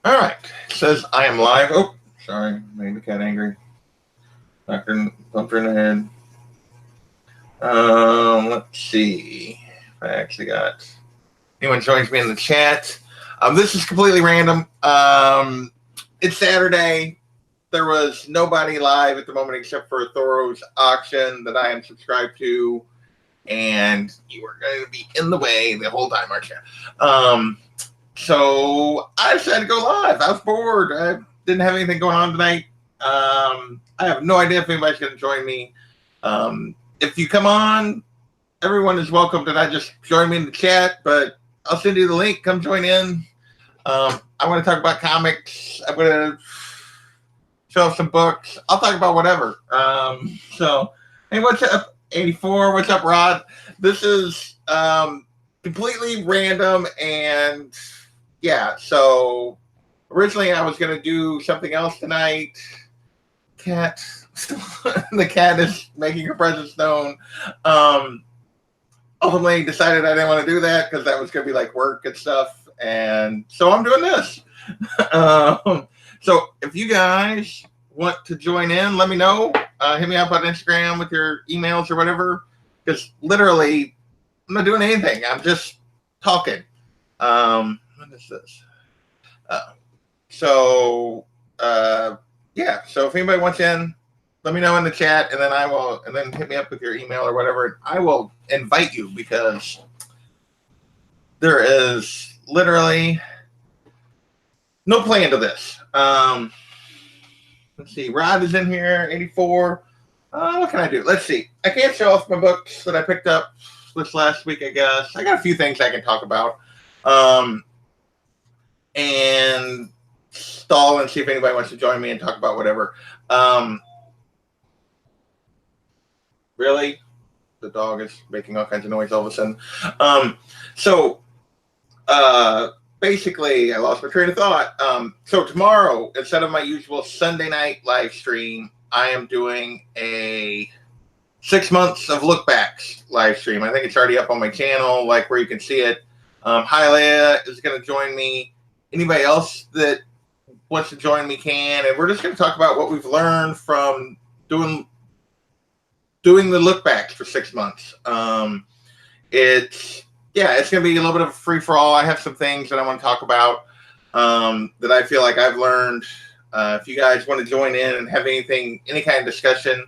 All right. It says I am live. Oh, sorry. Made the cat angry. Bumped her in the head. Let's see. I actually got anyone joins me in the chat. This is completely random. It's Saturday. There was nobody live at the moment except for Thoros auction that I am subscribed to, and you are going to be in the way the whole time, aren't you? So I decided to go live. I was bored. I didn't have anything going on tonight. I have no idea if anybody's going to join me. If you come on, everyone is welcome to not just join me in the chat, but I'll send you the link. Come join in. I want to talk about comics. I'm going to show some books. I'll talk about whatever. Hey, what's up, 84? What's up, Rod? This is completely random, and yeah, so originally I was going to do something else tonight. Cat. The cat is making her presence known. Ultimately decided I didn't want to do that because that was going to be like work and stuff. And so I'm doing this. So if you guys want to join in, let me know. Hit me up on Instagram with your emails or whatever. Because literally, I'm not doing anything. I'm just talking. What is this? Yeah. So if anybody wants in, let me know in the chat, and then hit me up with your email or whatever. I will invite you because there is literally no plan to this. Let's see. Rod is in here, 84. What can I do? Let's see. I can't show off my books that I picked up this last week, I guess. I got a few things I can talk about. And stall and see if anybody wants to join me and talk about whatever. Really? The dog is making all kinds of noise all of a sudden. Basically, I lost my train of thought. So tomorrow, instead of my usual Sunday night live stream, I am doing a 6 months of look backs live stream. I think it's already up on my channel, like where you can see it. Hylia is going to join me. Anybody else that wants to join me can. And we're just going to talk about what we've learned from doing the look backs for 6 months. It's going to be a little bit of a free for all. I have some things that I want to talk about that I feel like I've learned. If you guys want to join in and have any kind of discussion,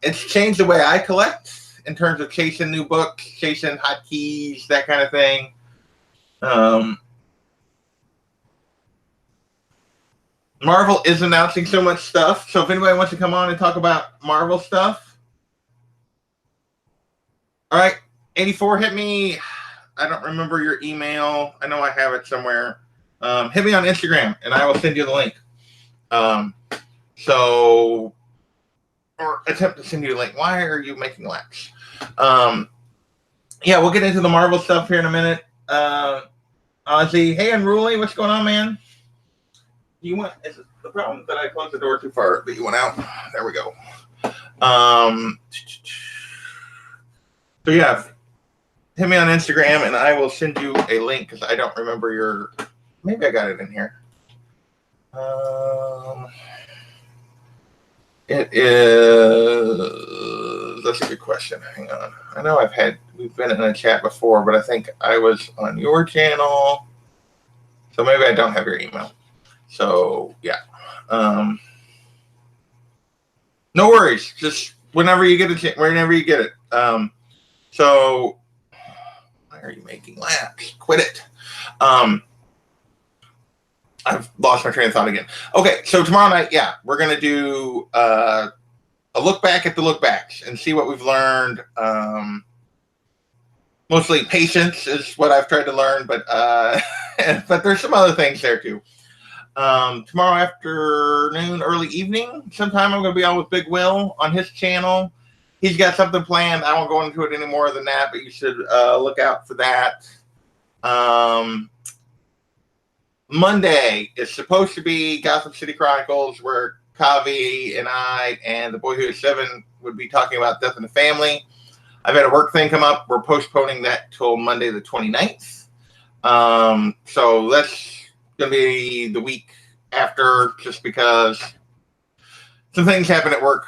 it's changed the way I collect in terms of chasing new books, chasing hotkeys, that kind of thing. Marvel is announcing so much stuff. So if anybody wants to come on and talk about Marvel stuff. All right, 84, hit me. I don't remember your email. I know I have it somewhere. Hit me on Instagram, and I will send you the link. Or attempt to send you a link. Why are you making laps? Yeah, we'll get into the Marvel stuff here in a minute. Ozzy, hey, Unruly, what's going on, man? Is it the problem that I closed the door too far that you went out? There we go. So yeah, hit me on Instagram and I will send you a link because I don't remember maybe I got it in here. It is, that's a good question. Hang on. I know we've been in a chat before, but I think I was on your channel. So maybe I don't have your email. So yeah, no worries. Just whenever you get it. So why are you making laps? Quit it. I've lost my train of thought again. Okay, so tomorrow night, yeah, we're gonna do a look back at the look backs and see what we've learned. Mostly patience is what I've tried to learn, but but there's some other things there too. Tomorrow afternoon, early evening, sometime I'm going to be on with Big Will on his channel. He's got something planned. I won't go into it any more than that, but you should look out for that. Monday is supposed to be Gotham City Chronicles, where Kavi and I and the Boy Who is 7 would be talking about Death in the Family. I've had a work thing come up. We're postponing that till Monday the 29th. So let's going to be the week after, just because some things happened at work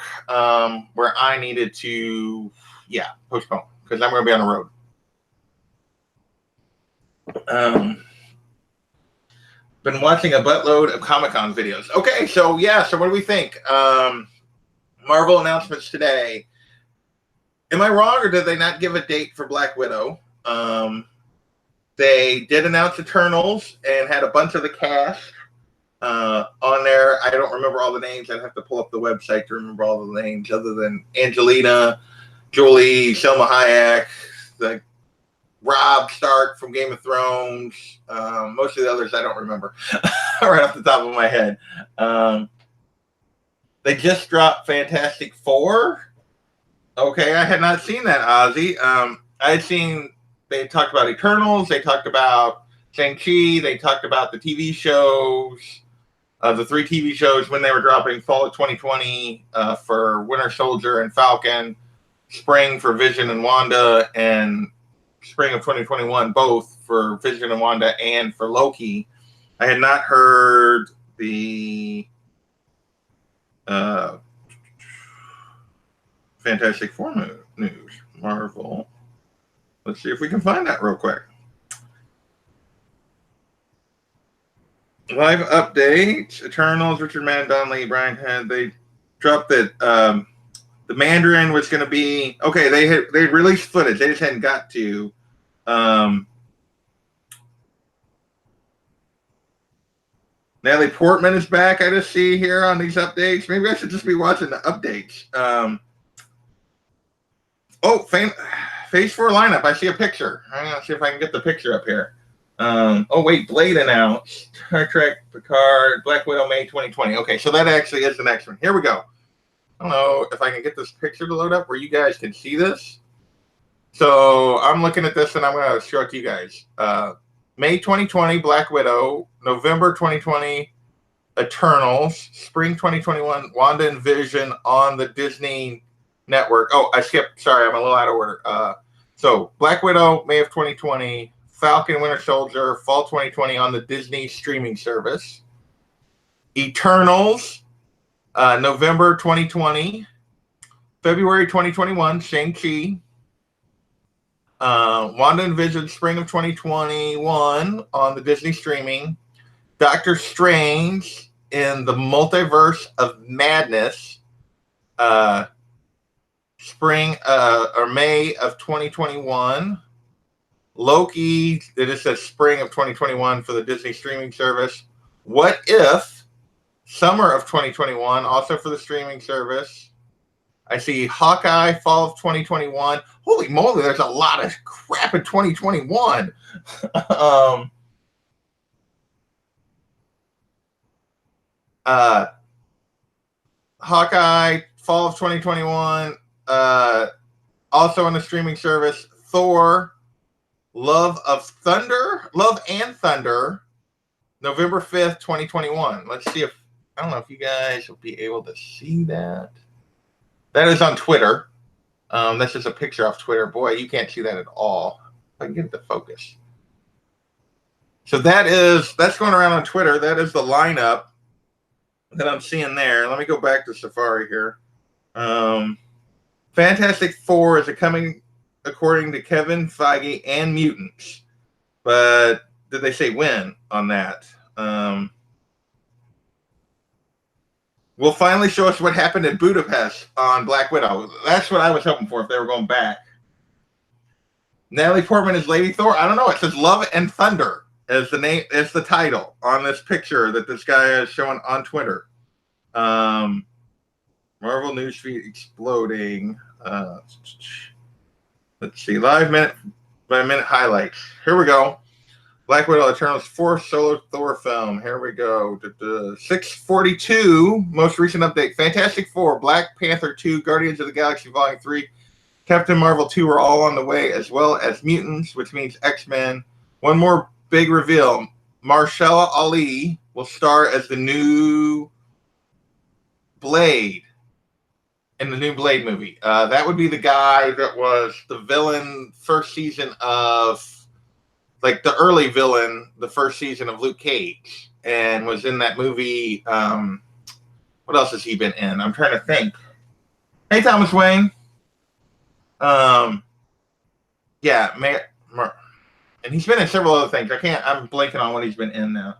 where I needed to, postpone because I'm going to be on the road. Been watching a buttload of Comic-Con videos. Okay, so what do we think? Marvel announcements today. Am I wrong, or did they not give a date for Black Widow? They did announce Eternals and had a bunch of the cast on there. I don't remember all the names. I'd have to pull up the website to remember all the names, other than Angelina Jolie, Selma Hayek, the Robb Stark from Game of Thrones. Most of the others I don't remember right off the top of my head. They just dropped Fantastic Four. Okay, I had not seen that, Ozzy. I had seen they talked about Eternals. They talked about Shang-Chi. They talked about the TV shows, the 3 TV shows when they were dropping fall of 2020 for Winter Soldier and Falcon, spring for Vision and Wanda, and spring of 2021, both for Vision and Wanda and for Loki. I had not heard the Fantastic Four news. Marvel. Let's see if we can find that real quick. Live updates. Eternals, Richard Madden, Don Lee, Brian Head. They dropped that the Mandarin was going to be... Okay, they released footage. They just hadn't got to... Natalie Portman is back, I just see here on these updates. Maybe I should just be watching the updates. Phase 4 lineup. I see a picture. I'm going to see if I can get the picture up here. Blade announced. Star Trek, Picard, Black Widow, May 2020. Okay, so that actually is the next one. Here we go. I don't know if I can get this picture to load up where you guys can see this. So I'm looking at this and I'm going to show it to you guys. May 2020, Black Widow. November 2020, Eternals. Spring 2021, Wanda and Vision on the Disney Network. Oh, I skipped. Sorry, I'm a little out of order. So Black Widow, May of 2020. Falcon Winter Soldier, fall 2020 on the Disney streaming service. Eternals, November 2020. February 2021, Shang-Chi. Wanda and Vision, spring of 2021 on the Disney streaming. Doctor Strange in the Multiverse of Madness, spring or May of 2021. Loki, it says spring of 2021 for the Disney streaming service. What If, summer of 2021, also for the streaming service. I see Hawkeye, fall of 2021. Holy moly, there's a lot of crap in 2021. Hawkeye, fall of 2021. Also on the streaming service, Thor, Love and Thunder, November 5th, 2021. Let's see if, I don't know if you guys will be able to see that. That is on Twitter. That's just a picture off Twitter. Boy, you can't see that at all. I can get it to focus. So that's going around on Twitter. That is the lineup that I'm seeing there. Let me go back to Safari here. Fantastic Four is coming according to Kevin Feige and Mutants. But did they say when on that? Will finally show us what happened in Budapest on Black Widow. That's what I was hoping for if they were going back. Natalie Portman is Lady Thor. I don't know. It says Love and Thunder as the name, as the title on this picture that this guy is showing on Twitter. Marvel newsfeed exploding. Let's see. Live minute by minute highlights. Here we go. Black Widow Eternals 4th solo Thor film. Here we go. 642, most recent update. Fantastic Four, Black Panther 2, Guardians of the Galaxy Volume 3, Captain Marvel 2 are all on the way, as well as Mutants, which means X-Men. One more big reveal. Mahershala Ali will star as the new Blade in the new Blade movie. That would be the guy that was the villain first season of like the early villain, the first season of Luke Cage, and was in that movie. What else has he been in? I'm trying to think. Hey, Thomas Wayne. Um, yeah, and he's been in several other things. I'm blanking on what he's been in now.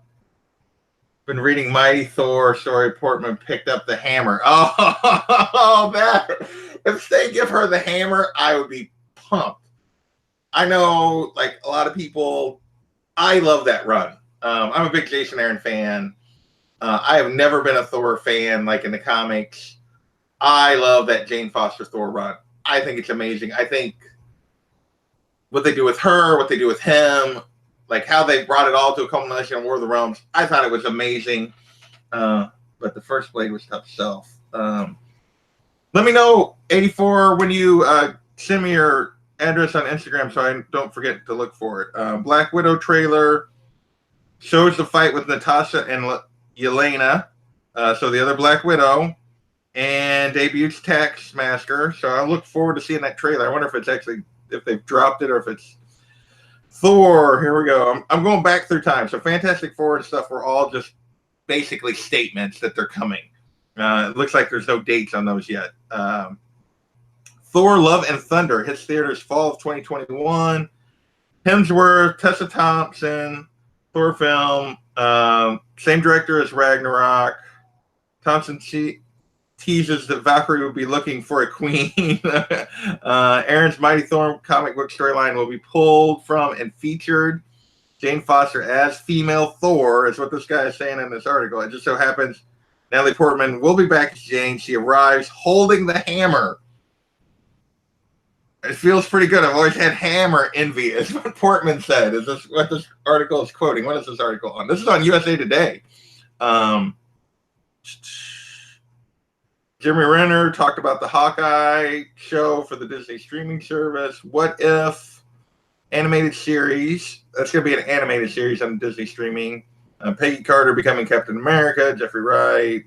Been reading Mighty Thor story. Portman picked up the hammer. Oh, that. If they give her the hammer, I would be pumped. I know, like, a lot of people, I love that run. I'm a big Jason Aaron fan. I have never been a Thor fan, like, in the comics. I love that Jane Foster Thor run. I think it's amazing. I think what they do with her, what they do with him, like how they brought it all to a culmination in War of the Realms, I thought it was amazing. But the first blade was tough self. Let me know, 84, when you send me your address on Instagram so I don't forget to look for it. Black Widow trailer shows the fight with Natasha and Yelena, so the other Black Widow, and debuts Taskmaster. So I look forward to seeing that trailer. I wonder if it's actually, if they've dropped it or if it's Thor. Here we go. I'm going back through time. So Fantastic Four and stuff were all just basically statements that they're coming. It looks like there's no dates on those yet. Thor Love and Thunder hits theaters fall of 2021. Hemsworth, Tessa Thompson, Thor film. Same director as Ragnarok. Thompson teases that Valkyrie will be looking for a queen. Aaron's Mighty Thor comic book storyline will be pulled from and featured Jane Foster as female Thor, is what this guy is saying in this article. It just so happens Natalie Portman will be back as Jane. She arrives holding the hammer. It feels pretty good. I've always had hammer envy, is what Portman said. Is this what this article is quoting? What is this article on? This is on USA Today. Jeremy Renner talked about the Hawkeye show for the Disney streaming service. What If animated series. That's going to be an animated series on Disney streaming. Peggy Carter becoming Captain America. Jeffrey Wright.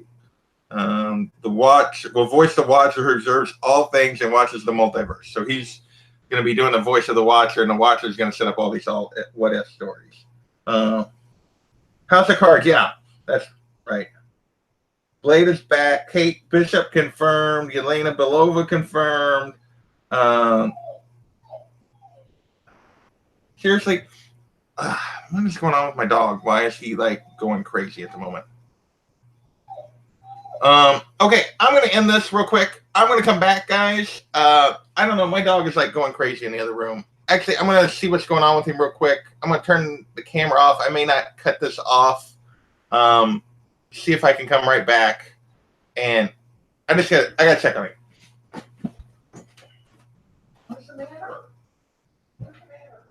The Watch will voice the Watcher who observes all things and watches the multiverse. So he's going to be doing the voice of the Watcher, and the Watcher is going to set up all these what if stories. House of Cards. Yeah, that's right. Blade is back. Kate Bishop confirmed. Yelena Belova confirmed. Seriously, what is going on with my dog? Why is he like going crazy at the moment? Okay, I'm going to end this real quick. I'm going to come back, guys. I don't know. My dog is like going crazy in the other room. Actually, I'm going to see what's going on with him real quick. I'm going to turn the camera off. I may not cut this off. See if I can come right back. And I got to check on him. What's the matter? What's the matter?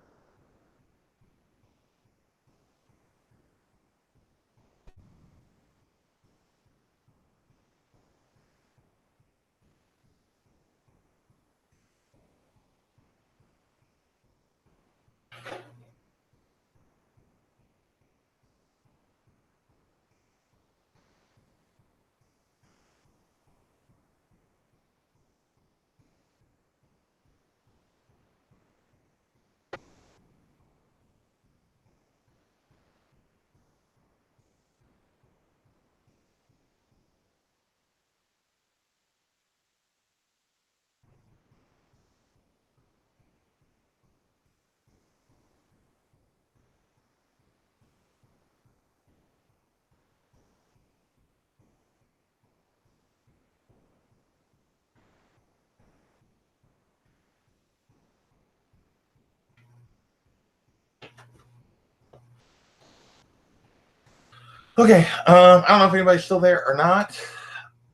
Okay, I don't know if anybody's still there or not.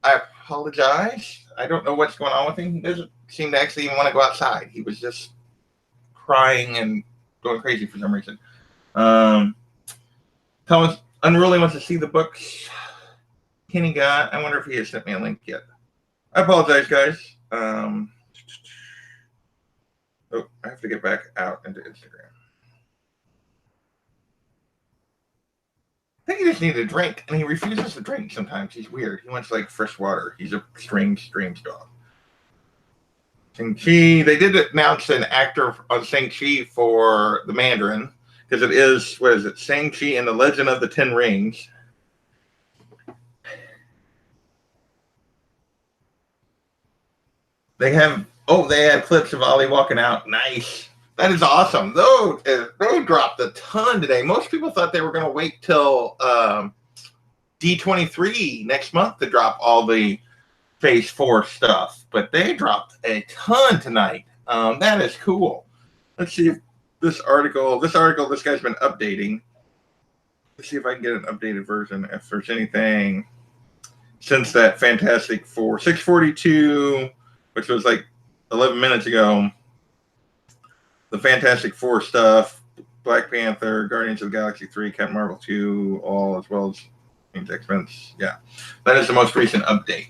I apologize. I don't know what's going on with him. He doesn't seem to actually even want to go outside. He was just crying and going crazy for some reason. Thomas Unruly wants to see the books Kenny got. I wonder if he has sent me a link yet. I apologize, guys. I have to get back out into Instagram. I think he just needed a drink, and he refuses to drink sometimes. He's weird. He wants, like, fresh water. He's a strange dog. Shang-Chi, they did announce an actor on Shang-Chi for the Mandarin. because it is, what is it, Shang-Chi and the Legend of the Ten Rings. They have clips of Ollie walking out. Nice. That is awesome. They dropped a ton today. Most people thought they were going to wait till D23 next month to drop all the Phase 4 stuff, but they dropped a ton tonight. That is cool. Let's see if this article this guy's been updating. Let's see if I can get an updated version, if there's anything since that Fantastic Four 642, which was like 11 minutes ago. The Fantastic Four stuff, Black Panther, Guardians of the Galaxy 3, Captain Marvel 2, all as well as X-Men. Yeah, that is the most recent update.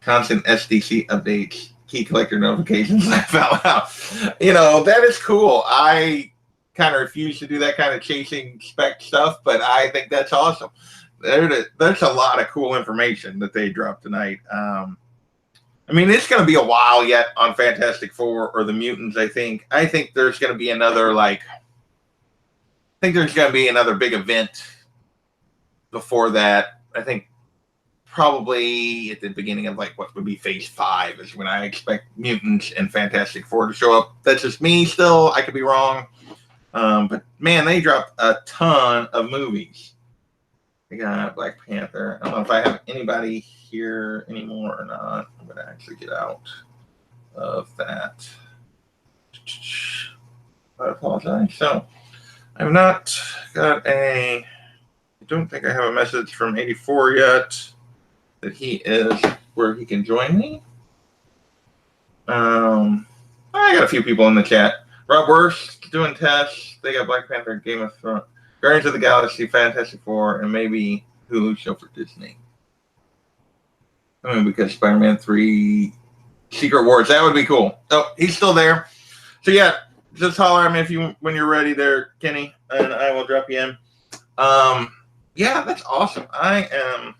Constant SDC updates, key collector notifications. I found out. You know, that is cool. I kind of refuse to do that kind of chasing spec stuff, but I think that's awesome. There's a lot of cool information that they dropped tonight. I mean, it's going to be a while yet on Fantastic Four or the Mutants, I think. I think there's going to be another, big event before that. I think probably at the beginning of, what would be Phase 5 is when I expect Mutants and Fantastic Four to show up. That's just me still. I could be wrong. But, man, they dropped a ton of movies. They got Black Panther. I don't know if I have anybody here anymore or not. I'm going to actually get out of that. I apologize. So, I've not got I don't think I have a message from 84 yet that he is where he can join me. I got a few people in the chat. Rob Worst doing tests. They got Black Panther, Game of Thrones, Guardians of the Galaxy, Fantastic Four, and maybe Hulu show for Disney. I mean, because Spider-Man 3, Secret Wars, that would be cool. Oh, he's still there. So yeah, just holler at me when you're ready there, Kenny, and I will drop you in. Yeah, that's awesome. I am.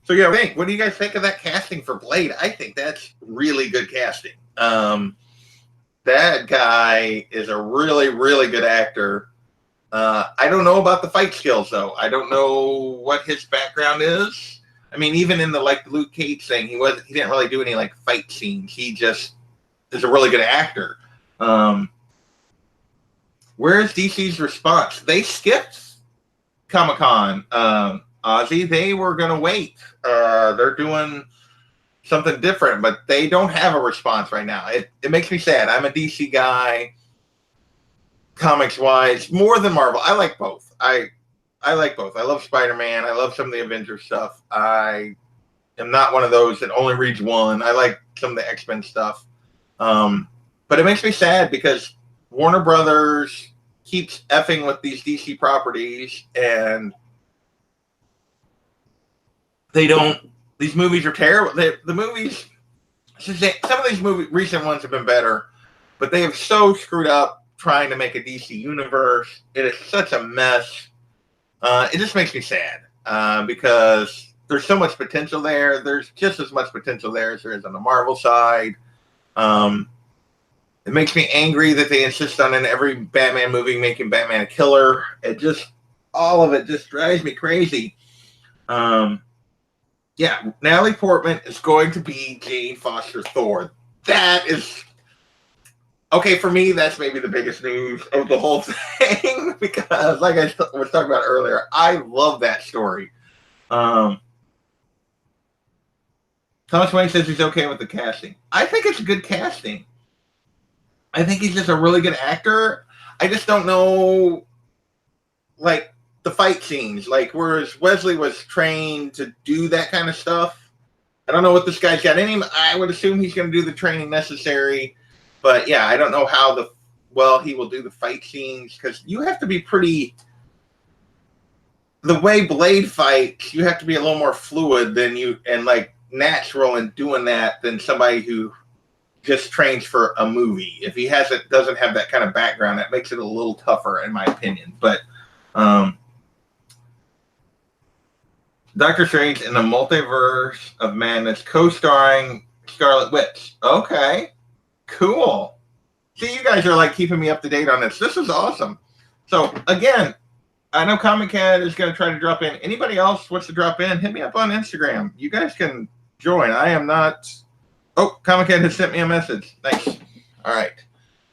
So yeah, what do you guys think of that casting for Blade? I think that's really good casting. That guy is a really, really good actor. I don't know about the fight skills, though. I don't know what his background is. I mean, even in the Luke Cage thing, he didn't really do any fight scenes. He just is a really good actor. Where's DC's response? They skipped Comic-Con, Ozzy. They were going to wait. They're doing something different, but they don't have a response right now. It makes me sad. I'm a DC guy, comics-wise, more than Marvel. I like both. I like both. I love Spider-Man. I love some of the Avengers stuff. I am not one of those that only reads one. I like some of the X-Men stuff. But it makes me sad because Warner Brothers keeps effing with these DC properties, and these movies are terrible. The movies, some of these recent ones have been better, but they have so screwed up trying to make a DC universe. It is such a mess. It just makes me sad because there's so much potential there. There's just as much potential there as there is on the Marvel side. It makes me angry that they insist on in every Batman movie making Batman a killer. All of it just drives me crazy. Yeah, Natalie Portman is going to be Jane Foster Thor. That is okay for me. That's maybe the biggest news of the whole thing because, like I was talking about earlier, I love that story. Thomas Wayne says he's okay with the casting. I think it's good casting. I think he's just a really good actor. I just don't know, the fight scenes, whereas Wesley was trained to do that kind of stuff. I don't know what this guy's got in him. I would assume he's going to do the training necessary. But, yeah, I don't know how he will do the fight scenes because you have to be pretty – the way Blade fights, you have to be a little more fluid than natural in doing that than somebody who just trains for a movie. If he doesn't have that kind of background, that makes it a little tougher, in my opinion. But Doctor Strange in the Multiverse of Madness, co-starring Scarlet Witch. Okay, cool. See, you guys are like keeping me up to date on this. This is awesome. So again, I know Comic Cat is going to try to drop in. Anybody else wants to drop in? Hit me up on Instagram. You guys can join. I am not. Oh, Comic Cat has sent me a message. Nice. All right.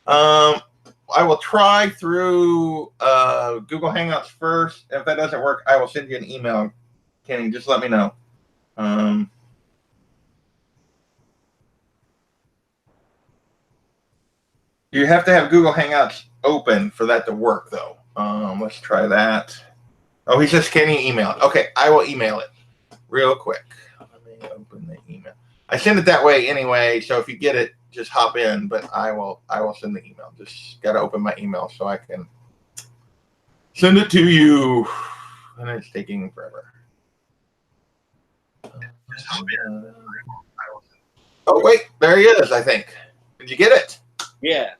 I will try through Google Hangouts first. If that doesn't work, I will send you an email. Kenny, just let me know. You have to have Google Hangouts open for that to work, though. Let's try that. Oh, he says, can you email it? Okay, I will email it real quick. Let me open the email. I send it that way anyway, so if you get it, just hop in. But I will send the email. Just got to open my email so I can send it to you. And it's taking forever. Just hop in. Oh, wait, there he is, I think. Did you get it? Yeah.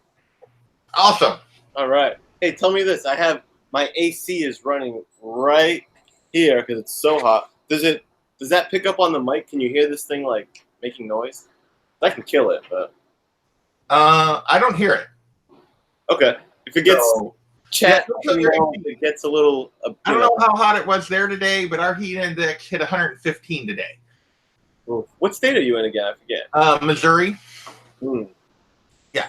Awesome. All right. Hey, tell me this. I have my AC is running right here because it's so hot. Does that pick up on the mic? Can you hear this thing like making noise? I can kill it, but I don't hear it. Okay. If it gets chat, yeah, it gets a little. I don't know how hot it was there today, but our heat index hit 115 today. Ooh. What state are you in again? I forget. Missouri. Mm. Yeah,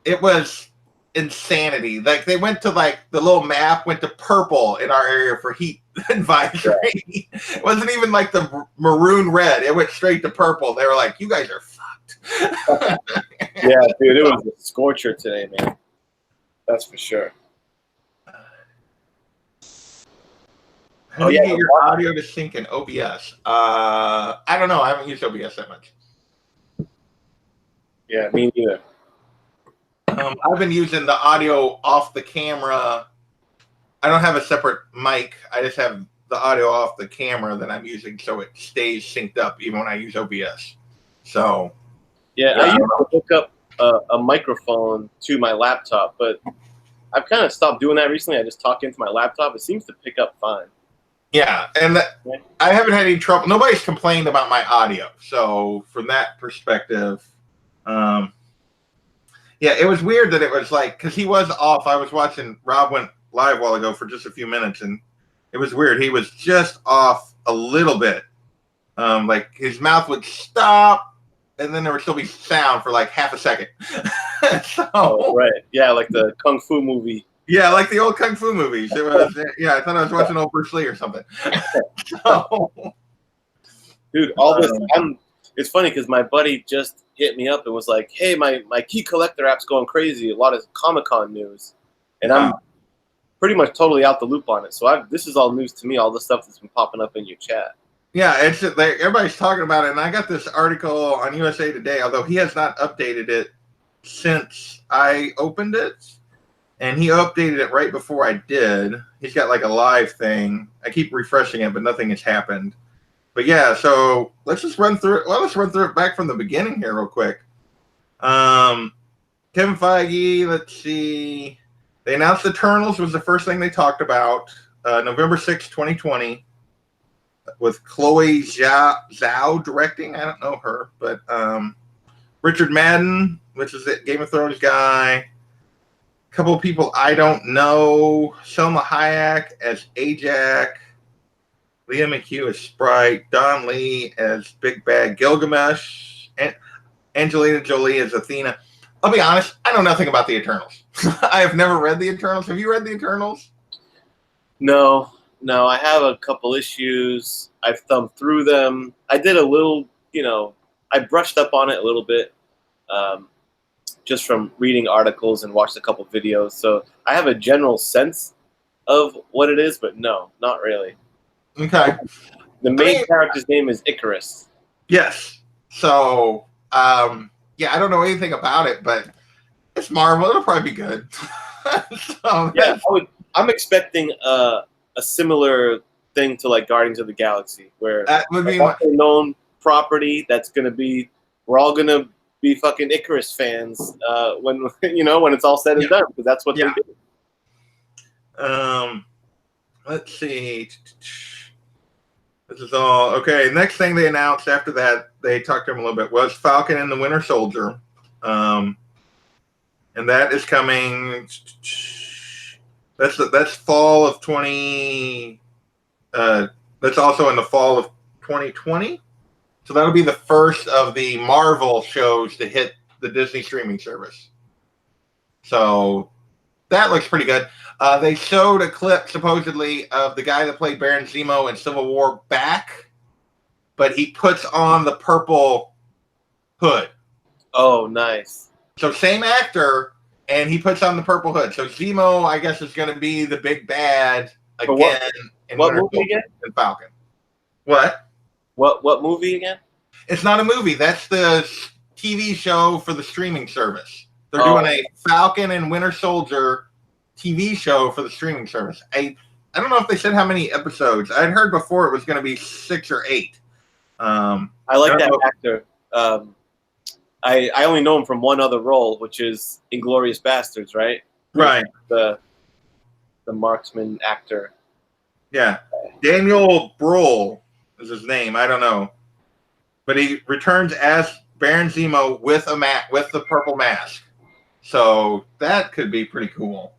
it was insanity. Like they went to like the little map went to purple in our area for heat advisory. Yeah. It wasn't even like the maroon red. It went straight to purple. They were like, "You guys are fucked." Yeah, dude, it was a scorcher today, man. That's for sure. How do you get your audio to sync in OBS? I don't know. I haven't used OBS that much. Yeah, me neither. I've been using the audio off the camera. I don't have a separate mic. I just have the audio off the camera that I'm using, so it stays synced up even when I use OBS. So, yeah, I used to hook up a microphone to my laptop, but I've kind of stopped doing that recently. I just talk into my laptop. It seems to pick up fine. Yeah, and I haven't had any trouble. Nobody's complained about my audio. So, from that perspective, yeah, it was weird that it was like, because he was off. I was watching, Rob went live a while ago for just a few minutes, and it was weird. He was just off a little bit. Like his mouth would stop, and then there would still be sound for like half a second. Oh, right. Yeah, like the Kung Fu movie. Yeah, like the old Kung Fu movies. It was, yeah, I thought I was watching old Bruce Lee or something. Dude, all this, it's funny because my buddy just hit me up and was like, hey, my Key Collector app's going crazy. A lot of Comic-Con news. And I'm pretty much totally out the loop on it. So this is all news to me, all the stuff that's been popping up in your chat. Yeah, it's like everybody's talking about it. And I got this article on USA Today, although he has not updated it since I opened it. And he updated it right before I did. He's got like a live thing. I keep refreshing it, but nothing has happened. But yeah, so let's just run through it. Well, let's run through it back from the beginning here real quick. Kevin Feige, let's see. They announced Eternals was the first thing they talked about. November 6, 2020. With Chloe Zhao directing. I don't know her. But Richard Madden, which is the Game of Thrones guy. A couple of people I don't know. Selma Hayek as Ajak. Leah McHugh as Sprite, Don Lee as Big Bad Gilgamesh, and Angelina Jolie as Athena. I'll be honest, I know nothing about the Eternals. I have never read the Eternals. Have you read the Eternals? No, I have a couple issues. I've thumbed through them. I did a little, I brushed up on it a little bit just from reading articles and watched a couple videos. So I have a general sense of what it is, but no, not really. Okay. The main character's name is Icarus. Yes. So, yeah, I don't know anything about it, but it's Marvel. It'll probably be good. So, yeah, I'm expecting a similar thing to like Guardians of the Galaxy, where that would be a known property that's going to be, we're all going to be fucking Icarus fans when when it's all said and done, because that's what they do. Let's see. This is all okay. Next thing they announced after that, they talked to him a little bit, was Falcon and the Winter Soldier, and that is coming. That's fall of 20. That's also in the fall of 2020. So that'll be the first of the Marvel shows to hit the Disney streaming service. So that looks pretty good. They showed a clip supposedly of the guy that played Baron Zemo in Civil War back, but he puts on the purple hood. Oh, nice. So same actor, and he puts on the purple hood. So Zemo, I guess, is going to be the big bad again. What movie again? In Falcon. What? What movie again? It's not a movie. That's the TV show for the streaming service. They're doing a Falcon and Winter Soldier TV show for the streaming service. I don't know if they said how many episodes. I'd heard before it was going to be 6 or 8. I like that actor. I only know him from one other role, which is Inglourious Bastards, right? Right. The marksman actor. Yeah. Daniel Bruhl is his name. I don't know. But he returns as Baron Zemo with the purple mask. So that could be pretty cool.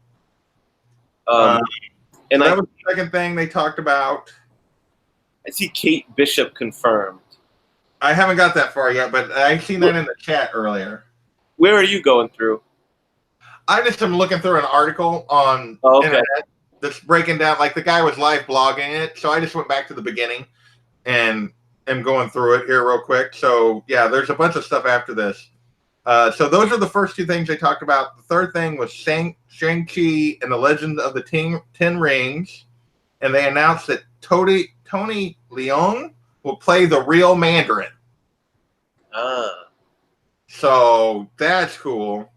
And that was the second thing they talked about. I see Kate Bishop confirmed. I haven't got that far yet, but I seen that in the chat earlier. Where are you going through? I just am looking through an article on internet that's breaking down, like the guy was live blogging it. So I just went back to the beginning and am going through it here real quick. So yeah, there's a bunch of stuff after this. So those are the first two things they talked about. The third thing was Shang-Chi and the Legend of the Ten Rings. And they announced that Tony Leung will play the real Mandarin. So that's cool.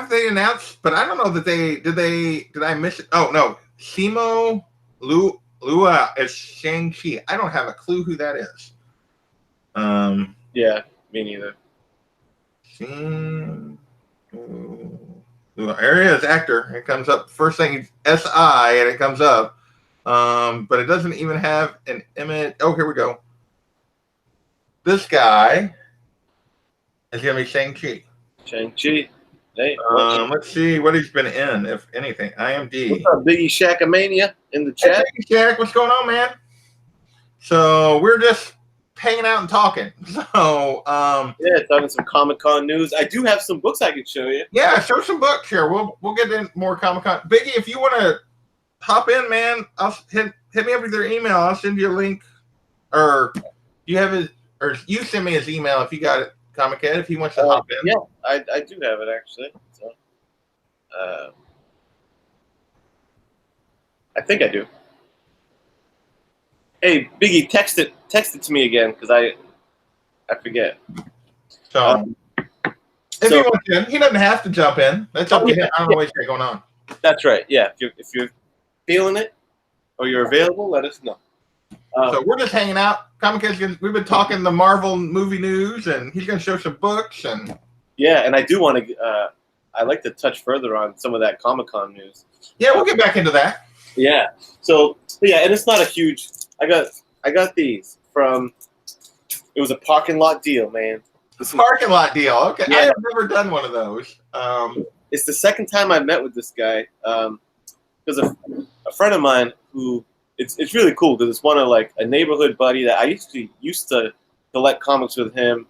They announced, but I don't know that did I miss it? Oh no. Simu Liu is Shang-Chi. I don't have a clue who that is. Yeah, me neither. There he is, actor. It comes up first thing, S.I., and it comes up. But it doesn't even have an image. Oh, here we go. This guy is going to be Shang-Chi. Shang-Chi. Hey, let's see what he's been in, if anything. IMDb. What's up, Biggie Shackamania in the chat? Hey, Shaq, what's going on, man? So we're just hanging out and talking. So talking some Comic-Con news. I do have some books I could show you. Yeah, show some books here. We'll get in more Comic-Con. Biggie, if you want to hop in, man, I'll hit me up with your email. I'll send you a link, or you have his, or you send me his email if you got it, Comic Head, if he wants to hop in. Yeah, I do have it actually. So, I think I do. Hey, Biggie, text it to me again because I forget. So if he wants in, he doesn't have to jump in. That's up to him. I don't know what he's got going on. That's right. Yeah, if you're feeling it or you're available, let us know. So we're just hanging out. Comic Head's we've been talking the Marvel movie news, and he's going to show some books. And yeah, and I do want to. I like to touch further on some of that Comic-Con news. Yeah, we'll get back into that. Yeah. So yeah, and it's not a huge. I got these from. It was a parking lot deal, man. Parking lot deal. Okay, yeah. I have never done one of those. It's the second time I met with this guy. Because a friend of mine who it's really cool because it's one of like a neighborhood buddy that I used to collect comics with him.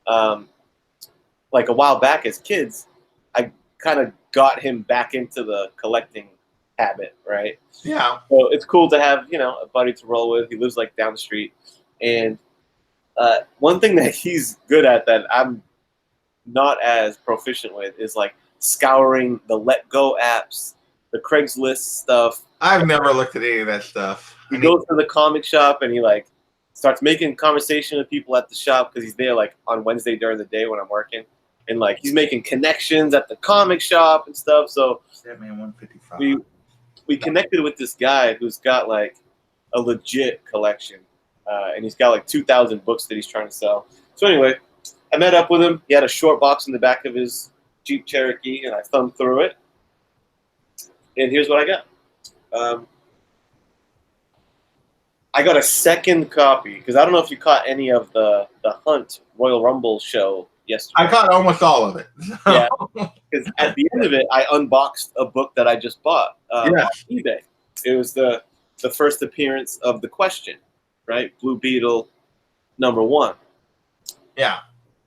Like a while back as kids, I kind of got him back into the collecting habit, right? Yeah. So it's cool to have, a buddy to roll with. He lives like down the street. And one thing that he's good at that I'm not as proficient with is like scouring the Let Go apps, the Craigslist stuff. I've never looked at any of that stuff. He goes to the comic shop and he like starts making conversation with people at the shop because he's there like on Wednesday during the day when I'm working. And like he's making connections at the comic shop and stuff. So that man 155. We connected with this guy who's got like a legit collection. And he's got like 2,000 books that he's trying to sell. So anyway, I met up with him. He had a short box in the back of his Jeep Cherokee, and I thumbed through it. And here's what I got. I got a second copy because I don't know if you caught any of the Hunt Royal Rumble show yesterday. I caught almost all of it. Yeah, because at the end of it, I unboxed a book that I just bought on eBay. It was the first appearance of The Question, right? Blue Beetle #1. Yeah.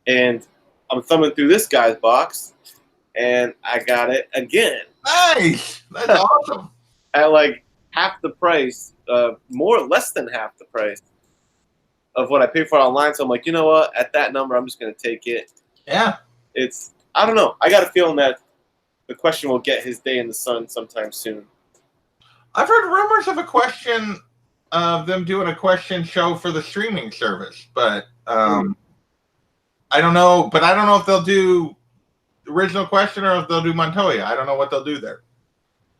And I'm thumbing through this guy's box, and I got it again. Nice. That's awesome. At like half the price, less than half the price of what I paid for it online. So I'm like, you know what? At that number, I'm just going to take it. Yeah. I don't know. I got a feeling that The Question will get his day in the sun sometime soon. I've heard rumors of a Question, of them doing a Question show for the streaming service, but I don't know. But I don't know if they'll do the original Question or if they'll do Montoya. I don't know what they'll do there.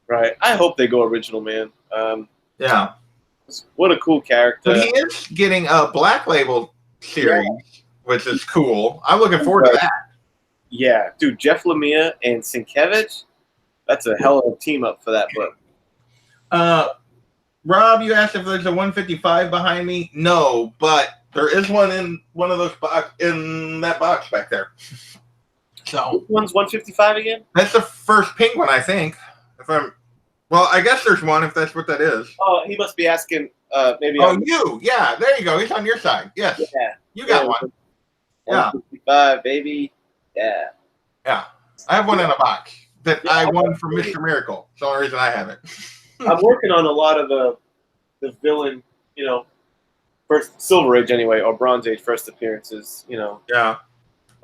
Right. I hope they go original, man. Yeah. What a cool character. But he is getting a Black Label series, which is cool. I'm looking forward to that. Yeah, dude, Jeff Lemire and Sienkiewicz, that's a hell of a team up for that book. Rob, you asked if there's a 155 behind me. No, but there is one in one of those in that box back there. So which one's 155 again? That's the first pink one, I think. Well, I guess there's one if that's what that is. Oh, he must be asking maybe. Oh, yeah, there you go. He's on your side. Yes. Yeah. You got one. 155, baby. Yeah. Yeah. I have one in a box that I won from Mr. Miracle. It's the only reason I have it. I'm working on a lot of the villain, first Silver Age anyway, or Bronze Age first appearances, Yeah. I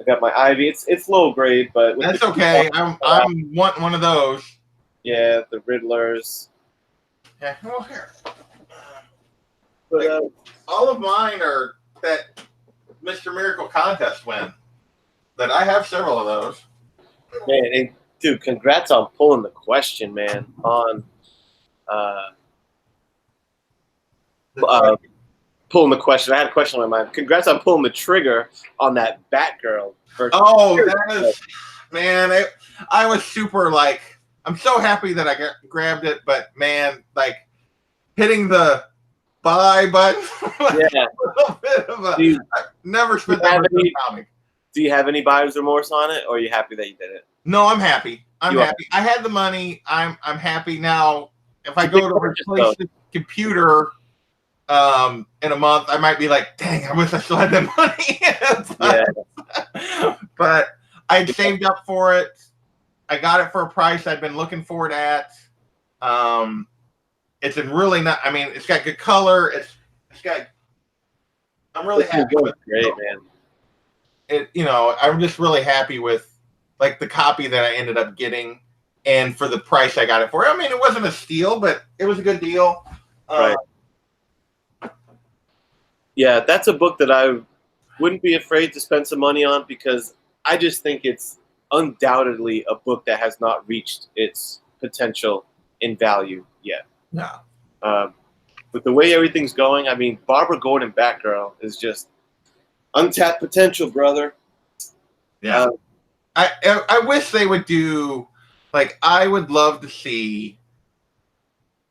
got my Ivy. It's low grade, but that's okay. I'm wanting one of those. Yeah, the Riddlers. Yeah, well, here. But all of mine are that Mr. Miracle contest win. That I have several of those. Man, and dude, congrats on pulling The Question, man. On pulling The Question. I had a question on my mind. Congrats on pulling the trigger on that Batgirl. Oh, that is, man! I was super I'm so happy that I grabbed it, but man, hitting the buy button. Yeah. A bit of I never spent that much on comic. Do you have any buyer's remorse on it, or are you happy that you did it? No, I'm happy. I'm happy. I had the money. I'm happy now. If I go to replace the computer in a month, I might be like, dang, I wish I still had that money. But I saved up for it. I got it for a price I'd been looking for it at. It's in really not. I mean, it's got good color. It's got. I'm really happy with it. Great, man. I'm just really happy with the copy that I ended up getting, and for the price I got it for. I mean, it wasn't a steal, but it was a good deal. Right. Yeah, that's a book that I wouldn't be afraid to spend some money on because I just think it's undoubtedly a book that has not reached its potential in value yet. Yeah. With the way everything's going, I mean, Barbara Gordon Batgirl is just untapped potential, brother. Yeah. I wish they would do I would love to see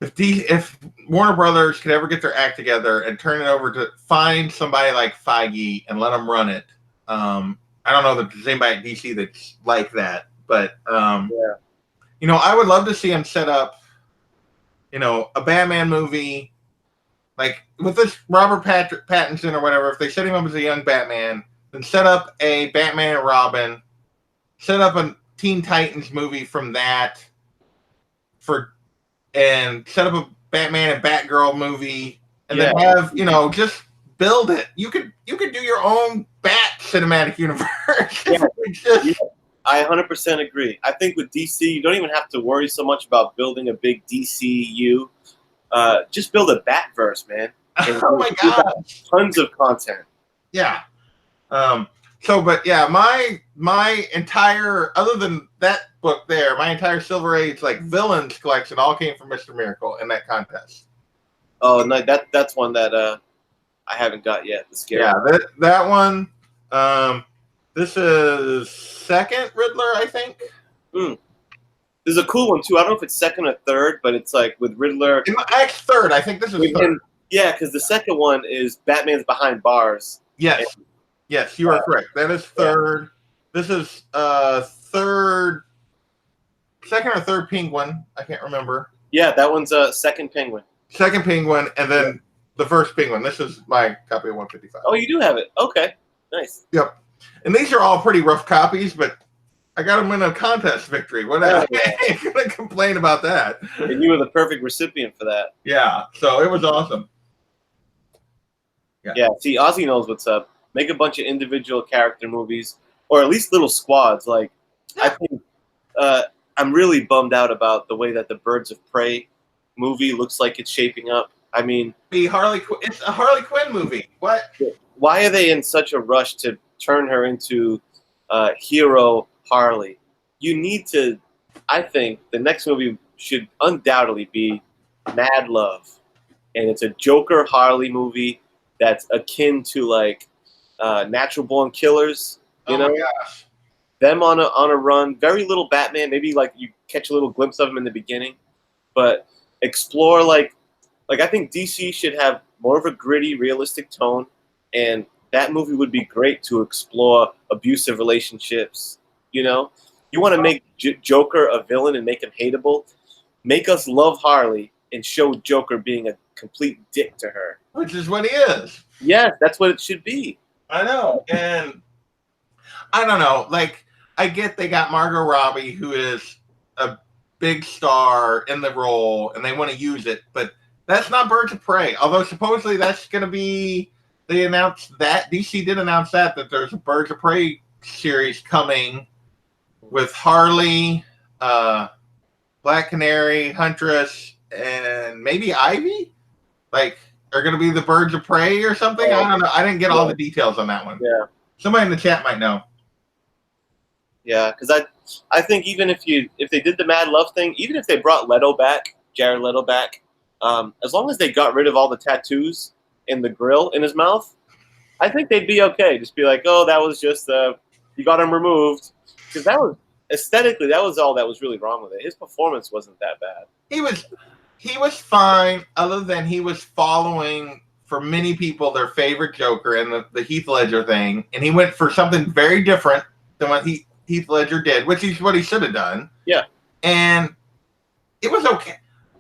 if Warner Brothers could ever get their act together and turn it over to find somebody like Feige and let them run it. I don't know that there's anybody at DC that's like that, but I would love to see him set up, a Batman movie, with this Robert Pattinson or whatever. If they set him up as a young Batman, then set up a Batman and Robin, set up a Teen Titans movie from that, and set up a Batman and Batgirl movie, and then have just build it. You could do your own Bat cinematic universe. I 100% agree. I think with DC, you don't even have to worry so much about building a big DCU. Just build a Batverse, man. Oh my god! Tons of content. Yeah. My entire, other than that book there, my entire Silver Age villains collection all came from Mr. Miracle in that contest. Oh no, that's one that I haven't got yet. The scary. Yeah, that one. This is second Riddler, I think. There's a cool one too. I don't know if it's second or third, but it's with Riddler. Third. I think this is third. Yeah, because the second one is Batman's behind bars. Yes, yes, you are correct. That is third. This is third, second or third Penguin. I can't remember. Yeah, that one's a second Penguin. Second Penguin, and then the first Penguin. This is my copy of 155. Oh, you do have it. Okay, nice. Yep. And these are all pretty rough copies, but I got them in a contest victory. What? I ain't gonna complain about that. And you were the perfect recipient for that. Yeah. So it was awesome. Yeah. See, Ozzy knows what's up. Make a bunch of individual character movies, or at least little squads. Like, I think I'm really bummed out about the way that the Birds of Prey movie looks like it's shaping up. I mean, It's a Harley Quinn movie. What? why are they in such a rush to turn her into hero Harley? You need to. I think the next movie should undoubtedly be Mad Love, and it's a Joker Harley movie that's akin to like Natural Born Killers. You know, my gosh. them on a run. Very little Batman. Maybe like you catch a little glimpse of him in the beginning, but explore like I think DC should have more of a gritty, realistic tone, and that movie would be great to explore abusive relationships. You know, you want to make Joker a villain and make him hateable. Make us love Harley and show Joker being a complete dick to her. Which is what he is. Yeah, that's what it should be. I know. And I don't know. Like, I get they got Margot Robbie, who is a big star in the role, and they want to use it, but that's not Birds of Prey. Although supposedly that's going to be, they announced that, DC did announce that there's a Birds of Prey series coming with Harley, Black Canary, Huntress, and maybe Ivy? Like, are going to be the Birds of Prey or something? I don't know. I didn't get all the details on that one. Yeah. Somebody in the chat might know. Yeah, because I think even if they did the Mad Love thing, even if they brought Jared Leto back, as long as they got rid of all the tattoos and the grill in his mouth, I think they'd be okay. Just be like, oh, that was just you got him removed, because that was aesthetically that was all that was really wrong with it. His performance wasn't that bad. He was fine, other than he was following, for many people, their favorite Joker and the Heath Ledger thing, and he went for something very different than what Heath Ledger did, which is what he should have done. Yeah. And it was okay.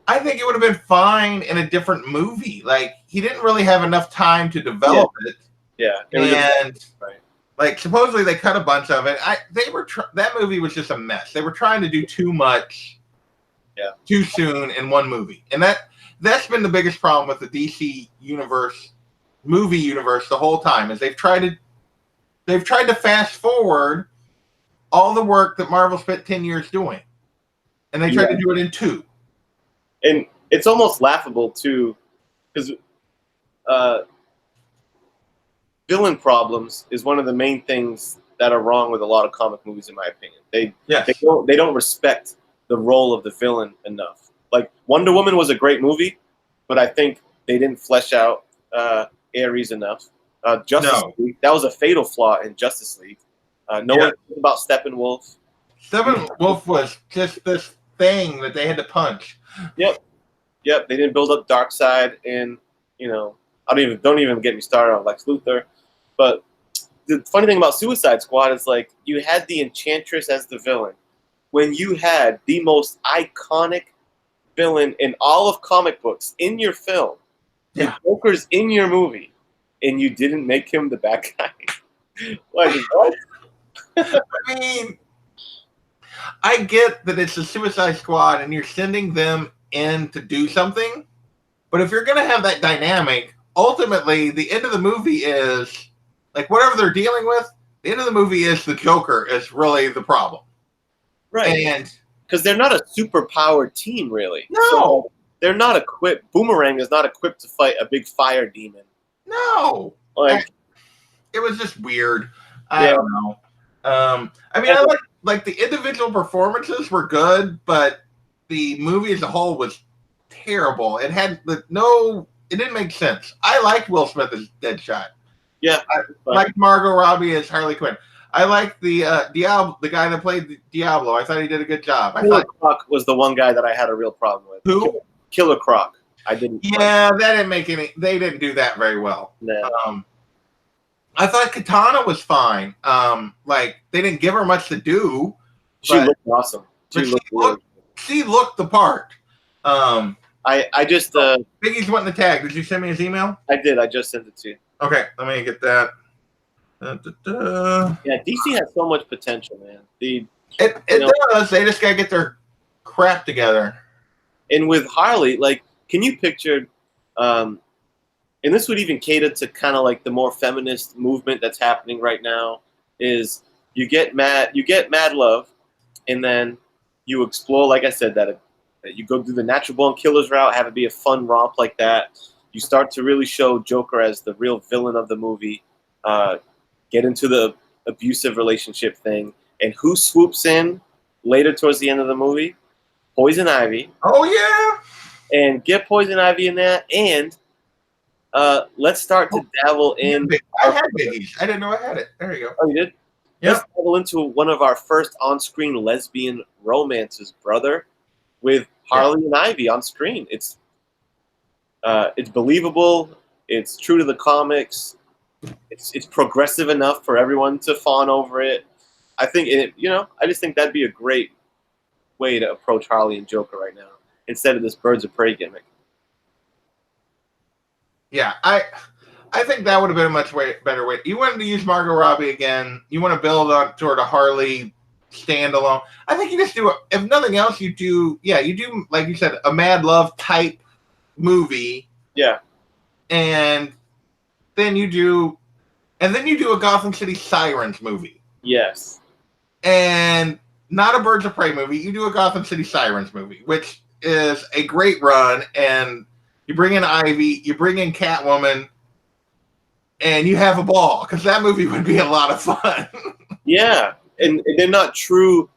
I think it would have been fine in a different movie. Like, he didn't really have enough time to develop it. Yeah. Like, supposedly they cut a bunch of it. That movie was just a mess. They were trying to do too much too soon in one movie. And that's been the biggest problem with the DC movie universe the whole time, is they've tried to fast forward all the work that Marvel spent 10 years doing. And they tried to do it in 2. And it's almost laughable too, because villain problems is one of the main things that are wrong with a lot of comic movies, in my opinion. They don't respect the role of the villain enough. Like, Wonder Woman was a great movie, but I think they didn't flesh out Ares enough. Justice League, that was a fatal flaw in Justice League. No one talked about Steppenwolf. Steppenwolf was just this thing that they had to punch. Yep. They didn't build up Darkseid, and don't even get me started on Lex Luthor. But the funny thing about Suicide Squad is, like, you had the Enchantress as the villain when you had the most iconic villain in all of comic books in your film. The Joker's in your movie, and you didn't make him the bad guy. Like, what? I mean, I get that it's a Suicide Squad and you're sending them in to do something, but if you're going to have that dynamic, ultimately the end of the movie is, like, whatever they're dealing with, the end of the movie is the Joker is really the problem. Right. And because they're not a super-powered team, really. No. So they're not equipped. Boomerang is not equipped to fight a big fire demon. No. Like, it was just weird. I don't know. I mean, I like the individual performances were good, but the movie as a whole was terrible. It had it didn't make sense. I liked Will Smith as Deadshot. Yeah. I liked Margot Robbie as Harley Quinn. I liked the the guy that played Diablo. I thought he did a good job. Killer Croc was the one guy that I had a real problem with. Who? Killer Croc. I didn't. Yeah, that didn't make any. They didn't do that very well. No. I thought Katana was fine. Like they didn't give her much to do. She but- looked awesome. but Really she looked the part. I just Biggie's wanting the tag. Did you send me his email? I did. I just sent it to you. Okay, let me get that. Yeah, DC has so much potential, man. It does. They just gotta get their crap together. And with Harley, like, can you picture? And this would even cater to kind of like the more feminist movement that's happening right now. Is you get Mad Love, and then you explore, like I said, that you go through the Natural Born Killers route, have it be a fun romp like that. You start to really show Joker as the real villain of the movie. Get into the abusive relationship thing, and who swoops in later towards the end of the movie? Poison Ivy. Oh yeah, And get Poison Ivy in there, and let's start to dabble in. I had Biggie's. I didn't know I had it. There you go. Oh, you did? Yep. Let's dabble into one of our first on-screen lesbian romances, brother, with Harley and Ivy on screen. It's believable. It's true to the comics. It's progressive enough for everyone to fawn over it. I think I just think that'd be a great way to approach Harley and Joker right now instead of this Birds of Prey gimmick. Yeah, I think that would have been a much better way. You wanted to use Margot Robbie again. You want to build on toward a Harley standalone. I think you just do, if nothing else, you do like you said, a Mad Love type movie. Yeah. And then you do a Gotham City Sirens movie. Yes. And not a Birds of Prey movie. You do a Gotham City Sirens movie, which is a great run. And you bring in Ivy, you bring in Catwoman, and you have a ball, because that movie would be a lot of fun. Yeah, and they're not a true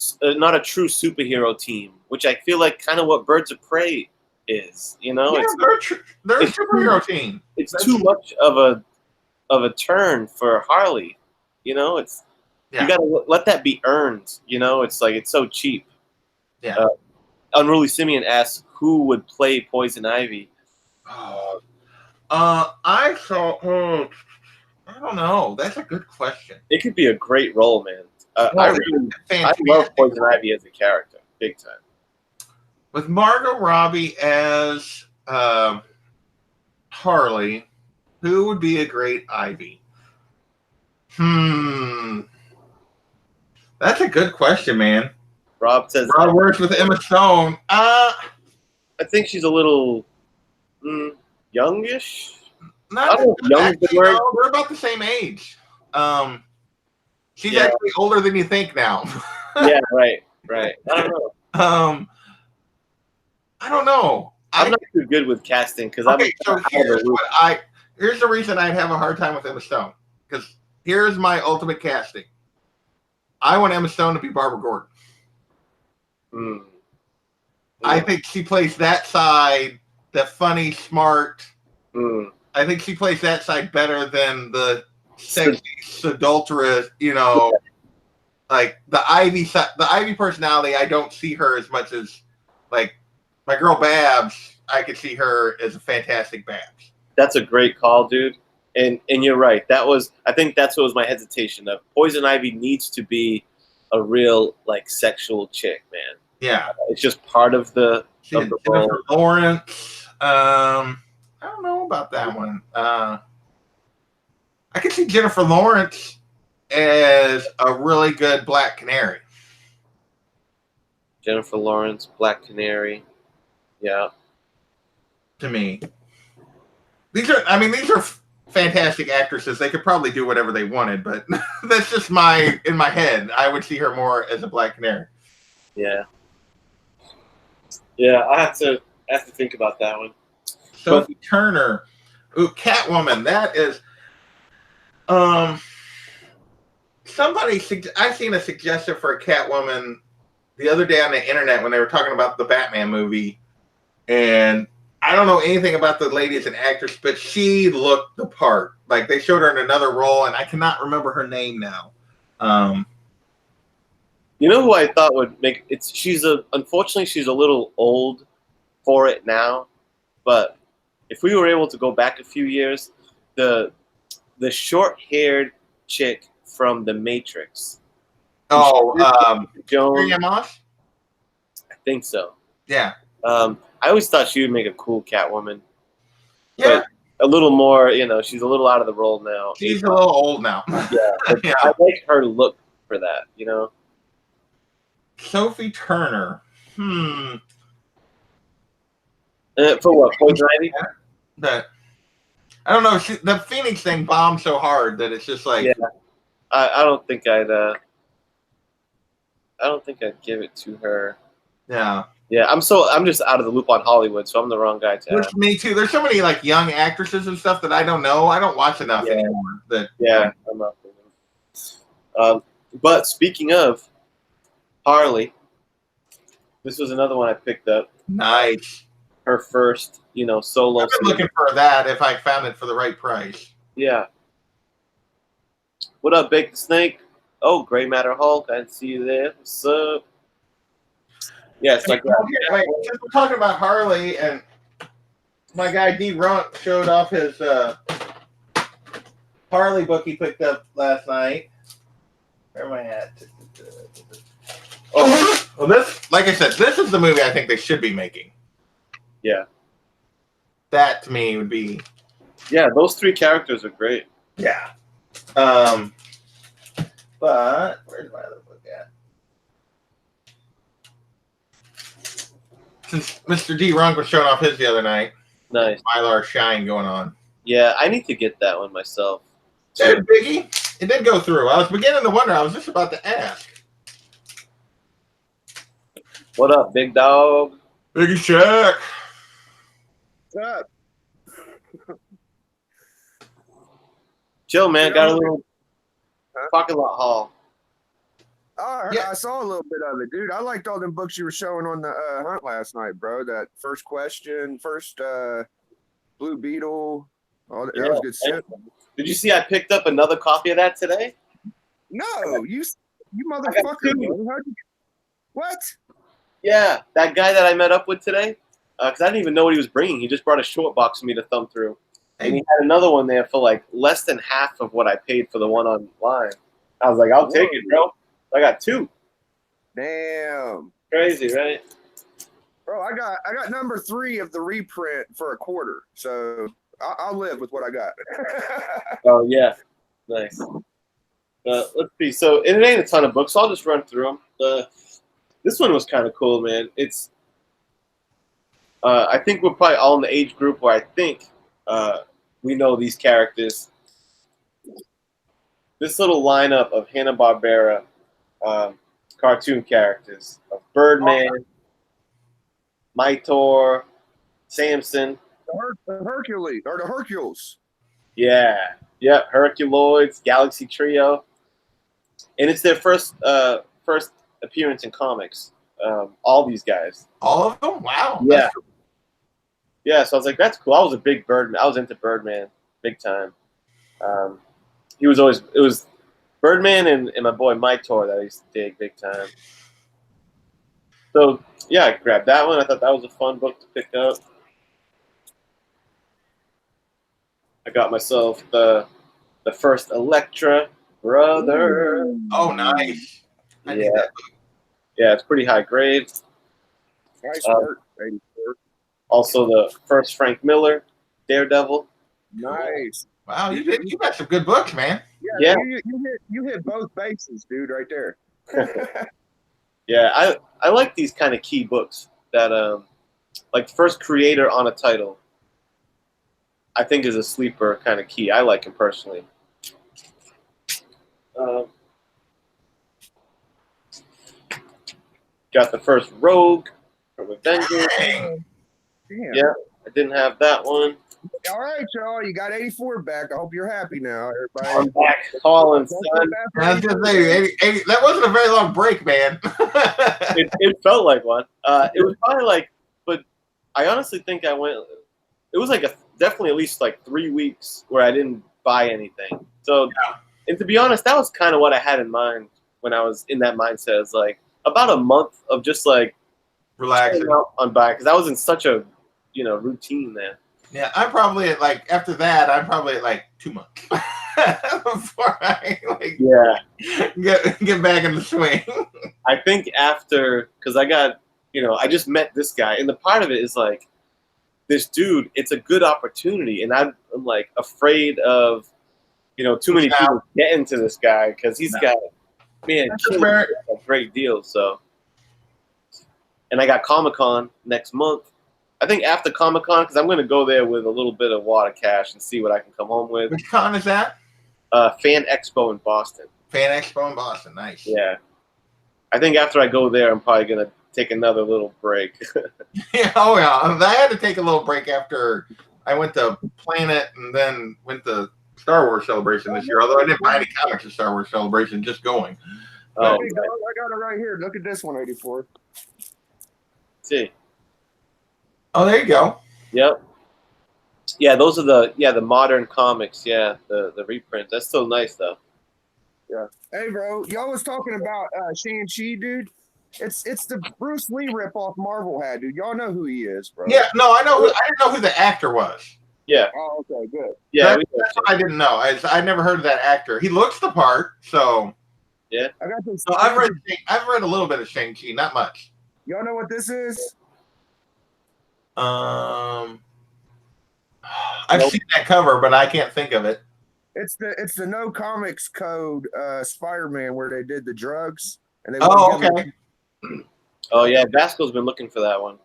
superhero team, which I feel like kind of what Birds of Prey is. You know, Yeah, they're a superhero team. It's too much of a turn for Harley. You know, you got to let that be earned. You know, it's like it's so cheap. Yeah. Unruly Simeon asks who would play Poison Ivy. I don't know. That's a good question. It could be a great role, man. I love Poison Ivy as a character, big time. With Margot Robbie as Harley, who would be a great Ivy? That's a good question, man. Rob says Rob works with Emma Stone. I think she's a little youngish. Not young. They're about the same age. She's actually older than you think now. Yeah, right. I don't know. I don't know. I'm not too good with casting because here's the reason I'd have a hard time with Emma Stone. Because here's my ultimate casting. I want Emma Stone to be Barbara Gordon. Yeah. I think she plays that side, the funny, smart. I think she plays that side better than the sexy, adulterous, like the Ivy side, the Ivy personality. I don't see her as much as like my girl Babs. I could see her as a fantastic Babs. That's a great call, dude. And you're right. I think that's what was my hesitation of Poison Ivy needs to be a real like sexual chick, man. Yeah. It's just part of the Jennifer Lawrence. I don't know about that one. I could see Jennifer Lawrence as a really good Black Canary. Jennifer Lawrence, Black Canary. Yeah. To me. These are fantastic actresses. They could probably do whatever they wanted, but that's just in my head. I would see her more as a Black Canary. Yeah. Yeah, I have to think about that one. Sophie Turner. Ooh, Catwoman. That is I've seen a suggestion for a Catwoman the other day on the internet when they were talking about the Batman movie, and I don't know anything about the lady as an actress, but she looked the part. Like they showed her in another role, and I cannot remember her name now. You know who I thought would make it? Unfortunately she's a little old for it now. But if we were able to go back a few years, the short-haired chick from The Matrix. Oh, Joan, Moss? I think so. Yeah. I always thought she would make a cool Catwoman. Yeah. But a little more, she's a little out of the role now. She's a little old now. Yeah, but Yeah. I like her look for that, Sophie Turner. For what, Poison Ivy? But I don't know. The Phoenix thing bombed so hard that it's just like. Yeah. I don't think I'd give it to her. Yeah. Yeah, I'm just out of the loop on Hollywood, so I'm the wrong guy to ask. Me too. There's so many like young actresses and stuff that I don't know. I don't watch enough anymore. I'm not. But speaking of Harley, this was another one I picked up. Nice. Her first, solo. I've been looking for that if I found it for the right price. Yeah. What up, Big Snake? Oh, Gray Matter Hulk. I see you there. What's up? Yeah, it's like Wait, since we're talking about Harley, and my guy D Runk showed off his Harley book he picked up last night. Where am I at? Oh, well, this, like I said, this is the movie I think they should be making. Yeah. That to me would be. Yeah, those three characters are great. Yeah. But where's my other book at? Since Mr. D. Runk was showing off his the other night. Nice. Mylar Shine going on. Yeah, I need to get that one myself. Dude, Biggie, it did go through. I was beginning to wonder. I was just about to ask. What up, big dog? Biggie Shack. What's up? Chill, man. Got a little parking lot haul. Oh, Yeah. I saw a little bit of it, dude. I liked all them books you were showing on the hunt last night, bro. That first question, first Blue Beetle. All that, that was good shit. Did you see I picked up another copy of that today? No, you motherfucker. two. Bro. What? Yeah, that guy that I met up with today. Because I didn't even know what he was bringing. He just brought a short box for me to thumb through. And he had another one there for like less than half of what I paid for the one online. I was like, I'll take it, bro. I got two. Damn. Crazy, right? Bro, I got number 3 of the reprint for $25. So I'll live with what I got. Oh, yeah. Nice. Let's see. So it ain't a ton of books, so I'll just run through them. This one was kind of cool, man. It's I think we're probably all in the age group where I think we know these characters. This little lineup of Hanna-Barbera cartoon characters of Birdman, Mightor, Samson. The Hercules or the Hercules. Yeah, Herculoids, Galaxy Trio, and it's their first appearance in comics. All these guys. All of them? Wow. Yeah. Yeah, so I was like, that's cool. I was a big Birdman. I was into Birdman big time. It was Birdman and my boy Mightor that I used to dig big time. So yeah, I grabbed that one. I thought that was a fun book to pick up. I got myself the first Elektra brother. Oh, nice. I need that book. Yeah, it's pretty high grade. Nice work, 84. Also the first Frank Miller, Daredevil. Nice. Wow, you got some good books, man. Yeah. You hit both bases, dude, right there. Yeah, I like these kind of key books that like first creator on a title. I think is a sleeper kind of key. I like him personally. Got the first Rogue from Avengers. Dang. Damn. Yeah, I didn't have that one. All right, y'all. You got 84 back. I hope you're happy now, everybody. I'm back calling, son. I was gonna say, 80, that wasn't a very long break, man. It felt like one. It was probably like, but I honestly think I went. It was like definitely at least like 3 weeks where I didn't buy anything. So, and to be honest, that was kind of what I had in mind when I was in that mindset. It's like about a month of just like Relaxing. on buying because I was in such a routine, man. Yeah, I'm probably at like after that. I'm probably at like 2 months before I get back in the swing. I think after, because I just met this guy, and the part of it is like, this dude, it's a good opportunity, and I'm like afraid of, too many people getting to this guy because he's got, man, a great deal. So, and I got Comic-Con next month. I think after Comic-Con, because I'm going to go there with a little bit of water cash and see what I can come home with. Which con is that? Fan Expo in Boston. Fan Expo in Boston, nice. Yeah. I think after I go there, I'm probably going to take another little break. Yeah, oh yeah. I had to take a little break after I went to Planet and then went to Star Wars Celebration this year, although I didn't buy any comics at Star Wars Celebration, just going. Oh, I got it right here. Look at this one, 84. See. Oh, there you go. Yep. Yeah, those are the modern comics. Yeah, the reprints. That's still nice though. Yeah. Hey, bro, y'all was talking about Shang-Chi, dude. It's the Bruce Lee ripoff Marvel had, dude. Y'all know who he is, bro. Yeah, no, I know. I didn't know who the actor was. Yeah. Oh, okay, good. Yeah, that's what I didn't know. I never heard of that actor. He looks the part, so. Yeah. I got this. So I've read a little bit of Shang-Chi, not much. Y'all know what this is? I've seen that cover, but I can't think of it. It's the No Comics Code Spider-Man where they did the drugs and they. Oh, okay. Oh yeah, Vasco's been looking for that one.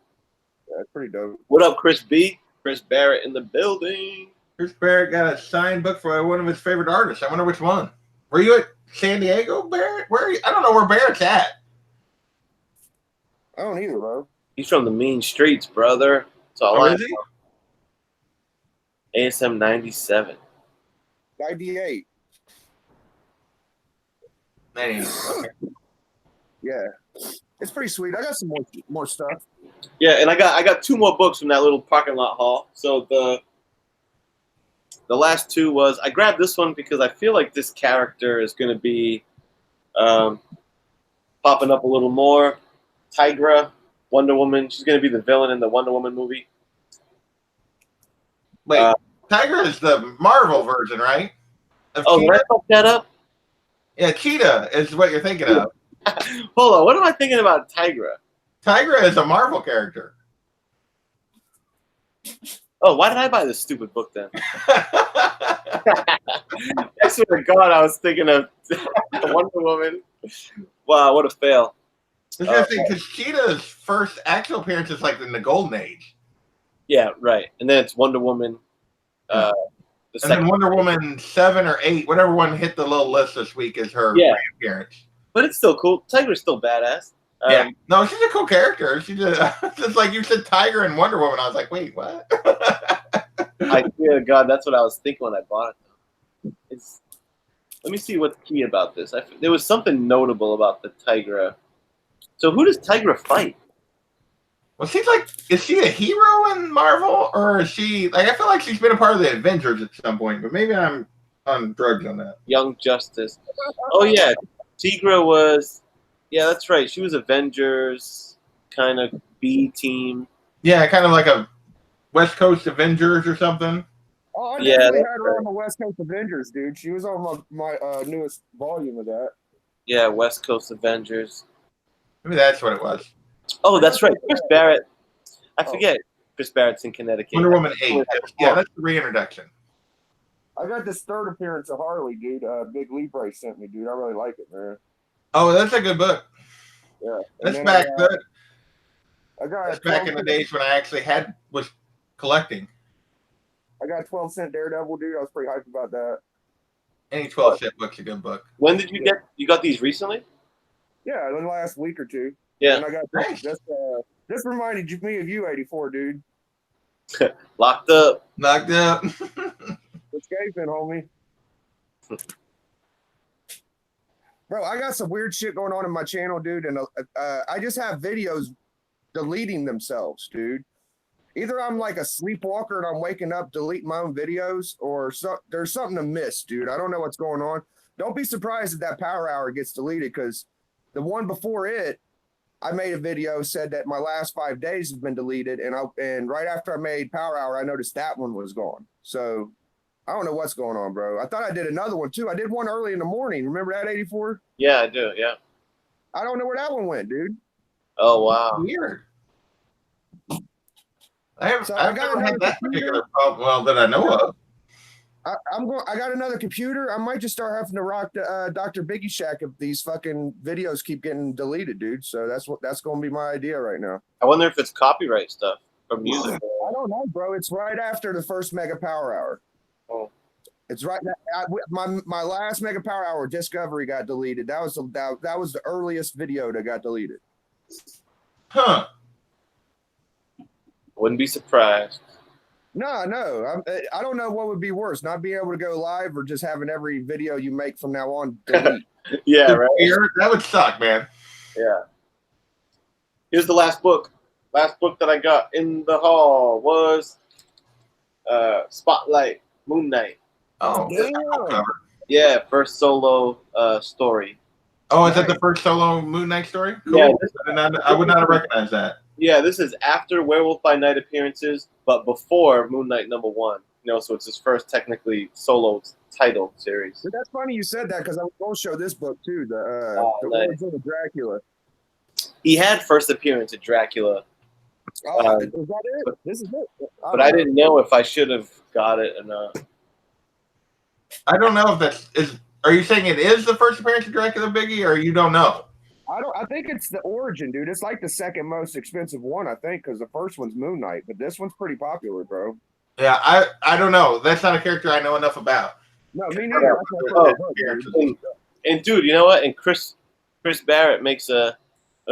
Yeah, it's pretty dope. What up, Chris B? Chris Barrett in the building. Chris Barrett got a signed book for one of his favorite artists. I wonder which one. Were you at San Diego, Barrett? Where are you? I don't know where Barrett's at. I don't either, bro. He's from the mean streets, brother. That's all I is he? know. ASM 97. 98. Anyway, okay. Yeah. It's pretty sweet. I got some more stuff. Yeah, and I got 2 more books from that little parking lot haul. So the last 2 was, I grabbed this one because I feel like this character is going to be popping up a little more. Tigra, Wonder Woman. She's going to be the villain in the Wonder Woman movie. Wait, Tiger is the Marvel version, right? Did I fuck that up? Yeah, Cheetah is what you're thinking of. Hold on, what am I thinking about Tigra? Tigra is a Marvel character. Oh, why did I buy this stupid book then? I swear to God, I was thinking of Wonder Woman. Wow, what a fail. Because Cheetah's first actual appearance is like in the Golden Age. Yeah, right. And then it's Wonder Woman. And then Wonder Woman 7 or 8, whatever one hit the little list this week, is her appearance. But it's still cool. Tiger's still badass. Yeah. No, she's a cool character. She just like you said, Tiger and Wonder Woman. I was like, wait, what? I swear to God, that's what I was thinking when I bought it. Let me see what's key about this. There was something notable about the Tigra. So who does Tigra fight? Well, she's like, is she a hero in Marvel, or is she like? I feel like she's been a part of the Avengers at some point, but maybe I'm on drugs on that. Young Justice. Oh yeah, Tigra was. Yeah, that's right. She was Avengers kind of B team. Yeah, kind of like a West Coast Avengers or something. Oh, I definitely had her on the West Coast Avengers, dude. She was on my newest volume of that. Yeah, West Coast Avengers. Maybe that's what it was. Oh, that's right. Chris Barrett. I forget. Chris Barrett's in Connecticut. Wonder Woman 8. Yeah, that's the reintroduction. I got this third appearance of Harley, dude. Big Libre sent me, dude. I really like it, man. Oh, that's a good book. Yeah. That's back good. That's back in the days when I actually was collecting. I got 12-cent Daredevil, dude. I was pretty hyped about that. Any 12-cent book's a good book. When did you you got these recently? Yeah, in the last week or 2. Yeah. And I got this reminded me of you, 84, dude. Locked up. Locked up. Escaping, homie. Bro, I got some weird shit going on in my channel, dude, and I just have videos deleting themselves, dude. Either I'm like a sleepwalker and I'm waking up, deleting my own videos, or there's something to miss, dude. I don't know what's going on. Don't be surprised if that Power Hour gets deleted, because the one before it, I made a video, said that my last 5 days have been deleted, and right after I made Power Hour, I noticed that one was gone. So I don't know what's going on, bro. I thought I did another one too. I did one early in the morning. Remember that 84? Yeah, I do. Yeah. I don't know where that one went, dude. Oh wow. Weird. I've So I got never another had that computer. particular problem. Well, that I know of. I got another computer. I might just start having to rock the Dr. Biggie Shack if these fucking videos keep getting deleted, dude. So that's going to be my idea right now. I wonder if it's copyright stuff or music. I don't know, bro. It's right after the first Mega Power Hour. Oh. It's right. My last Mega Power Hour Discovery got deleted. That was the earliest video that got deleted. Huh. Wouldn't be surprised. No. I don't know what would be worse, not being able to go live or just having every video you make from now on delete. Yeah, right. That would suck, man. Yeah. Here's the last book. Last book that I got in the hall was Spotlight, Moon Knight. Oh, that's a cool cover. Yeah, first solo story. Oh, is that the first solo Moon Knight story? Cool. Yeah, I would not have recognized that. Yeah, this is after Werewolf by Night appearances, but before Moon Knight #1. You know, so it's his first technically solo title series. But that's funny you said that because I was going to show this book too, the nice. Origin of Dracula. He had first appearance at Dracula. Oh, is that it? This is it. But I didn't know if I should have got it or not. I don't know if that's is. Are you saying it is the first appearance of Dracula, Biggie, or you don't know? I think it's the Origin, dude. It's like the second most expensive one, I think, because the first one's Moon Knight, but this one's pretty popular, bro. Yeah, I don't know. That's not a character I know enough about. No, me neither. And dude, you know what? And Chris Barrett makes a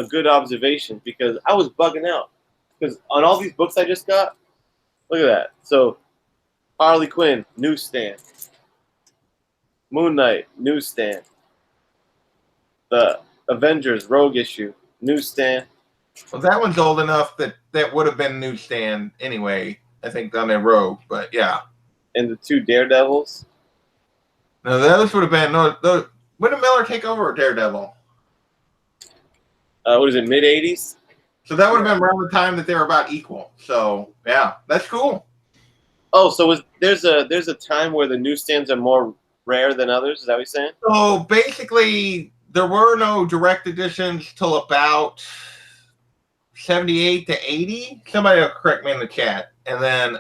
good observation because I was bugging out because on all these books I just got, look at that. So Harley Quinn newsstand, Moon Knight newsstand, the Avengers Rogue issue newsstand. Well, that one's old enough that would have been newsstand anyway. I think on their Rogue, but yeah. And the 2 Daredevils. No, those would have been no. When did Miller take over Daredevil? What is it? Mid '80s. So that would have been around the time that they were about equal. So yeah, that's cool. Oh, so there's a time where the newsstands are more rare than others? Is that what you're saying? So basically, there were no direct editions till about 78 to 80. Somebody will correct me in the chat. And then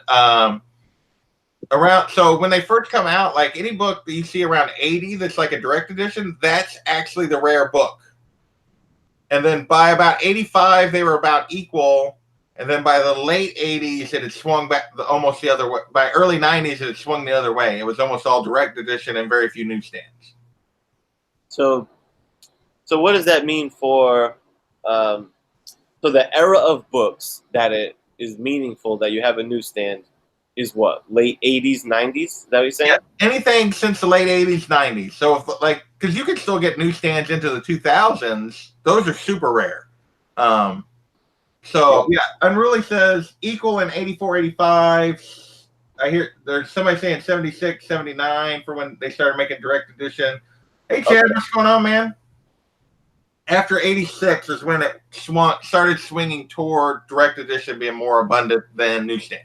around, so when they first come out, like any book that you see around 80 that's like a direct edition, that's actually the rare book. And then by about 85, they were about equal. And then by the late 80s, it had swung back almost the other way. By early 90s, it had swung the other way. It was almost all direct edition and very few newsstands. So what does that mean for so the era of books that it is meaningful that you have a newsstand is what? Late 80s, 90s? Is that what you're saying? Yeah, anything since the late 80s, 90s. So if like, because you can still get newsstands into the 2000s, those are super rare. So yeah, Unruly says equal in 84, 85. I hear there's somebody saying 76, 79 for when they started making direct edition. Hey Chad, what's going on, man? After 86 is when it started swinging toward direct edition being more abundant than newsstand.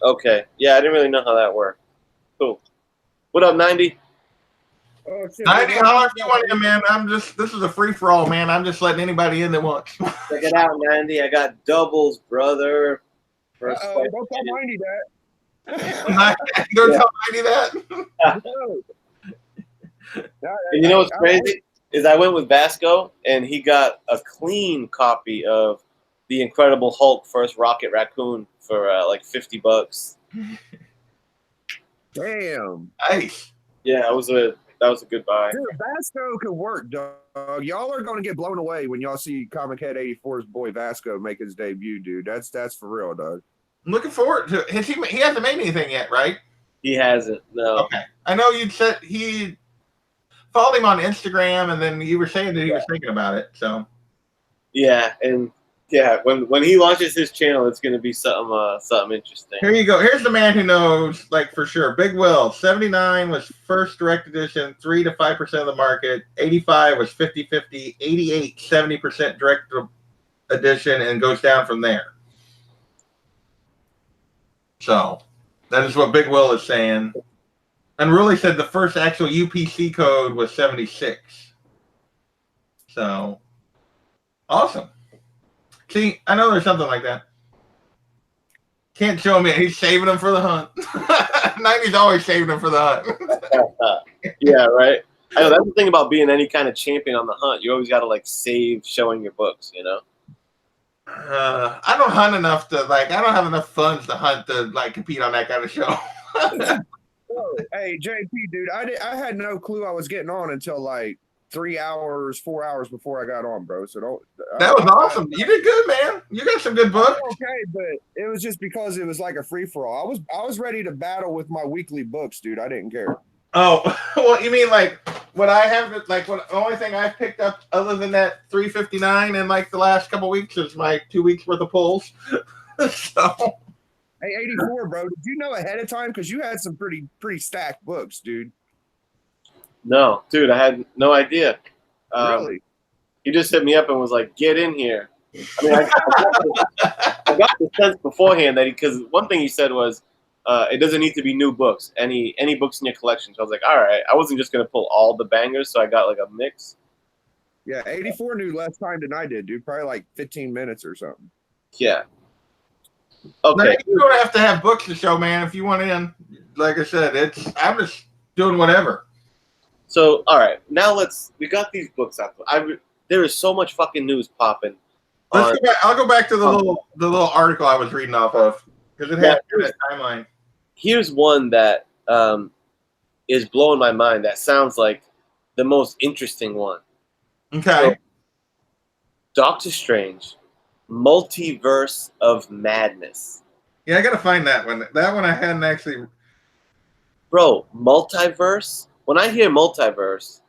Okay. Yeah, I didn't really know how that worked. Cool. What up, 90? Oh, shit. $90 if you want in, man. This is a free for all, man. I'm just letting anybody in that wants. Check it out, 90. I got doubles, brother. Don't tell 90 Don't tell 90 that. that. And you know what's crazy? Is I went with Vasco, and he got a clean copy of The Incredible Hulk First Rocket Raccoon for like $50. Damn. Nice. Yeah, that was a good buy. Dude, Vasco could work, dog. Y'all are going to get blown away when y'all see Comic Head 84's boy Vasco make his debut, dude. That's for real, dog. I'm looking forward to it. He hasn't made anything yet, right? He hasn't. No. Okay. I know you said he followed him on Instagram, and then you were saying that he was thinking about it. So Yeah, and yeah, when he launches his channel, it's going to be something interesting. here you go. Here's the man who knows, like for sure. Big Will, 79 was first direct edition, 3 to 5% of the market. 85 was 50-50. 88, 70% direct edition and goes down from there. So that is what Big Will is saying. And Ruley said the first actual UPC code was 76. So awesome. See, I know there's something like that. Can't show me. He's saving them for the hunt. 90's always saving them for the hunt. Yeah, right. I know that's the thing about being any kind of champion on the hunt. You always got to like save showing your books, you know. I don't hunt enough to like. I don't have enough funds to hunt to like compete on that kind of show. Hey, JP, dude, I had no clue I was getting on until like 3 hours, 4 hours before I got on, bro. So don't. That was awesome. You did good, man. You got some good books. Okay, but it was just because it was like a free for all. I was ready to battle with my weekly books, dude. I didn't care. Oh, well, you mean like what I have? Like what? The only thing I've picked up other than that 359 in like the last couple weeks is my 2 weeks worth of pulls. So. Hey, 84, bro. Did you know ahead of time? Because you had some pretty stacked books, dude. No, dude, I had no idea. Really? He just hit me up and was like, "Get in here." I mean, I got the sense beforehand that because one thing he said was, "It doesn't need to be new books. Any books in your collection." So I was like, "All right." I wasn't just gonna pull all the bangers, so I got like a mix. Yeah, 84 knew less time than I did, dude. Probably like 15 minutes or something. Yeah. Okay. Now, you don't have to have books to show, man. If you want in, like I said, I'm just doing whatever. So, all right, now we got these books out. There is so much fucking news popping. I'll go back to the little article I was reading off of because it had that timeline. Here's one that is blowing my mind. That sounds like the most interesting one. Okay. So, Doctor Strange, Multiverse of Madness. Yeah, I gotta find that one. That one I hadn't actually. Bro, multiverse. When I hear multiverse,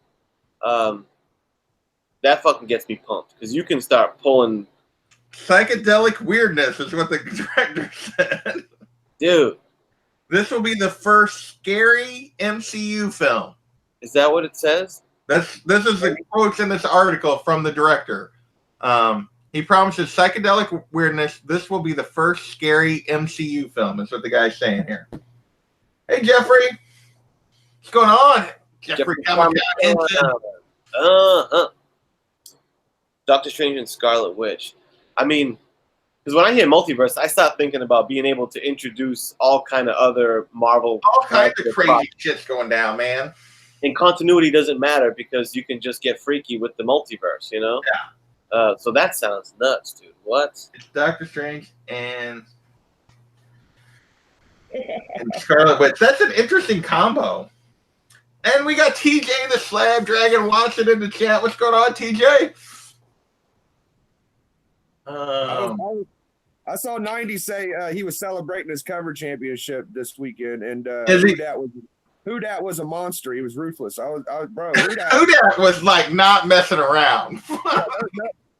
that fucking gets me pumped because you can start pulling. Psychedelic weirdness is what the director said. Dude, this will be the first scary MCU film. Is that what it says? This is the quotes in this article from the director. He promises psychedelic weirdness. This will be the first scary MCU film. Is what the guy's saying here. Hey, Jeffrey. What's going on? Jeffrey Doctor Strange and Scarlet Witch. I mean, because when I hear multiverse, I start thinking about being able to introduce all kind of other Marvel. All kinds of crazy shit's going down, man. And continuity doesn't matter because you can just get freaky with the multiverse, you know? Yeah. So that sounds nuts, dude. What? It's Doctor Strange and Scarlet Witch. That's an interesting combo. And we got TJ the Slab Dragon Watson in the chat. What's going on, TJ? I saw 90 say he was celebrating his cover championship this weekend, and Who Dat was a monster. He was ruthless. Bro, Who Dat was like not messing around.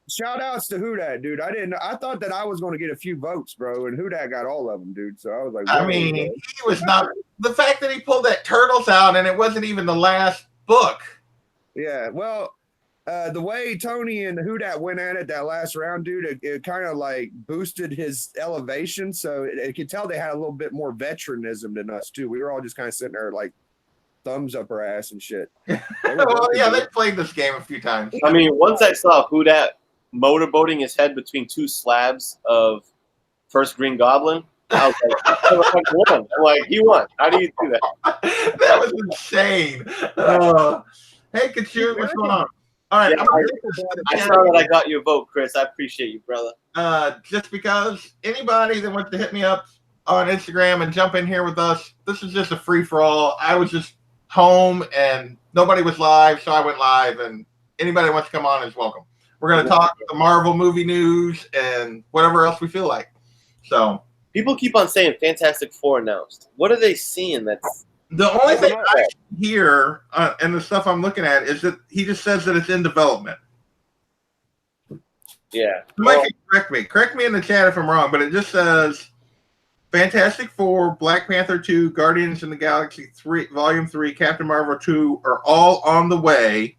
Shout outs to Who Dat, dude. I thought that I was going to get a few votes, bro, and Who Dat got all of them, dude. So I was like, I mean, he was not. The fact that he pulled that Turtles out and it wasn't even the last book. Yeah, well, the way Tony and Who Dat went at it that last round, dude, it kind of like boosted his elevation. So it could tell they had a little bit more veteranism than us too. We were all just kind of sitting there like thumbs up our ass and shit. Well, yeah, they played this game a few times. I mean, once I saw Who Dat motorboating his head between two slabs of first Green Goblin, I was like, I'm like, he won. How do you do that? That was insane. Hey, Kachun, what's going on? All right. Yeah, I saw that I got your vote, Chris. I appreciate you, brother. Just because anybody that wants to hit me up on Instagram and jump in here with us, this is just a free-for-all. I was just home and nobody was live, so I went live, and anybody that wants to come on is welcome. We're going to talk the Marvel movie news and whatever else we feel like. So people keep on saying Fantastic Four announced. What are they seeing that's... The only thing I hear and the stuff I'm looking at is that he just says that it's in development. Yeah. Mike, correct me in the chat if I'm wrong, but it just says Fantastic Four, Black Panther 2, Guardians in the Galaxy 3, Volume 3, Captain Marvel 2 are all on the way,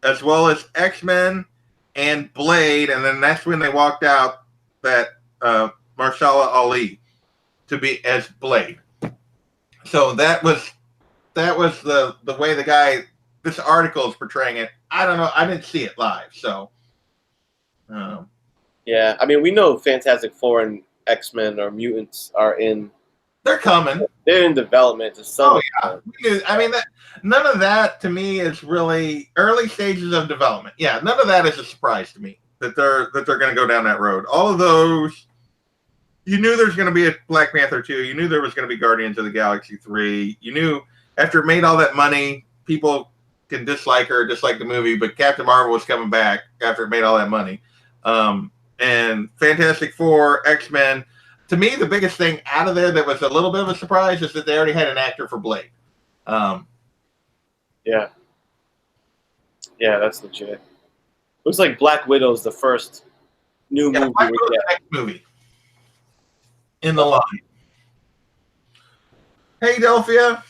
as well as X-Men and Blade, and then that's when they walked out that Marshala Ali to be as Blade. So that was the way the guy, this article is portraying it. I don't know. I didn't see it live, so. Yeah, I mean, we know Fantastic Four and X-Men or mutants are in. They're coming. They're in development to some. Oh yeah. I mean, none of that to me is really early stages of development. Yeah, none of that is a surprise to me that they're going to go down that road. All of those. You knew there's going to be a Black Panther 2. You knew there was going to be Guardians of the Galaxy 3. You knew after it made all that money, people can dislike her, dislike the movie, but Captain Marvel was coming back after it made all that money. And Fantastic Four, X-Men. To me, the biggest thing out of there that was a little bit of a surprise is that they already had an actor for Blade. Yeah, that's legit. Looks like Black Widow's the first new movie. Black Widow's the next movie in the line. Hey, Delphia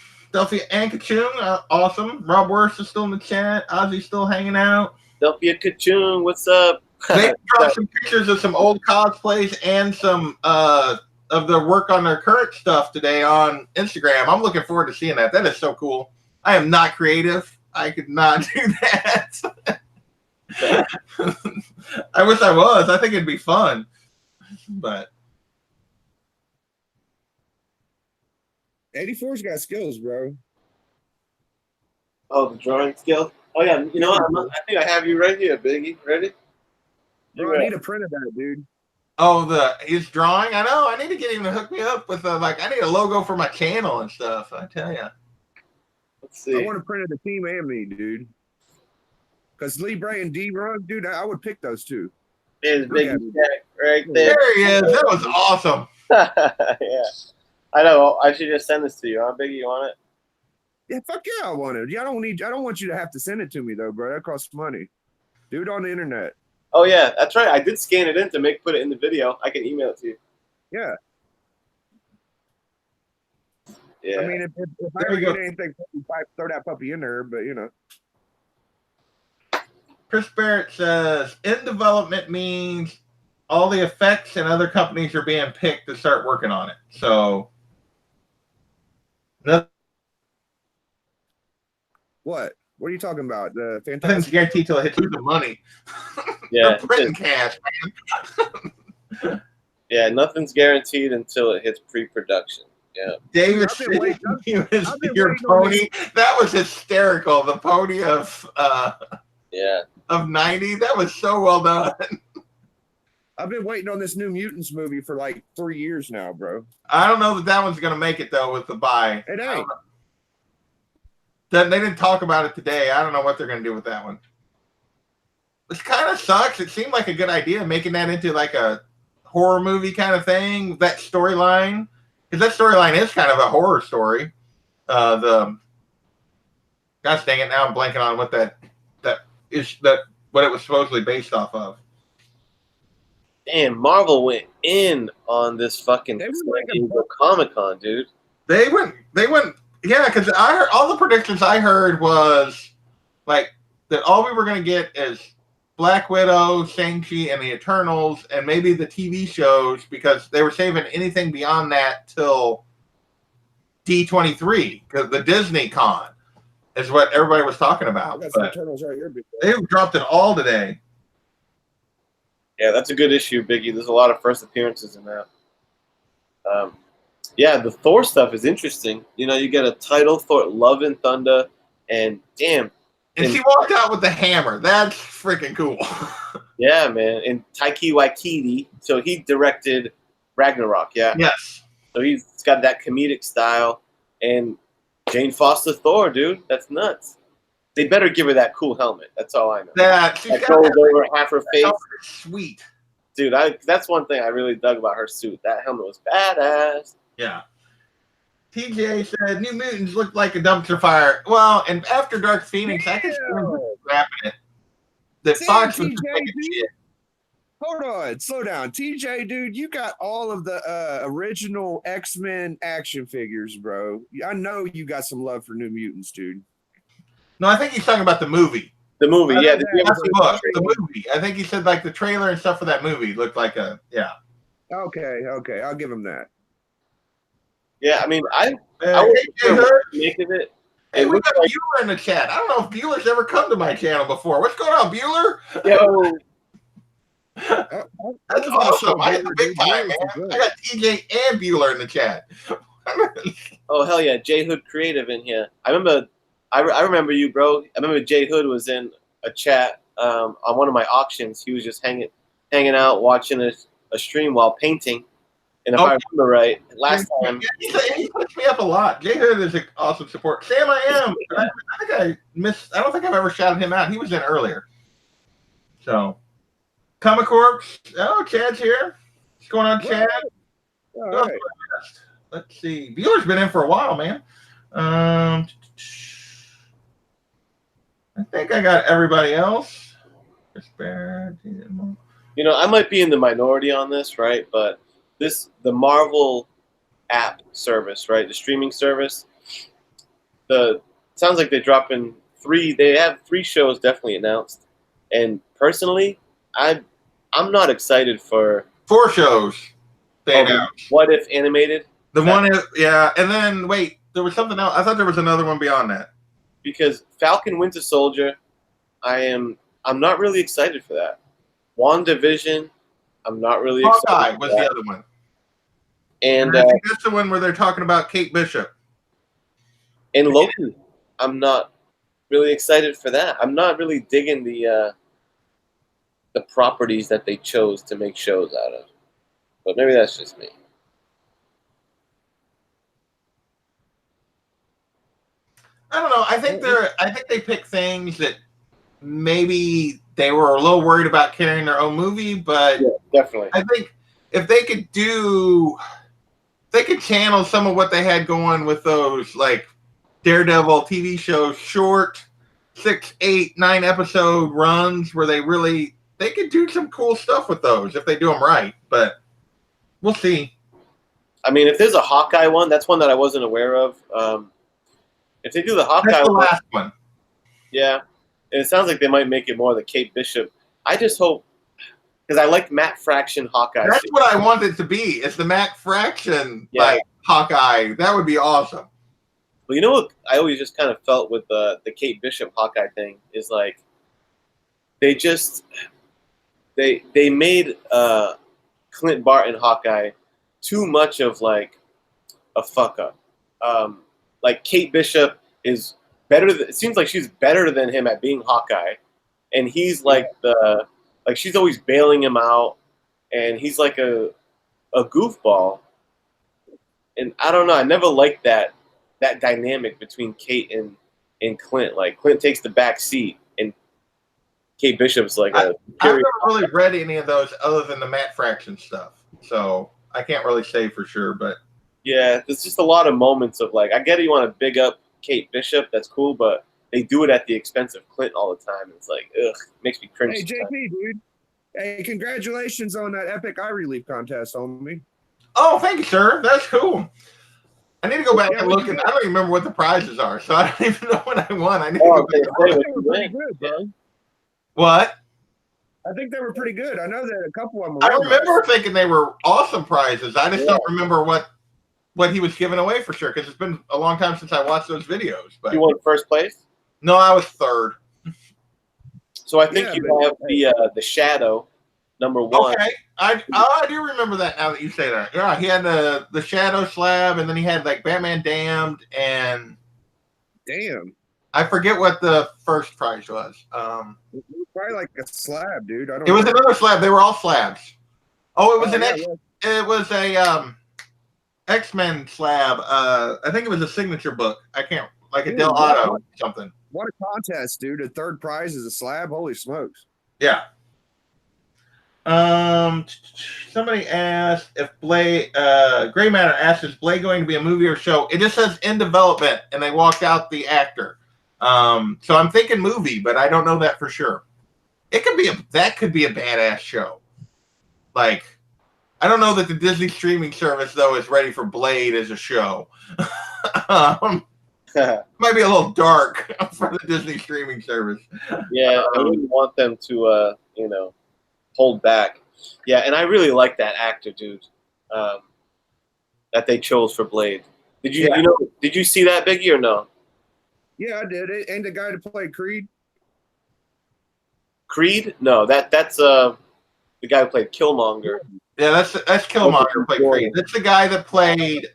and Kachung, awesome. Rob Worst is still in the chat. Ozzy's still hanging out. Delphia Kachung, what's up? They dropped some pictures of some old cosplays and some of their work on their current stuff today on Instagram. I'm looking forward to seeing that. That is so cool. I am not creative. I could not do that. I wish I was. I think it'd be fun. But 84's got skills, bro. Oh, the drawing skill. Oh yeah, you know what? I think I have you right here, Biggie. Ready? Bro, I need a print of that, dude. Oh, his drawing? I know. I need to get him to hook me up with I need a logo for my channel and stuff. I tell you. Let's see. I want to print of the team and me, dude. Because Libre and D-Rug, dude, I would pick those two. There's Biggie Jack right there. There he is. That was awesome. Yeah. I know. I should just send this to you, huh, Biggie? You want it? Yeah, fuck yeah, I want it. Yeah, I don't want you to have to send it to me though, bro. That costs money. Do it on the internet. Oh yeah, that's right. I did scan it in to put it in the video. I can email it to you. Yeah. Yeah. I mean, if I ever get anything, throw that puppy in there. But you know. Chris Barrett says in development means all the effects and other companies are being picked to start working on it. So. What? What are you talking about? The Nothing's Fantastic. guaranteed till it hits you the money. Yeah. They're printing cash, man. Yeah, nothing's guaranteed until it hits pre-production. Yeah. David I've been waiting- your waiting on pony. That was hysterical. The pony of Yeah. of 90. That was so well done. I've been waiting on this New Mutants movie for like 3 years now, bro. I don't know that one's gonna make it though with the buy. It ain't. They didn't talk about it today. I don't know what they're gonna do with that one. Which kind of sucks. It seemed like a good idea making that into like a horror movie kind of thing. That storyline, because that storyline is kind of a horror story. Gosh dang it! Now I'm blanking on what what it was supposedly based off of. Damn, Marvel went in on this fucking They were like Comic-Con, dude. They went, yeah, because I heard all the predictions I heard was like that all we were going to get is Black Widow, Shang-Chi, and the Eternals, and maybe the TV shows because they were saving anything beyond that till D23, because the Disney Con is what everybody was talking I about. got some But Eternals right here, big boy. they dropped it all today. Yeah, that's a good issue, Biggie. There's a lot of first appearances in that. Yeah, the Thor stuff is interesting. You know, you get a title, Thor, Love and Thunder, and damn. And she walked out with the hammer. That's freaking cool. Yeah, man. And Taiki Waititi, so he directed Ragnarok, yeah? Yes. So he's got that comedic style. And Jane Foster Thor, dude, that's nuts. They better give her that cool helmet. That's all I know. That That goes over half her face. Sweet. Dude, that's one thing I really dug about her suit. That helmet was badass. Yeah. TJ said New Mutants looked like a dumpster fire. Well, and after Dark Phoenix, I could see them wrapping it. The Damn, Fox was TJ, taking dude. shit. Hold on, slow down. TJ, dude, you got all of the original X-Men action figures, bro. I know you got some love for New Mutants, dude. No, I think he's talking about the movie. The movie, yeah. Not the book, the movie. I think he said like the trailer and stuff for that movie looked like yeah. Okay, I'll give him that. Yeah, I mean, I Hey, would Jay Hood. make of it. Hey, It we looks got Bueller in the chat. I don't know if Bueller's ever come to my channel before. What's going on, Bueller? Yo, That's awesome. I hit the big time, man. I got TJ and Bueller in the chat. oh hell yeah, J Hood Creative in here. I remember you, bro. I remember J Hood was in a chat on one of my auctions. He was just hanging out, watching a stream while painting. And if I remember right, last time he puts me up a lot. J Hood is an awesome support. Sam, I am. I think I missed. I don't think I've ever shouted him out. He was in earlier. So, Comic Corps. Oh, Chad's here. What's going on, Chad? All right. Let's see. Bueller's been in for a while, man. I think I got everybody else. You know, I might be in the minority on this, right? But the Marvel app service, right? The streaming service. Sounds like they're dropping 3. They have 3 shows definitely announced. And personally, I'm not excited for 4 shows. They announced. What If animated? The one is, yeah, and then wait, there was something else. I thought there was another one beyond that. Because Falcon Winter Soldier, I'm not really excited for that. WandaVision, I'm not really excited. Hawkeye was the other one. And I think that's the one where they're talking about Kate Bishop. And Loki, I'm not really excited for that. I'm not really digging the properties that they chose to make shows out of. But maybe that's just me. I don't know. I think they pick things that maybe they were a little worried about carrying their own movie, but yeah, definitely. I think if they could channel some of what they had going with those like Daredevil TV shows, short 6, 8, 9 episode runs where they could do some cool stuff with those if they do them right, but we'll see. I mean, if there's a Hawkeye one, that's one that I wasn't aware of. If they do the Hawkeye that's the last one. Yeah. And it sounds like they might make it more the Kate Bishop. I just hope, because I like Matt Fraction Hawkeye. That's what I want it to be. It's the Matt Fraction like Hawkeye. That would be awesome. Well, you know what I always just kind of felt with the Kate Bishop Hawkeye thing is like they made Clint Barton Hawkeye too much of like a fuck up. Like Kate Bishop is better. It seems like she's better than him at being Hawkeye, and he's like she's always bailing him out, and he's like a goofball. And I don't know. I never liked that dynamic between Kate and Clint. Like Clint takes the back seat, and Kate Bishop's like I've never really read any of those other than the Matt Fraction stuff, so I can't really say for sure. But yeah, there's just a lot of moments of like, I get it, you want to big up Kate Bishop, that's cool, but they do it at the expense of Clint all the time. It's like, ugh, makes me cringe. Hey, JP, dude. Hey, congratulations on that epic eye relief contest, homie. Oh, thank you, sir. That's cool. I need to go back and look, and I don't even remember what the prizes are, so I don't even know what I won. I need to go back. I think they were pretty good, bro. What? I think they were pretty good. I know that a couple of them. I remember thinking they were awesome prizes. I just don't remember what he was giving away for sure, because it's been a long time since I watched those videos. But you won first place? No, I was third. So I think you have the Shadow, #1. Okay, I do remember that now that you say that. Yeah, he had the Shadow slab, and then he had like Batman Damned, and damn, I forget what the first prize was. It was probably like a slab, dude. I don't. It was another slab. They were all slabs. Oh, it was it was a X-Men slab. I think it was a signature book. I can't like a Del Auto something. What a contest, dude! The third prize is a slab. Holy smokes! Yeah. Somebody asked if Gray Matter asked, is Blade going to be a movie or show? It just says in development, and they walked out the actor. So I'm thinking movie, but I don't know that for sure. It could be that could be a badass show. Like, I don't know that the Disney streaming service though is ready for Blade as a show. Might be a little dark for the Disney streaming service. Yeah, I wouldn't want them to, hold back. Yeah, and I really like that actor, dude, that they chose for Blade. Did you, Yeah. Did you see that, Biggie, or no? Yeah, I did it. And the guy that played Creed. Creed? No, that's the guy who played Killmonger. Yeah, that's Killmonger played Creed. That's the guy that played.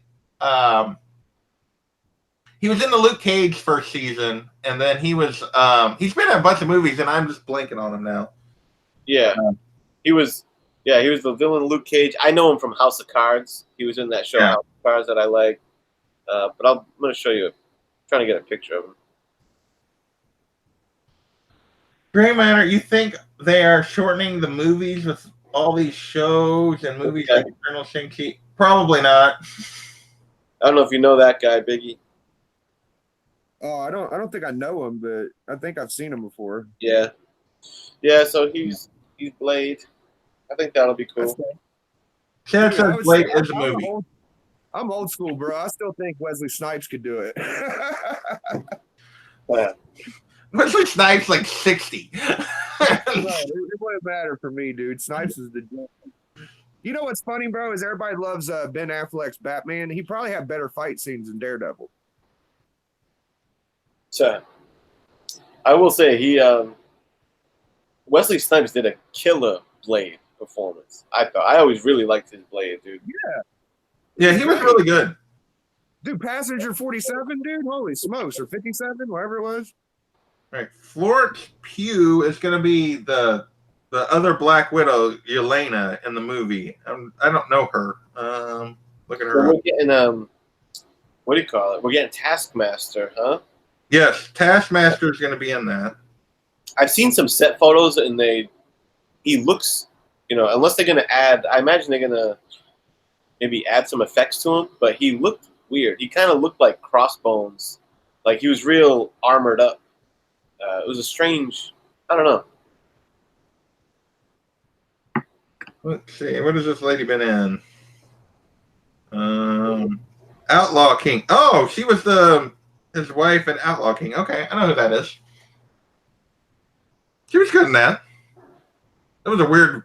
He was in the Luke Cage first season, and then he was. He's been in a bunch of movies, and I'm just blanking on him now. Yeah, he was. Yeah, he was the villain Luke Cage. I know him from House of Cards. He was in that show House of Cards that I like. But I'm going to show you. I'm trying to get a picture of him. Grey Matter, you think they are shortening the movies with all these shows and movies like Eternal Shang-Chi? Probably not. I don't know if you know that guy, Biggie. Oh, I don't think I know him, but I think I've seen him before. Yeah. Yeah, so he's Blade. I think that'll be cool. Chad says Blade is a movie. I'm old school, bro. I still think Wesley Snipes could do it. Yeah. Wesley Snipes like 60. It wouldn't matter for me, dude. Snipes is the. You know what's funny, bro? Is everybody loves Ben Affleck's Batman. He probably had better fight scenes than Daredevil. So, I will say Wesley Snipes did a killer Blade performance. I always really liked his Blade, dude. Yeah, he was really good. Dude, Passenger 47, dude. Holy smokes, or 57, whatever it was. Right, Florence Pugh is going to be the other Black Widow, Yelena, in the movie. I don't know her. Look at her. So we're getting what do you call it? We're getting Taskmaster, huh? Yes, Taskmaster is going to be in that. I've seen some set photos, and he looks, unless they're going to add, I imagine they're going to maybe add some effects to him, but he looked weird. He kind of looked like Crossbones. Like he was real armored up. It was a strange, I don't know. Let's see. What has this lady been in? Outlaw King. Oh, she was his wife in Outlaw King. Okay, I know who that is. She was good in that. That was a weird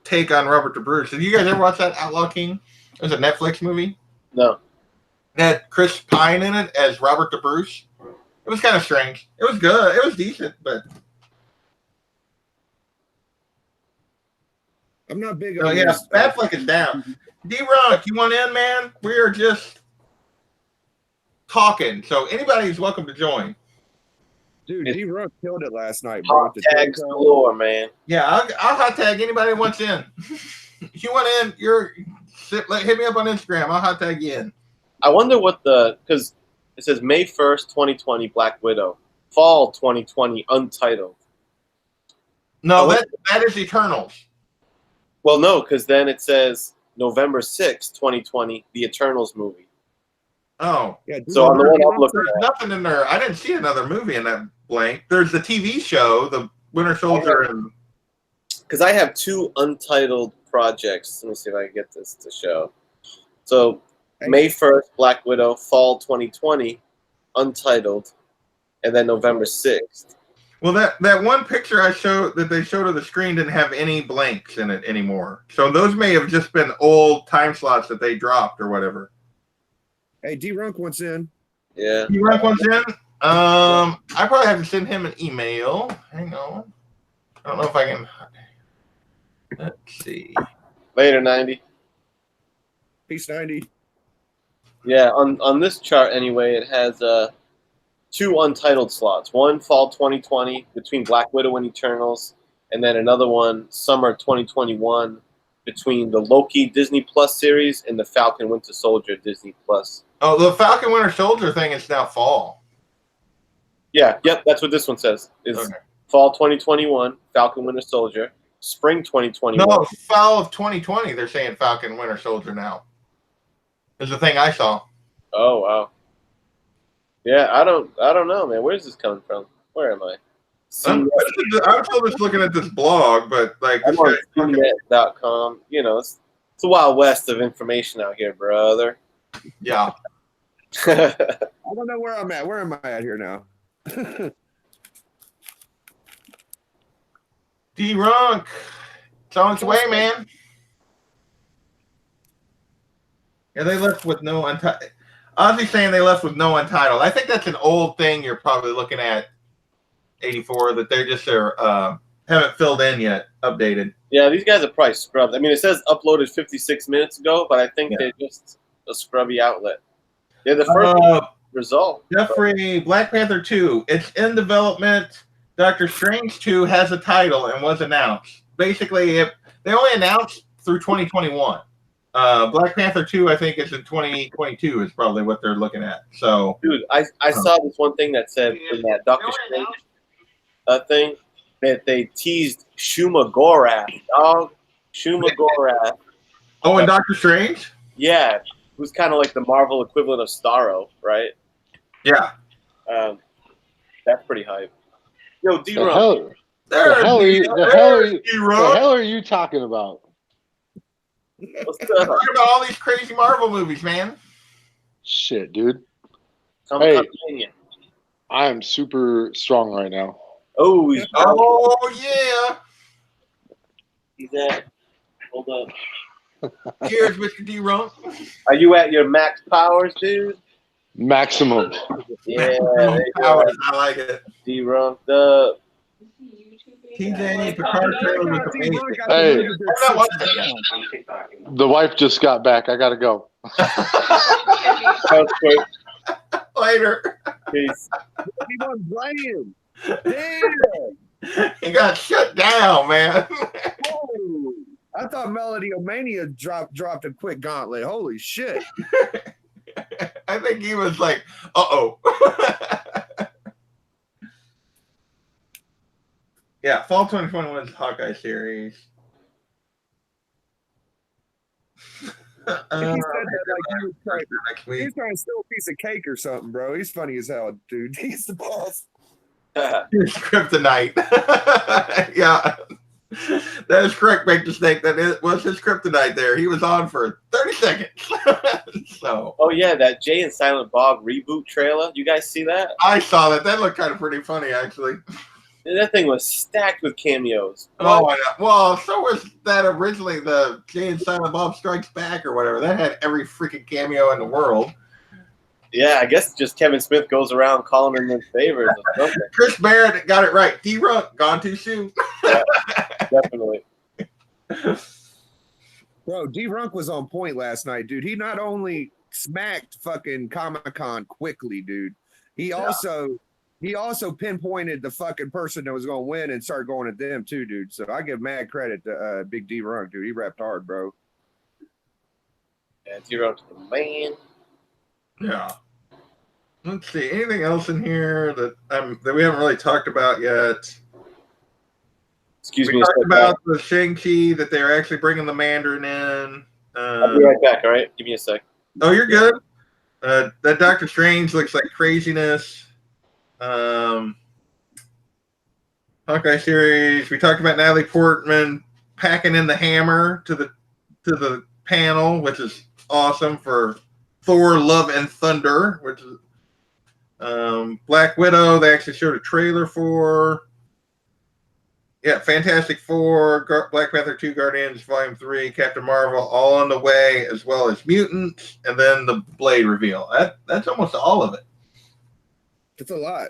take on Robert DeBruce. Did you guys ever watch that Outlaw King? It was a Netflix movie. No. It had Chris Pine in it as Robert DeBruce. It was kind of strange. It was good. It was decent, but I'm not big oh on yeah, this. Batfleck is down. D-Rock, you want in, man? We are just talking, so anybody's welcome to join. Dude, D-Rock killed it last night, bro. Hot tags galore, man. Yeah, I'll hot tag anybody that wants in. If you want in, hit me up on Instagram. I'll hot tag you in. I wonder because it says May 1st, 2020, Black Widow. Fall 2020, Untitled. No, that is Eternals. Well, no, because then it says November 6th, 2020, the Eternals movie. Oh. Yeah, dude, So on the one I'm looking there's at, nothing in there. I didn't see another movie in that blank. There's the TV show, The Winter Soldier, and because I have two untitled projects. Let me see if I can get this to show. So May 1st, Black Widow, Fall 2020, Untitled, and then November 6th. well, that one picture that they showed on the screen didn't have any blanks in it anymore. So those may have just been old time slots that they dropped or whatever. Hey, D-Runk wants in. Yeah. You rank ones in? I probably have to send him an email. Hang on. I don't know if I can. Let's see. Later, 90. Peace 90. Yeah, on this chart anyway, it has two untitled slots. One, Fall 2020, between Black Widow and Eternals, and then another one, Summer 2021, between the Loki Disney Plus series and the Falcon Winter Soldier Disney Plus. Oh, the Falcon Winter Soldier thing is now fall. Yeah, yep, that's what this one says. Is Okay. Fall 2021, Falcon Winter Soldier. Spring 2021. No, fall of 2020. They're saying Falcon Winter Soldier now. Is the thing I saw. Oh wow. Yeah, I don't know, man. Where's this coming from? Where am I? I'm still just looking at this blog, but like I'm this on guy, CNET.com. It's the Wild West of information out here, brother. yeah. I don't know where I'm at. Where am I at here now? D-Runk. It's on its way, man. Yeah, they left with no untitled. Ozzy's saying they left with no untitled. I think that's an old thing you're probably looking at, 84, that they just haven't filled in yet, updated. Yeah, these guys are probably scrubbed. I mean, it says uploaded 56 minutes ago, but I think they're just a scrubby outlet. They're the first result. Jeffrey, Black Panther 2, it's in development. Doctor Strange 2 has a title and was announced. Basically, they only announced through 2021. Black Panther 2, I think, is in 2022 is probably what they're looking at. So, dude, I saw this one thing that said in that Doctor Strange thing that they teased Shuma Gorath, dog. Shuma Gorath. Oh, and Doctor Strange? Yeah, who's kind of like the Marvel equivalent of Starro, right? Yeah. That's pretty hype. Yo, The hell are you talking about? What's Talking up? about all these crazy Marvel movies, man. Shit, dude. Come Hey. in. I am super strong right now. Oh, he's Oh, he's at. Hold up. yeah. Cheers, Mr. D-Runk. Are you at your max powers, dude? Maximum. Yeah, there you go. Powers, I like it. D-Runked up. TJ Picard trailer was amazing. Hey. I'm not watching it yet. The wife just got back. I gotta go. Sounds quick. Later. Peace. Keep on playing. Damn. He got shut down, man. Whoa. I thought Melody Omania dropped a quick gauntlet. Holy shit. I think he was like, uh-oh. Yeah, fall 2021's Hawkeye series. He said that like he was trying, Next week. he's trying to steal a piece of cake or something, bro. He's funny as hell, dude. He's the boss. Here's kryptonite. Yeah. That is correct, Make the Snake. That was his kryptonite there. He was on for 30 seconds. So Oh yeah, that Jay and Silent Bob reboot trailer. You guys see that? I saw that. That looked kind of pretty funny, actually. That thing was stacked with cameos. Oh, I know. Well, so was that originally the Jay and Silent Bob Strikes Back or whatever. That had every freaking cameo in the world. Yeah, I guess just Kevin Smith goes around calling them his favorites or something. Chris Barrett got it right. D-Runk, gone too soon. Yeah, definitely. Bro, D-Runk was on point last night, dude. He not only smacked fucking Comic-Con quickly, dude. He also pinpointed the fucking person that was going to win and started going at them too, dude. So I give mad credit to Big D-Runk, dude. He rapped hard, bro. Yeah, D-Runk's the man. Yeah. Let's see. Anything else in here that we haven't really talked about yet? Excuse We me. talked about the Shang-Chi, that they're actually bringing the Mandarin in. I'll be right back, all right? Give me a sec. Oh, you're good. That Doctor Strange looks like craziness. Hawkeye series. We talked about Natalie Portman packing in the hammer to the panel, which is awesome for Thor: Love and Thunder, which is Black Widow. They actually showed a trailer for. Yeah, Fantastic Four, Black Panther 2, Guardians Volume 3, Captain Marvel, all on the way, as well as Mutants, and then the Blade reveal. That's almost all of it. It's a lot.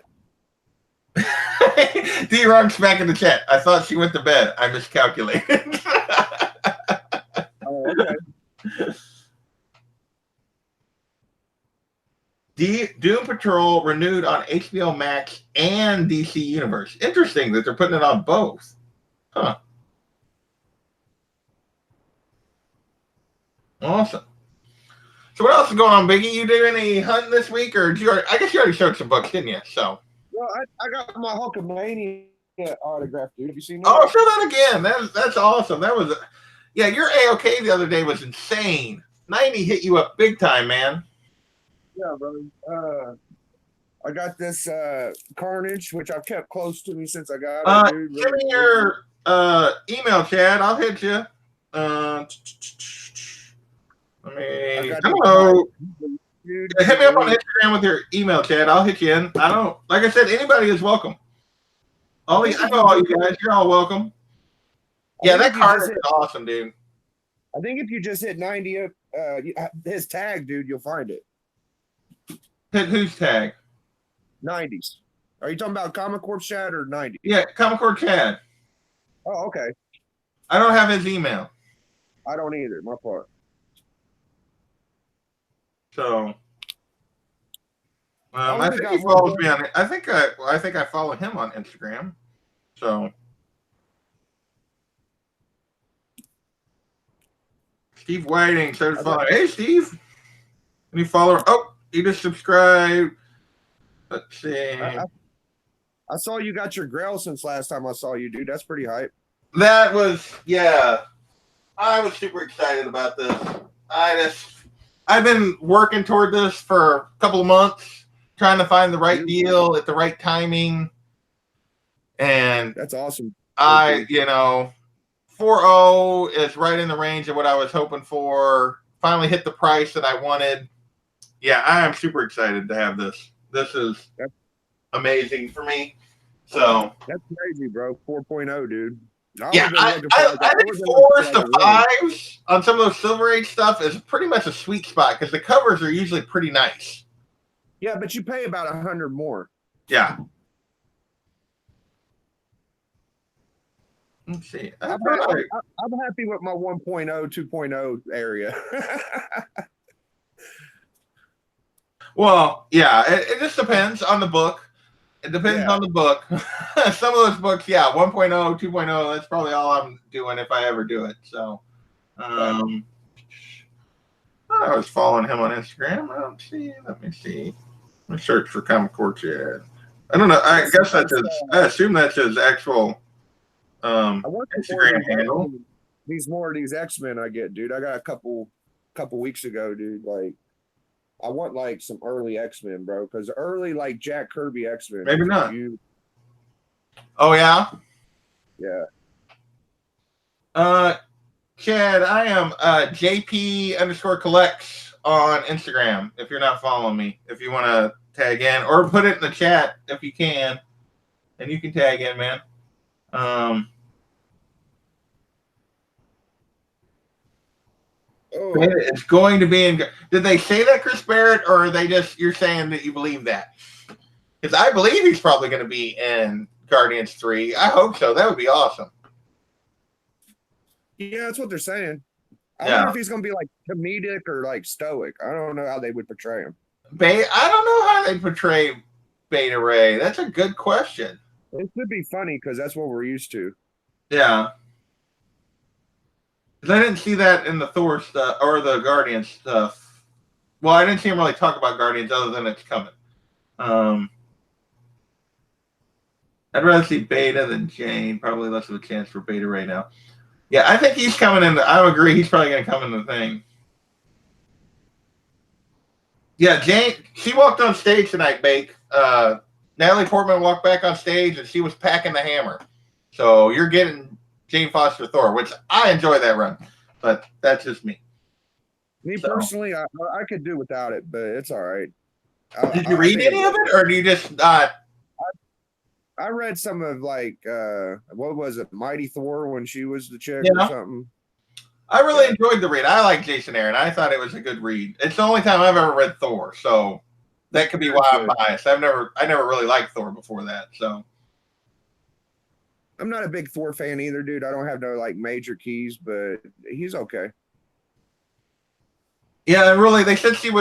D-Runk's back in the chat. I thought she went to bed. I miscalculated. Oh, okay. Doom Patrol renewed on HBO Max and DC Universe. Interesting that they're putting it on both. Huh. Awesome. So what else is going on, Biggie? You do any hunting this week, or I guess you already showed some books, didn't you? So. Well, I got my Hulkamania autograph, dude. Have you seen that? Oh, show that again. That's awesome. That was, yeah. Your AOK the other day was insane. 90 hit you up big time, man. Yeah, bro. I got this Carnage, which I've kept close to me since I got it, dude. Give me your email, Chad. I'll hit you. Hello. dude. Hit me up on Instagram with your email, Chad. I'll hit you in. Like I said, anybody is welcome. I know all you guys. You're all welcome. Yeah, that card is awesome, dude. I think if you just hit 90, his tag, dude, you'll find it. Hit whose tag? 90s. Are you talking about Comic Corp Chad or 90? Yeah, Comic Corp Chad. Oh, okay. I don't have his email. I don't either. My part. So, I think he follows me on. I think I follow him on Instagram. So, Steve Whiting started following. Hey, Steve. Any follower? Oh, he just subscribed. Let's see. I saw you got your Grail since last time I saw you, dude. That's pretty hype. That was, yeah. I was super excited about this. I've been working toward this for a couple of months, trying to find the right deal at the right timing. And that's awesome. 4.0 is right in the range of what I was hoping for. Finally hit the price that I wanted. Yeah, I am super excited to have this. This is amazing for me. So that's crazy, bro. 4.0, dude. I think 4s to 5s on some of those Silver Age stuff is pretty much a sweet spot because the covers are usually pretty nice. Yeah, but you pay about 100 more. Yeah. Let's see. I'm happy with my 1.0, 2.0 area. Well, yeah, it just depends on the book. It depends on the book. Some of those books, 1.0, 2.0, that's probably all I'm doing if I ever do it. So, I was following him on Instagram. I don't see. Let me see. Let me search for Comic Corp Chad. I don't know. I guess that's I assume that's his actual Instagram handle. These X-Men I get, dude. I got a couple weeks ago, dude. Like, I want like some early X-Men, bro, because early like Jack Kirby X-Men. Maybe not. Oh yeah. Yeah. Chad, I am JP_collects on Instagram. If you're not following me, if you want to tag in or put it in the chat if you can, and you can tag in, man. It's going to be in. Did they say that, Chris Barrett, or are they just you're saying that you believe that? Because I believe he's probably going to be in Guardians 3. I hope so. That would be awesome. Yeah, that's what they're saying. I wonder if he's going to be like comedic or like stoic. I don't know how they would portray him. I don't know how they portray Beta Ray. That's a good question. It could be funny because that's what we're used to. Yeah. I didn't see that in the Thor stuff or the Guardians stuff. Well, I didn't see him really talk about Guardians other than it's coming. I'd rather see Beta than Jane. Probably less of a chance for Beta right now. Yeah, I think he's coming in. I agree. He's probably going to come in the thing. Yeah, Jane, she walked on stage tonight, Bake. Natalie Portman walked back on stage, and she was packing the hammer. So you're getting Jane Foster Thor, which I enjoy that run, but that's just me. Me personally, I could do without it, but it's all right. Did you read any of it, or do you just not? I read some of like what was it, Mighty Thor when she was the chick or something. I really enjoyed the read. I like Jason Aaron. I thought it was a good read. It's the only time I've ever read Thor, so that could be why I'm biased. I never really liked Thor before that, so. I'm not a big Thor fan either, dude. I don't have no like major keys, but he's okay. Yeah, really, they said she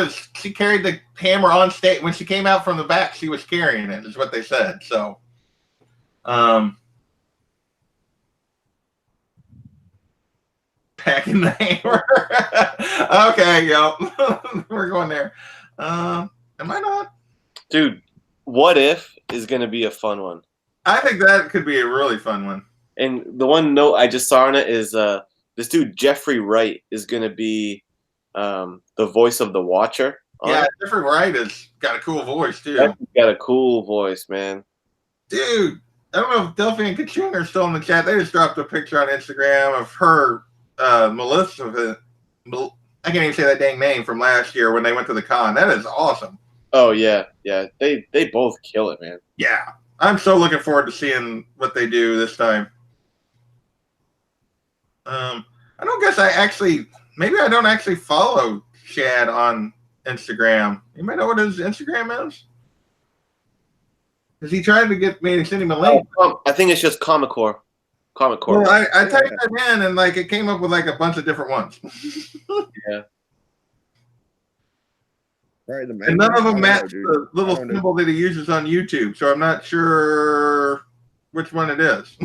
carried the hammer on stage when she came out from the back. She was carrying it, is what they said. So, packing the hammer. Okay, yep, we're going there. Am I not? Dude, What If is going to be a fun one. I think that could be a really fun one. And the one note I just saw on it is this dude Jeffrey Wright is going to be the voice of the Watcher. Yeah, Jeffrey Wright has got a cool voice too. He's got a cool voice, man. Dude, I don't know if Delphi and Kachung are still in the chat. They just dropped a picture on Instagram of her, Melissa I can't even say that dang name from last year when they went to the con. That is awesome. Oh yeah, yeah. They both kill it, man. Yeah, I'm so looking forward to seeing what they do this time. I don't guess maybe I don't actually follow Chad on Instagram. You might know what his Instagram is? Because he tried to get me to send him a link. I think it's just Comic Core. Comic Core. Well, I typed that in and like it came up with like a bunch of different ones. Yeah. Right, And none of them match the little symbol that he uses on YouTube, so I'm not sure which one it is.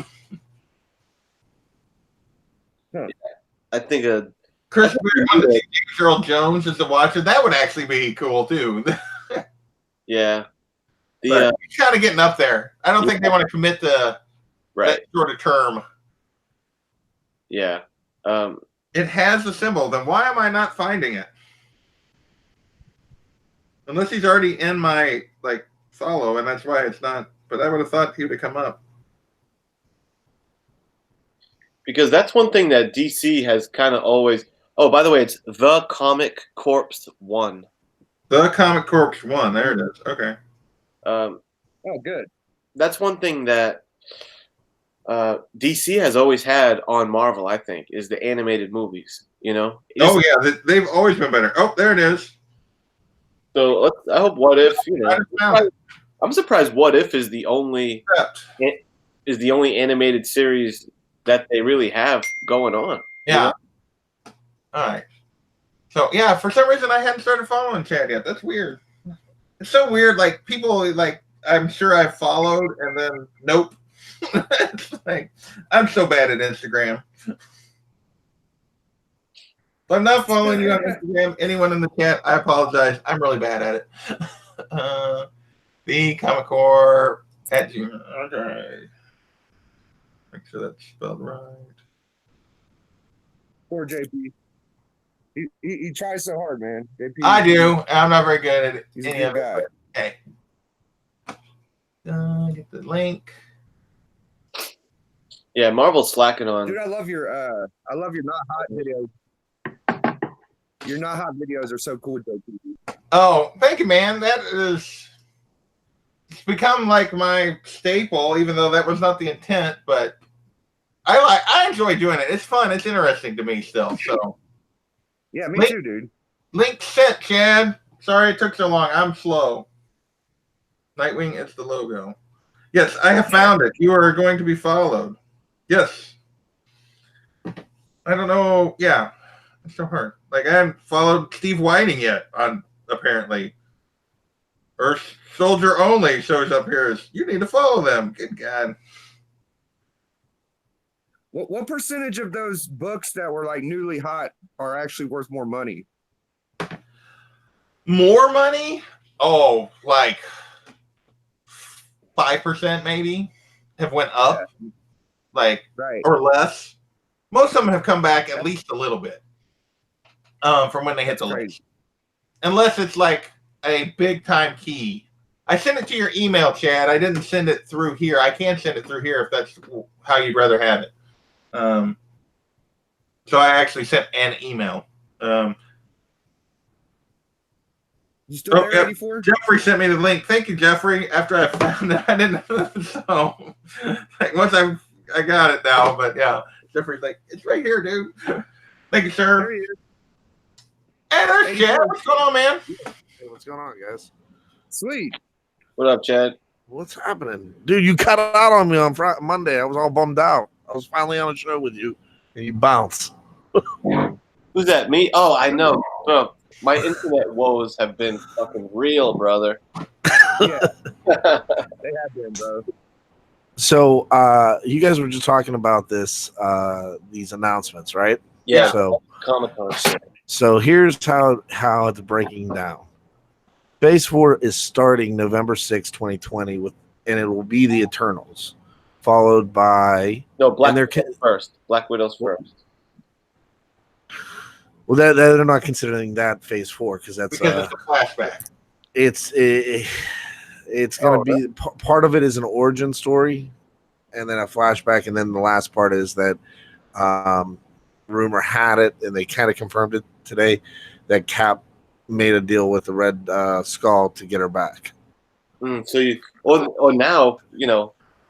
I think Chris wanted to see James Earl Jones as the Watcher. That would actually be cool too. yeah. But he's kind of getting up there. I don't think they want to commit to that sort of term. Yeah. It has the symbol. Then why am I not finding it? Unless he's already in my like follow, and that's why it's not. But I would have thought he would have come up. Because that's one thing that DC has kind of always. Oh, by the way, it's The Comic Corps 1. The Comic Corps 1. There it is. Okay. Oh, good. That's one thing that DC has always had on Marvel, I think, is the animated movies. You know? Oh, yeah. They've always been better. Oh, there it is. So I hope What If, you know. I'm surprised What If is the only animated series that they really have going on. Yeah. You know? All right. So, yeah, for some reason I hadn't started following Chad yet. That's weird. It's so weird. Like, people, like, I'm sure I followed and then nope. It's like, I'm so bad at Instagram. If I'm not following you on Instagram, anyone in the chat, I apologize. I'm really bad at it. The Comic Core at Gmail. Okay. Make sure that's spelled right. Poor JP. He tries so hard, man. JP, I do. I'm not very good at it. He's a good guy. Okay. Get the link. Yeah, Marvel's slacking on. Dude, I love your not hot videos. Your not hot videos are so cool, JP. Oh, thank you, man. It's become like my staple, even though that was not the intent, but I enjoy doing it. It's fun. It's interesting to me still. So yeah, me too, dude. Link sent, Chad. Sorry it took so long. I'm slow. Nightwing, it's the logo. Yes, I have found it. You are going to be followed. Yes. I don't know. Yeah. It's so hard. Like, I haven't followed Steve Whiting yet on apparently. Earth Soldier Only shows up here as you need to follow them. Good God. What percentage of those books that were like newly hot are actually worth more money? More money? Oh, like 5% maybe have went up, like or less. Most of them have come back at least a little bit from when they hit the list, unless it's like a big time key. I sent it to your email, Chad. I didn't send it through here. I can send it through here if that's how you'd rather have it. So I actually sent an email. You still there, 84? Jeffrey sent me the link. Thank you, Jeffrey. After I found it, I didn't know. So like once I got it now, but yeah, Jeffrey's like, it's right here, dude. Thank you, sir. There he is. Hey, there's Chad. What's going on, man? Hey, what's going on, guys? Sweet. What up, Chad? What's happening? Dude, you cut it out on me on Monday. I was all bummed out. I was finally on a show with you, and you bounced. Who's that? Me? Oh, I know. Bro, my internet woes have been fucking real, brother. Yeah. They have been, bro. So, you guys were just talking about these announcements, right? Yeah. So, Comic-Con. So here's how it's breaking down. Phase 4 is starting November 6, 2020, and it will be the Eternals, followed by Black Widow's first. Black Widow's first. Well, they're not considering that Phase 4 because it's a flashback. It's going to be part of it is an origin story, and then a flashback, and then the last part is that rumor had it, and they kind of confirmed it today that Cap made a deal with the Red Skull to get her back. So you, or now,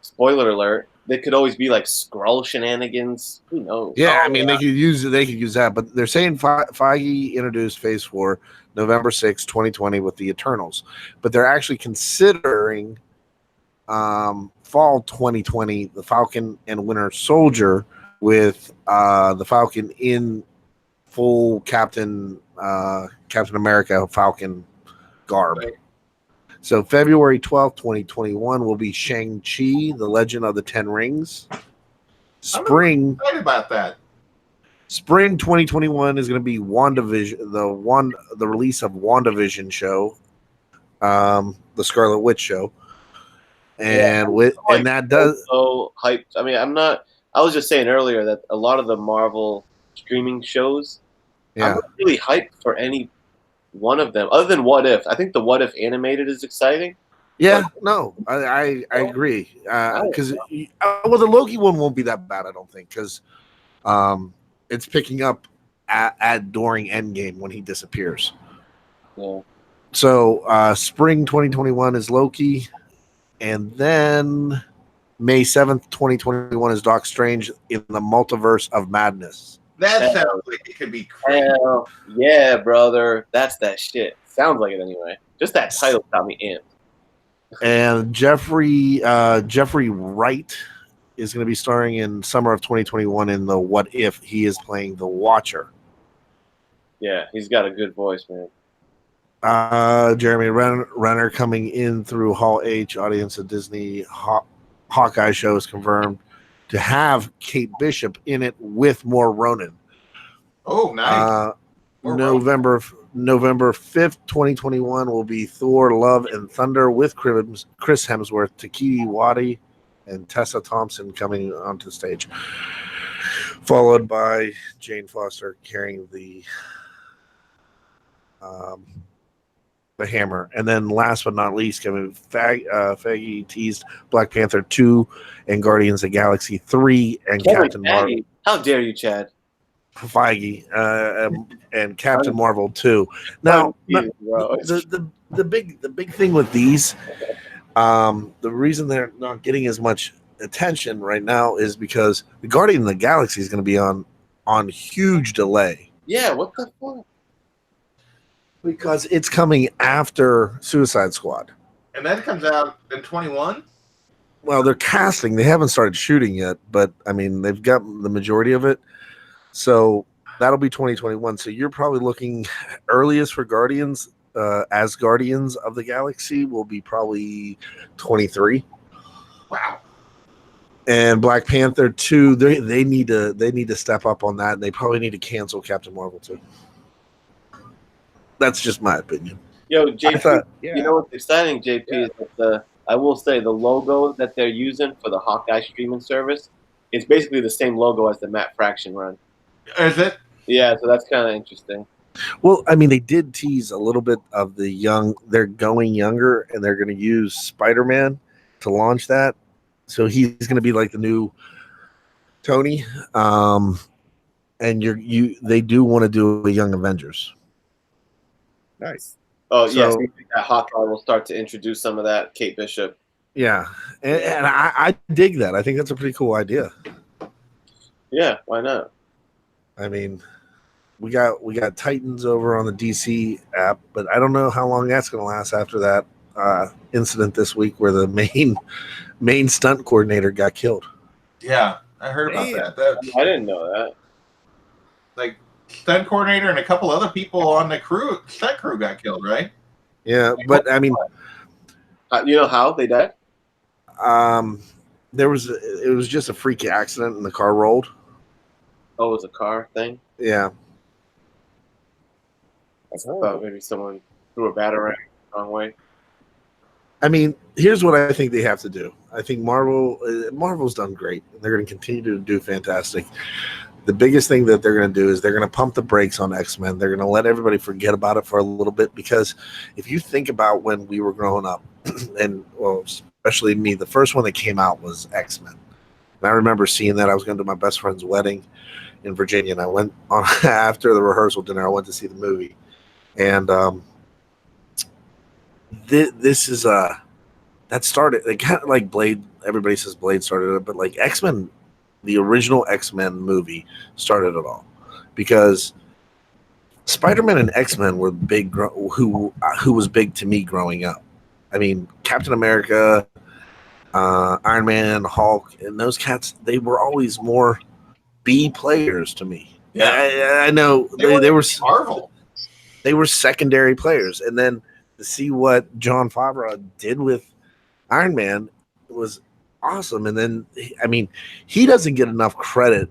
spoiler alert, they could always be like Skrull shenanigans. Who knows? Yeah, I mean they could use that, but they're saying Feige introduced Phase 4 November 6, 2020 with the Eternals, but they're actually considering fall 2020 the Falcon and Winter Soldier with the Falcon in full Captain America Falcon garb. Right. So February 12th, 2021 will be Shang-Chi, The Legend of the Ten Rings. Spring Excited about that. Spring 2021 is going to be WandaVision, the release of WandaVision show, the Scarlet Witch show. And that does so hyped. I mean, I was just saying earlier that a lot of the Marvel streaming shows, I'm not really hyped for any one of them, other than What If. I think the What If animated is exciting. Yeah, no, I agree. Because the Loki one won't be that bad, I don't think, because it's picking up at during Endgame when he disappears. Yeah. So spring 2021 is Loki, and then May 7th, 2021 is Doc Strange in the Multiverse of Madness. That sounds like it could be crazy. Hell yeah, brother. That's that shit. Sounds like it anyway. Just that title got me in. And Jeffrey Wright is going to be starring in summer of 2021 in the What If. He is playing the Watcher. Yeah, he's got a good voice, man. Jeremy Renner coming in through Hall H. Audience of Disney Hawkeye show is confirmed to have Kate Bishop in it with more Ronan. Oh, nice. November 5th, 2021 will be Thor, Love, and Thunder with Chris Hemsworth, Takiti Wadi, and Tessa Thompson coming onto the stage. Followed by Jane Foster carrying the hammer. And then last but not least, Kevin Feige teased Black Panther 2 and Guardians of the Galaxy 3 and Captain Marvel. How dare you, Chad? Feige and Captain Marvel 2. Now, the big thing with these, the reason they're not getting as much attention right now is because the Guardian of the Galaxy is going to be on huge delay. Yeah, what the fuck? Because it's coming after Suicide Squad. And that comes out in 21? Well, they're casting. They haven't started shooting yet, but I mean, they've got the majority of it. So that'll be 2021. So you're probably looking earliest for Guardians, as Guardians of the Galaxy will be probably 23. Wow. And Black Panther 2, they need to step up on that, and they probably need to cancel Captain Marvel 2. That's just my opinion. Yo, JP, yeah. You know what's exciting, JP, is that I will say the logo that they're using for the Hawkeye streaming service is basically the same logo as the Matt Fraction run. Is it? Yeah, so that's kind of interesting. Well, I mean, they did tease a little bit of they're going younger, and they're going to use Spider-Man to launch that. So he's going to be like the new Tony. And they do want to do a Young Avengers. Nice. Oh, yeah, So- so you think that Hawkeye will start to introduce some of that Kate Bishop. Yeah, and I dig that. I think that's a pretty cool idea. Yeah, why not? I mean, we got Titans over on the DC app, but I don't know how long that's going to last after that incident this week where the main stunt coordinator got killed. Yeah, I heard about that. I didn't know that. Like, stunt coordinator and a couple other people on the stunt crew got killed, right? Yeah, but I mean, You know how they died? it was just a freak accident and the car rolled. Oh, it was a car thing? Yeah. I thought maybe someone threw a batarang the wrong way. I mean, here's what I think they have to do. I think Marvel's done great, and they're going to continue to do fantastic. The biggest thing that they're going to do is they're going to pump the brakes on X-Men. They're going to let everybody forget about it for a little bit, because if you think about when we were growing up, and well, especially me, the first one that came out was X-Men. And I remember seeing that. I was going to my best friend's wedding, in Virginia, and I went on after the rehearsal dinner. I went to see the movie, and this is that started. It kind of like Blade. Everybody says Blade started it, but like X-Men, the original X-Men movie started it all, because Spider-Man and X-Men were big. Who was big to me growing up? I mean, Captain America, Iron Man, Hulk, and those cats. They were always more B players to me. Yeah. I know they were Marvel. They were secondary players, and then to see what Jon Favreau did with Iron Man was awesome. And then, I mean, he doesn't get enough credit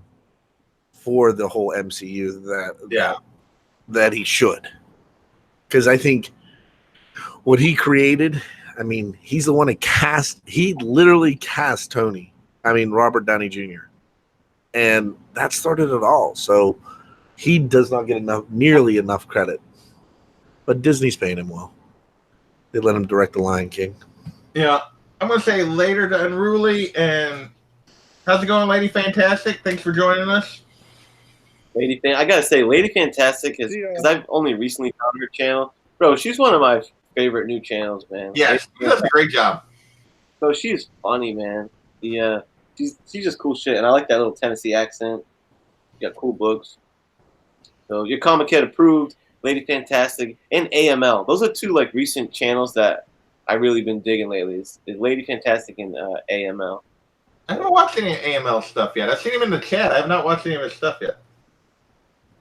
for the whole MCU that he should, because I think what he created. I mean, he's the one that cast. He literally cast Tony. I mean, Robert Downey Jr. And that started it all. So he does not get nearly enough credit. But Disney's paying him well. They let him direct The Lion King. Yeah. I'm going to say later to Unruly. And how's it going, Lady Fantastic? Thanks for joining us. I got to say, Lady Fantastic is, because I've only recently found her channel. Bro, she's one of my favorite new channels, man. Yeah, she does a great job. So she's funny, man. Yeah, she's just cool shit, and I like that little Tennessee accent. You got cool books. So your Comic Kid approved, Lady Fantastic, and AML. Those are two like recent channels that I've really been digging lately. Is Lady Fantastic and AML. I haven't watched any AML stuff yet. I've seen him in the chat. I have not watched any of his stuff yet.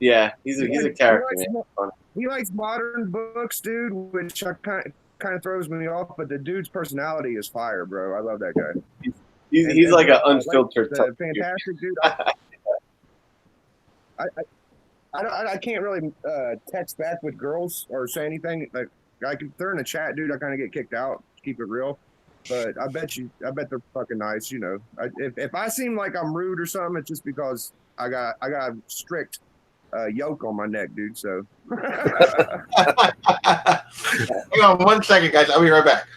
Yeah, he's a character, man. Funny. He likes modern books, dude, which kind of throws me off. But the dude's personality is fire, bro. I love that guy. He's like an unfiltered. Like fantastic dude. I can't really text back with girls or say anything. Like I can, they're in the chat, dude. I kind of get kicked out. Keep it real. But I bet they're fucking nice. You know, if I seem like I'm rude or something, it's just because I got a strict yoke on my neck, dude. So. Hang on 1 second, guys. I'll be right back.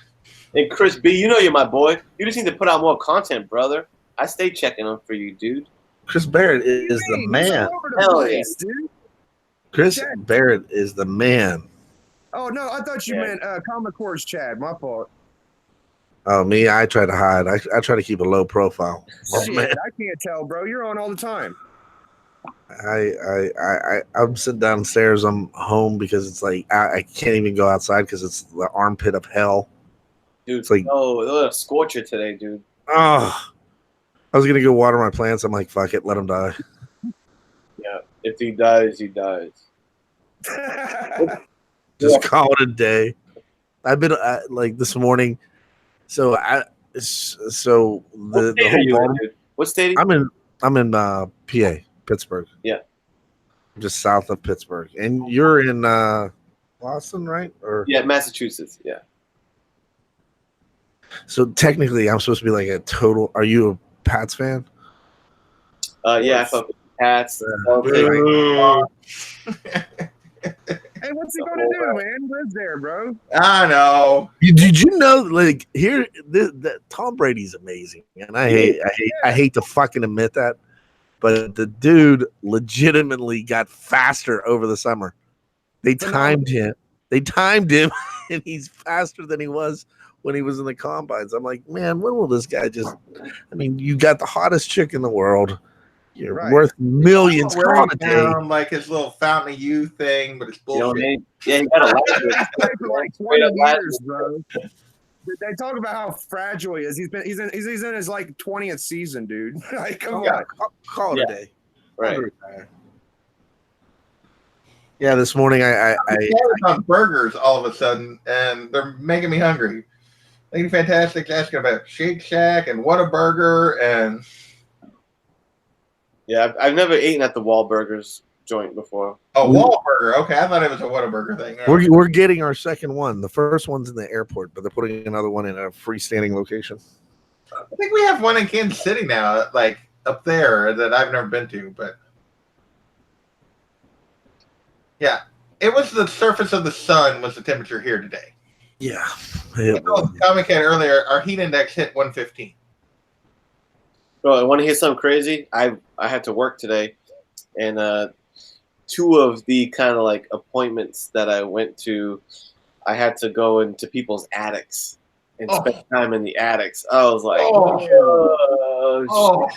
And Chris B, you know you're my boy. You just need to put out more content, brother. I stay checking them for you, dude. Chris Barrett is the man. Hell yeah. Dude. Chris Barrett is the man. Oh no, I thought you meant Comic Core's Chad. My fault. Oh, me, I try to hide. I try to keep a low profile. Shit, Man. I can't tell, bro. You're on all the time. I'm sitting downstairs. I'm home because it's like I can't even go outside because it's the armpit of hell. Dude, it's like, a scorcher today, dude. Oh, I was gonna go water my plants. I'm like, fuck it, let him die. Yeah, if he dies, he dies. Just call it a day. I've been like this morning. So the whole what state? I'm in PA, Pittsburgh. Yeah, just south of Pittsburgh, and you're in Boston, right? Or yeah, Massachusetts. Yeah. So technically, I'm supposed to be like a total. Are you a Pats fan? Yeah, I fuck with Pats. Hey, what's he gonna do, man? He lives there, bro. I know. Did you know? Like here, that Tom Brady's amazing, and I hate to fucking admit that, but the dude legitimately got faster over the summer. They timed him, and he's faster than he was when he was in the combines. I'm like, man, when will this guy just? I mean, you got the hottest chick in the world. You're worth millions. Down like his little Fountain of Youth thing, but it's bullshit. Yeah, you gotta like it. For like 20 years, bro. They talk about how fragile he is. He's in his like 20th season, dude. Like, come on, call it a day. Right. Yeah, this morning I on burgers all of a sudden, and they're making me hungry. Lady Fantastic asking about Shake Shack and Whataburger and. Yeah, I've never eaten at the Wahlburgers joint before. Oh, Wahlburger. Okay, I thought it was a Whataburger thing. We're getting our second one. The first one's in the airport, but they're putting another one in a freestanding location. I think we have one in Kansas City now, like up there that I've never been to, but yeah, it was the surface of the sun was the temperature here today. Yeah. Comic had earlier, our heat index hit 115. Bro, I want to hear something crazy. I had to work today, and two of the kind of like appointments that I went to, I had to go into people's attics and spend time in the attics. I was like, Oh,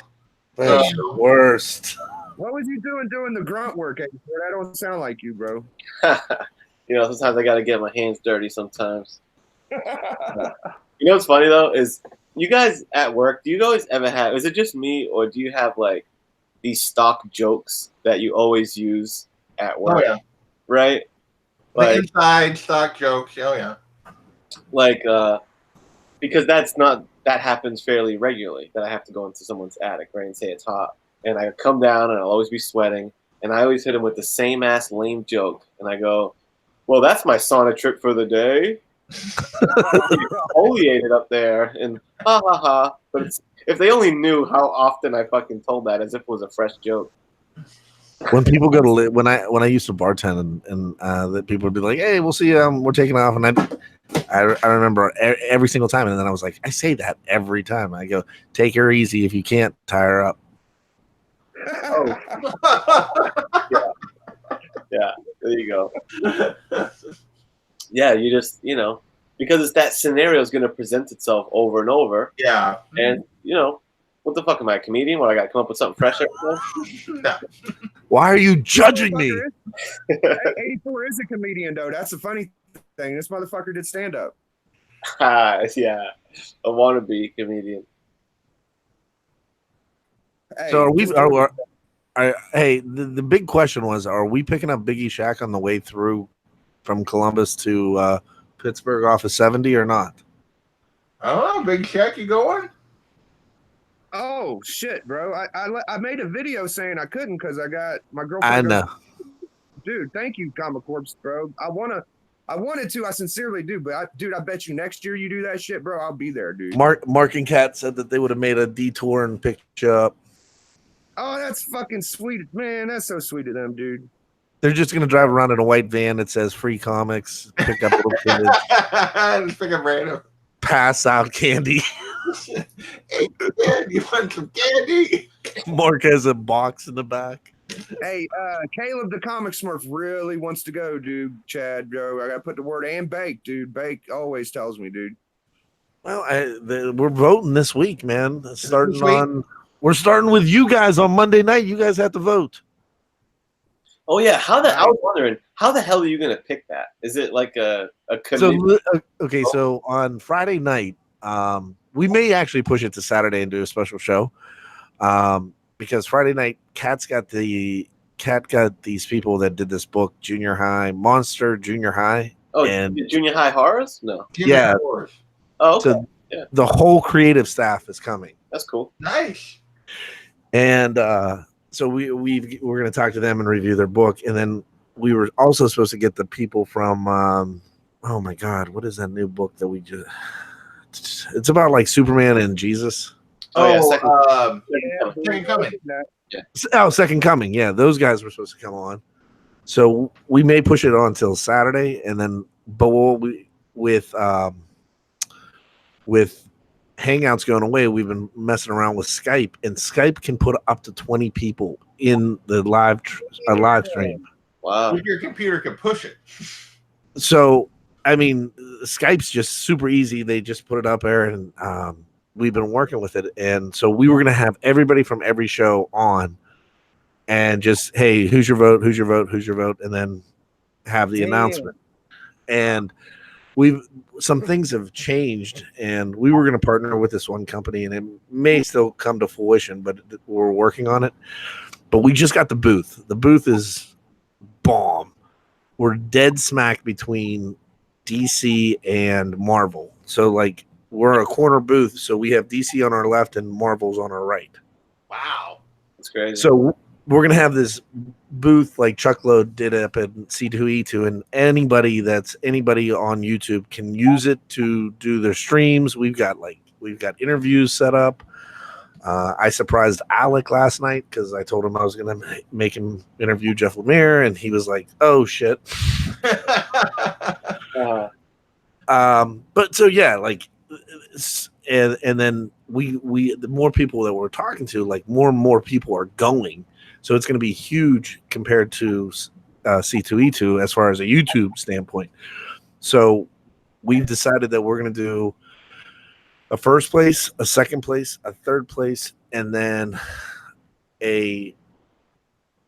That's the worst. What was you doing the grunt work? That don't sound like you, bro. you know, sometimes I got to get my hands dirty sometimes. You know what's funny though is you guys at work, do you guys ever have, is it just me or do you have like these stock jokes that you always use at work? Oh, yeah. Right? The Like, inside stock jokes. Oh, yeah. like because that happens fairly regularly that I have to go into someone's attic, right, and say it's hot. And I come down and I'll always be sweating. And I always hit him with the same ass lame joke. And I go, well, that's my sauna trip for the day. Exfoliated up there and ha ha ha. But if they only knew how often I fucking told that as if it was a fresh joke. When people go to when I used to bartend and that people would be like, "Hey, we'll see you. We're taking off," and I remember every single time, and then I was like, I say that every time. I go, "Take her easy. If you can't, tie her up." Yeah, there you go. Yeah, you just, you know, because it's that scenario is going to present itself over and over. Yeah. And, you know, what the fuck am I, a comedian? What, I got to come up with something fresh every time? No. Why are you judging me? 84 is a comedian, though. That's the funny thing. This motherfucker did stand up. Yeah, a wannabe comedian. Hey, So are we? just- Hey, the big question was: are we picking up Biggie Shack on the way through from Columbus to Pittsburgh off of 70 or not? Oh, Big Shack, you going? Oh shit, bro! I made a video saying I couldn't because I got my girlfriend. I know. Dude, thank you, Comic Corpse, bro. I wanted to. I sincerely do, but I bet you next year you do that shit, bro. I'll be there, dude. Mark and Kat said that they would have made a detour and picked you up. Oh, that's fucking sweet, man. That's so sweet of them, dude. They're just gonna drive around in a white van that says "free comics," pick up little kids, Just pick up random. pass out candy. Hey, Dad, you want some candy? Mark has a box in the back. Hey, Caleb, the comic Smurf really wants to go, dude. Chad, bro, I gotta put the word and Bake, dude. Bake always tells me, dude. Well, we're voting this week, man. Starting This week? we're starting with you guys on Monday night. You guys have to vote. Oh, yeah. I was wondering, how the hell are you going to pick that? Is it like a committee? So on Friday night, we may actually push it to Saturday and do a special show. Because Friday night, Kat got these people that did this book, Junior High Monster Junior High. Oh, and junior high horrors? No. Yeah. Oh, okay. So the whole creative staff is coming. That's cool. Nice. And so we're going to talk to them and review their book, and then we were also supposed to get the people from oh my god, what is that new book that we just? It's about like Superman and Jesus. Second Coming. Oh, Second Coming. Yeah, those guys were supposed to come on. So we may push it on till Saturday, and then with Hangouts going away, we've been messing around with Skype, and Skype can put up to 20 people in the live stream. Wow. Your computer can push it. So, I mean, Skype's just super easy. They just put it up there, and we've been working with it. And so we were going to have everybody from every show on and just, hey, who's your vote? Who's your vote? Who's your vote? And then have the announcement. And some things have changed, and we were going to partner with this one company, and it may still come to fruition, but we're working on it. But we just got the booth. The booth is bomb. We're dead smack between DC and Marvel. So like we're a corner booth. So we have DC on our left and Marvel's on our right. Wow. That's crazy. So we're going to have this booth like Chuck Load did up at C2E2, and anybody on YouTube can use it to do their streams. We've got interviews set up. I surprised Alec last night because I told him I was going to make him interview Jeff Lemire, and he was like, "Oh shit." But so yeah, like, and then we the more people that we're talking to, like more and more people are going. So it's going to be huge compared to C2E2 as far as a YouTube standpoint. So we've decided that we're going to do a first place, a second place, a third place, and then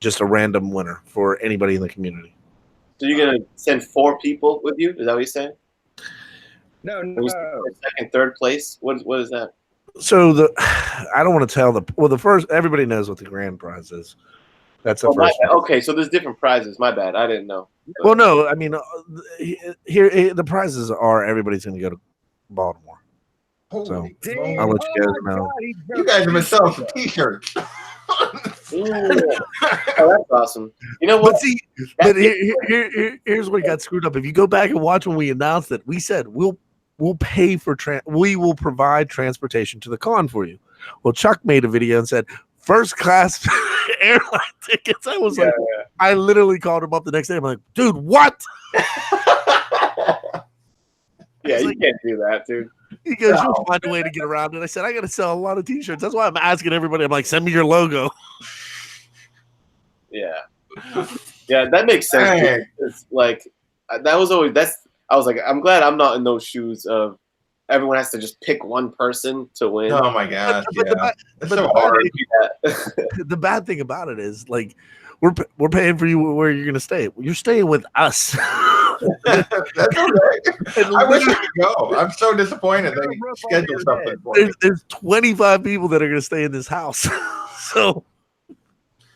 just a random winner for anybody in the community. So you're gonna send 4 people with you? Is that what you're saying? No, When you say no. second, third place. What is that? So I don't want to tell the first. Everybody knows what the grand prize is. That's the Oh, my first. bad. Okay, so there's different prizes. My bad. I didn't know. Well, no, I mean here the prizes are everybody's going to go to Baltimore. Holy Damn, moly. I'll let you guys my know. God, he You guys have been selling some t-shirts. Ooh. Oh, that's awesome. You know what? But see, but here's what got screwed up. If you go back and watch when we announced it, we said we'll pay for we will provide transportation to the con for you. Well, Chuck made a video and said first class airline tickets. I was like, I literally called him up the next day. I'm like, dude, what? Yeah, He's you like- can't do that, dude. He goes, No. you'll find a way to get around it. I said, I got to sell a lot of t-shirts. That's why I'm asking everybody. I'm like, send me your logo. Yeah, yeah, that makes sense. Hey. Dude. It's like that was always I was like, I'm glad I'm not in those shoes of everyone has to just pick one person to win. Oh my gosh, But the yeah. ba- It's but so the hard. the bad thing about it is like we're paying for you where you're going to stay. You're staying with us. That's okay. I wish I could go. I'm so disappointed they scheduled something for me. There's 25 people that are going to stay in this house. So,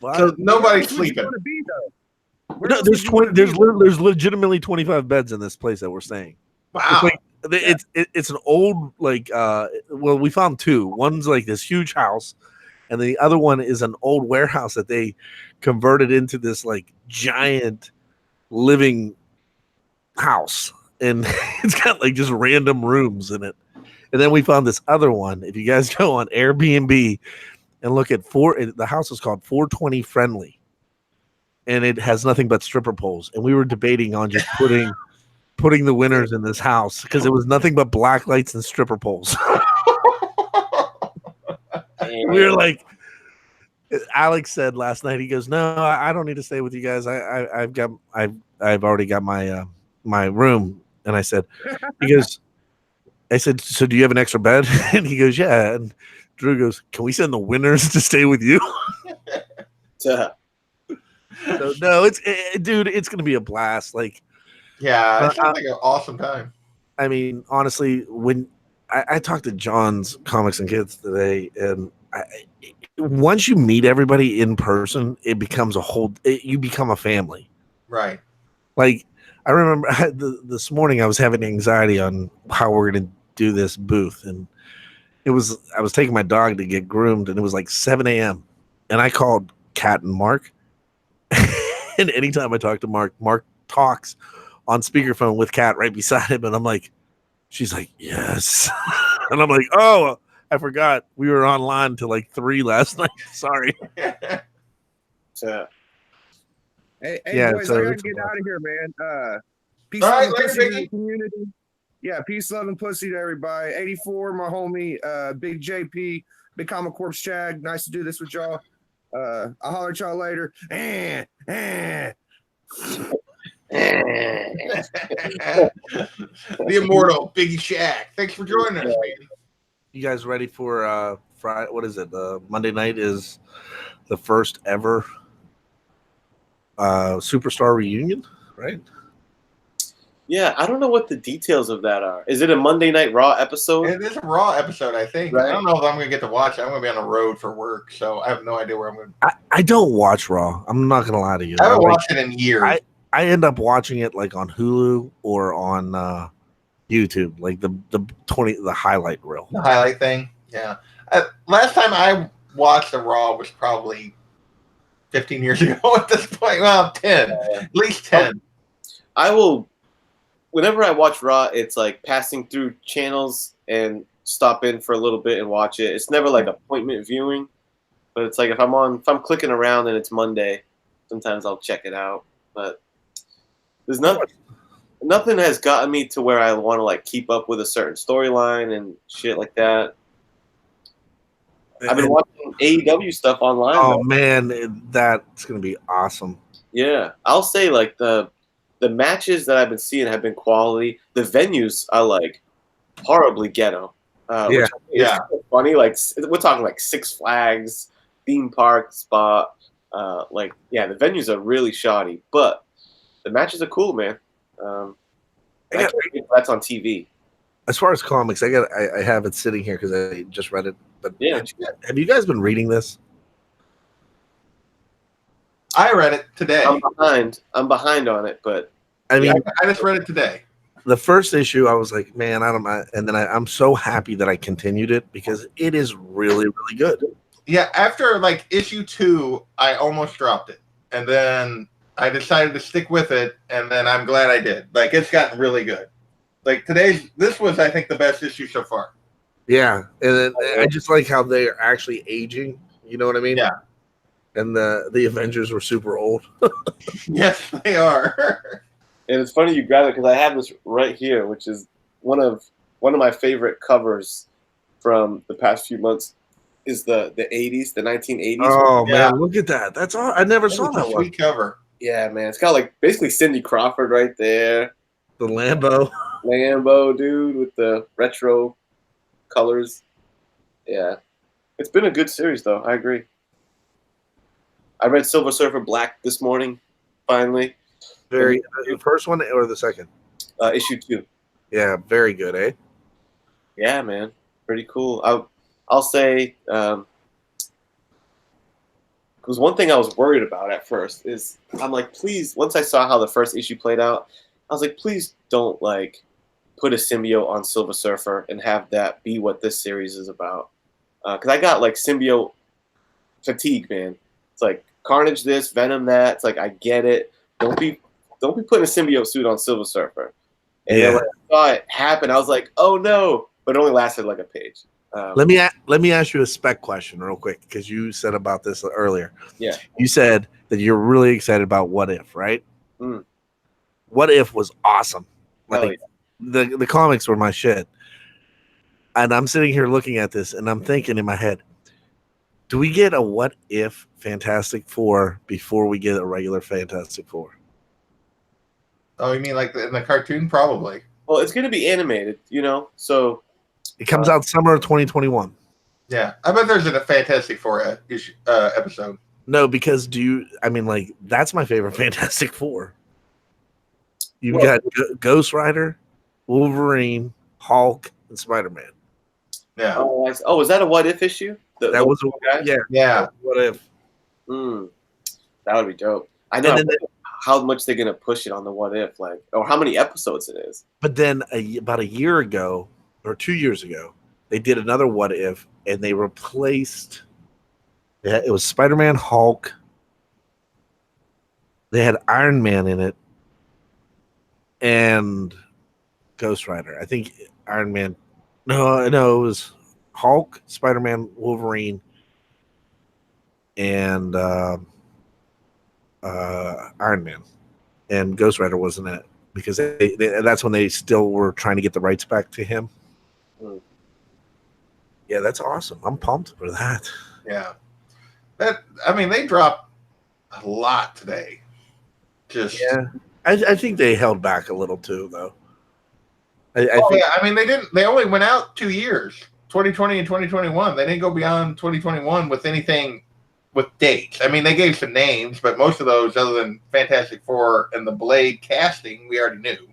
So nobody's Where's it sleeping. gonna be, though? Where no, else there's is it gonna 20. be? There's legitimately 25 beds in this place that we're staying. Wow. It's an old well, we found 2. One's like this huge house, and the other one is an old warehouse that they converted into this like giant living house, and it's got like just random rooms in it. And then we found this other one. If you guys go on Airbnb and look at the house is called 420 Friendly, and it has nothing but stripper poles. And we were debating on just putting the winners in this house because it was nothing but black lights and stripper poles. We were like, Alex said last night. He goes, "No, I don't need to stay with you guys. I've already got my my room." And I said, I said, "So do you have an extra bed?" And he goes, "Yeah." And Drew goes, "Can we send the winners to stay with you?" So, no, dude, it's gonna be a blast. Like, Yeah, it sounds like an awesome time. I mean, honestly, when I talked to John's Comics and Kids today, and once you meet everybody in person, it becomes you become a family. Right. Like, I remember this morning I was having anxiety on how we're going to do this booth, and I was taking my dog to get groomed, and it was like 7 a.m. and I called Kat and Mark, and anytime I talk to Mark talks on speakerphone with Kat right beside him, and I'm like, she's like, yes, and I'm like, oh, I forgot we were online till like 3 last night. Sorry. So, Hey, Yeah, boys, so I gotta it's a get blast. out of here, man. Peace, All love, right, and later, pussy to Biggie. the community. Yeah, peace, love, and pussy to everybody. 84, my homie, Big JP, Big Comic Corps Shag. Nice to do this with y'all. I'll holler at y'all later. The immortal Biggie Shack. Thanks for joining us, man. You guys ready for Friday? What is it? Monday night is the first ever Superstar reunion, right? yeah, I don't know what the details of that are. Is it a Monday Night Raw episode? It is a Raw episode, I think. Right. I don't know if I'm going to get to watch it. I'm going to be on the road for work, so I have no idea where I'm going to. I don't watch Raw. I'm not gonna lie to you. I haven't Like, watched it in years. I end up watching it like on Hulu or on YouTube, like the highlight reel. The highlight thing. Yeah. Last time I watched a Raw was probably 15 years ago at this point. Well, 10. At least 10. I will. Whenever I watch Raw, it's like passing through channels and stop in for a little bit and watch it. It's never like appointment viewing, but it's like if I'm clicking around and it's Monday, sometimes I'll check it out. But there's nothing has gotten me to where I want to like keep up with a certain storyline and shit like that. I've been watching AEW stuff online. Oh though. man, that's gonna be awesome. Yeah, I'll say like the matches that I've been seeing have been quality. The venues are like horribly ghetto. Yeah. Which is Yeah. kind of funny. Like we're talking like Six Flags, theme park spot. The venues are really shoddy, but the matches are cool, man. I can't believe that's on TV. As far as comics, I have it sitting here because I just read it. But Yeah. have you guys been reading this? I read it today. I'm behind on it, but I mean, I just read it today. the first issue, I was like, man, I don't mind. And then I'm so happy that I continued it because it is really, really good. Yeah, after like issue 2, I almost dropped it, and then I decided to stick with it, and then I'm glad I did. Like, it's gotten really good. Like this was, I think, the best issue so far. Yeah, and then I just like how they're actually aging. You know what I mean? Yeah. And the Avengers were super old. Yes, they are. and it's funny you grab it because I have this right here, which is one of my favorite covers from the past few months. Is the 80s, the 1980s? Oh Yeah. man, look at that! That's all. I never saw It's a that one. sweet cover. Yeah, man, it's got like basically Cindy Crawford right there. The Lambo. Lambo, dude, with the retro colors. Yeah. It's been a good series, though. I agree. I read Silver Surfer Black this morning, finally. Very the first one or the second? Issue 2. Yeah, very good, eh? Yeah, man. Pretty cool. I'll say, because one thing I was worried about at first is I'm like, please, once I saw how the first issue played out, I was like, please don't like put a symbiote on Silver Surfer and have that be what this series is about. Because I got like symbiote fatigue, man. It's like Carnage this, Venom that. It's like I get it. Don't be putting a symbiote suit on Silver Surfer. And then when I saw it happen, I was like, oh no! But it only lasted like a page. Let me ask you a spec question real quick because you said about this earlier. Yeah. You said that you're really excited about What If, right? Mm. What If was awesome. Hell Like the comics were my shit. And I'm sitting here looking at this and I'm thinking in my head, do we get a What If Fantastic Four before we get a regular Fantastic Four? Oh, you mean like in the cartoon? Probably. Well, it's going to be animated, so It comes out summer of 2021. Yeah, I bet there's a Fantastic Four episode. No, because that's my favorite Fantastic Four. You've got Ghost Rider, Wolverine, Hulk, and Spider-Man. Yeah, Oh, was that a what if issue? That was yeah. What If? That would be dope. I know how much they're gonna push it on the what if, like, or how many episodes it is. But then about a year ago or 2 years ago, they did another What If, and they replaced. It was Spider-Man, Hulk. They had Iron Man in it, and Ghost Rider. I think Iron Man. No, it was Hulk, Spider-Man, Wolverine, and Iron Man. And Ghost Rider wasn't in it because that's when they still were trying to get the rights back to him. Mm. Yeah, that's awesome. I'm pumped for that. Yeah. They dropped a lot today. I think they held back a little too, though. I think they only went out 2 years, 2020 and 2021. They didn't go beyond 2021 with anything with dates. I mean, they gave some names, but most of those, other than Fantastic Four and the Blade casting, we already knew.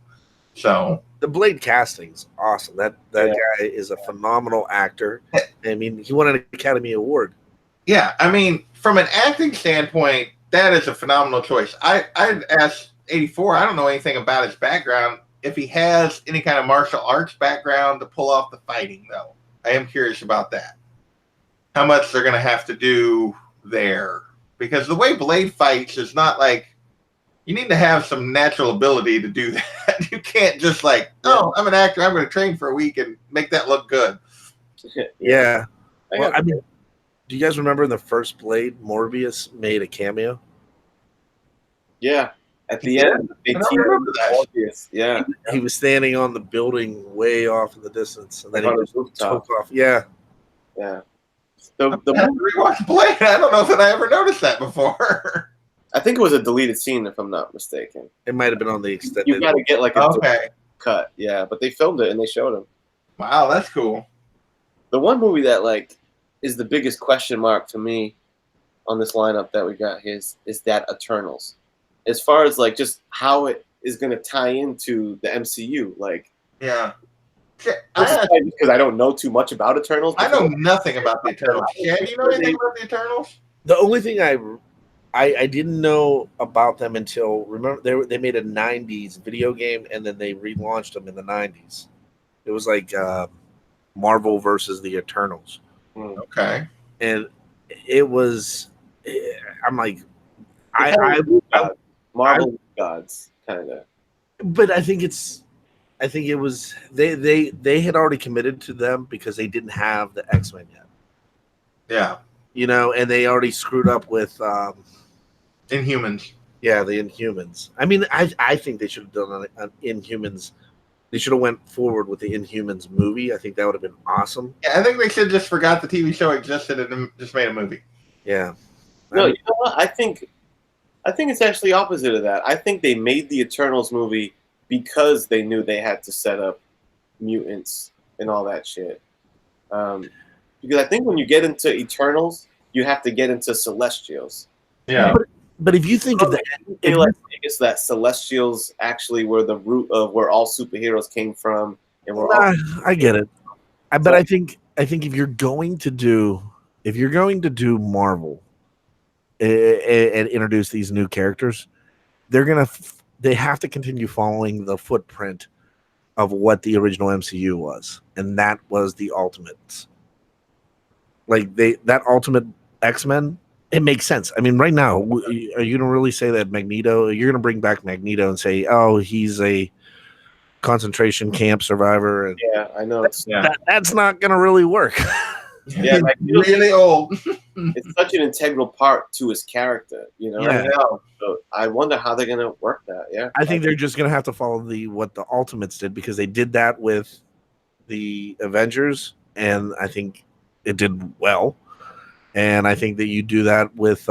So the Blade casting's awesome. That guy is a phenomenal actor. I mean, he won an Academy Award. yeah, I mean, from an acting standpoint, that is a phenomenal choice. I'd ask 84. I don't know anything about his background. If he has any kind of martial arts background to pull off the fighting, though, I am curious about that. How much they're going to have to do there, because the way Blade fights is not like you need to have some natural ability to do that. You can't just like, oh, I'm an actor, I'm going to train for a week and make that look good. Yeah. Well, I mean, do you guys remember in the first Blade, Morbius made a cameo? Yeah. At the end, I don't remember that. Yeah. He was standing on the building way off in the distance, and then he On the just rooftop. took off. Yeah. Yeah. The I have to rewatch Blade. I don't know if I ever noticed that before. I think it was a deleted scene, if I'm not mistaken. It might have been on the extended. You got to get like a Okay. cut, yeah. But they filmed it and they showed him. Wow, that's cool. The one movie that like is the biggest question mark for me on this lineup that we got here is that Eternals. As far as like just how it is going to tie into the MCU, like Yeah. because I don't know too much about Eternals. I know nothing about the Eternals. Yeah, do you know anything about the Eternals? The only thing I didn't know about them until remember they made a '90s video game and then they relaunched them in the '90s. It was like Marvel versus the Eternals, Okay. and it was. I'm like, Marvel gods kind of. but I think it was they had already committed to them because they didn't have the X-Men yet, Yeah. you know, and they already screwed up with Inhumans. yeah, the Inhumans. I mean, I think they should have done an Inhumans. They should have went forward with the Inhumans movie. I think that would have been awesome. Yeah, I think they should just forgot the TV show existed and just made a movie. Yeah. No, you know what? I think it's actually opposite of that. I think they made the Eternals movie because they knew they had to set up mutants and all that shit. Because I think when you get into Eternals, you have to get into Celestials. Yeah. But if you think of that, They like make it that Celestials actually were the root of where all superheroes came from, and we're all I get it. But I think if you're going to do Marvel and introduce these new characters, they have to continue following the footprint of what the original MCU was, and that was the Ultimates. Like that Ultimate X-Men, it makes sense. I mean, right now, are you gonna really say that Magneto? You're gonna bring back Magneto and say, "Oh, he's a concentration camp survivor," and yeah, I know. that's not gonna really work. Yeah, like, really old. it's such an integral part to his character, you know. Yeah. So I wonder how they're gonna work that. Yeah, I think they're just gonna have to follow what the Ultimates did because they did that with the Avengers, and I think it did well. And I think that you do that with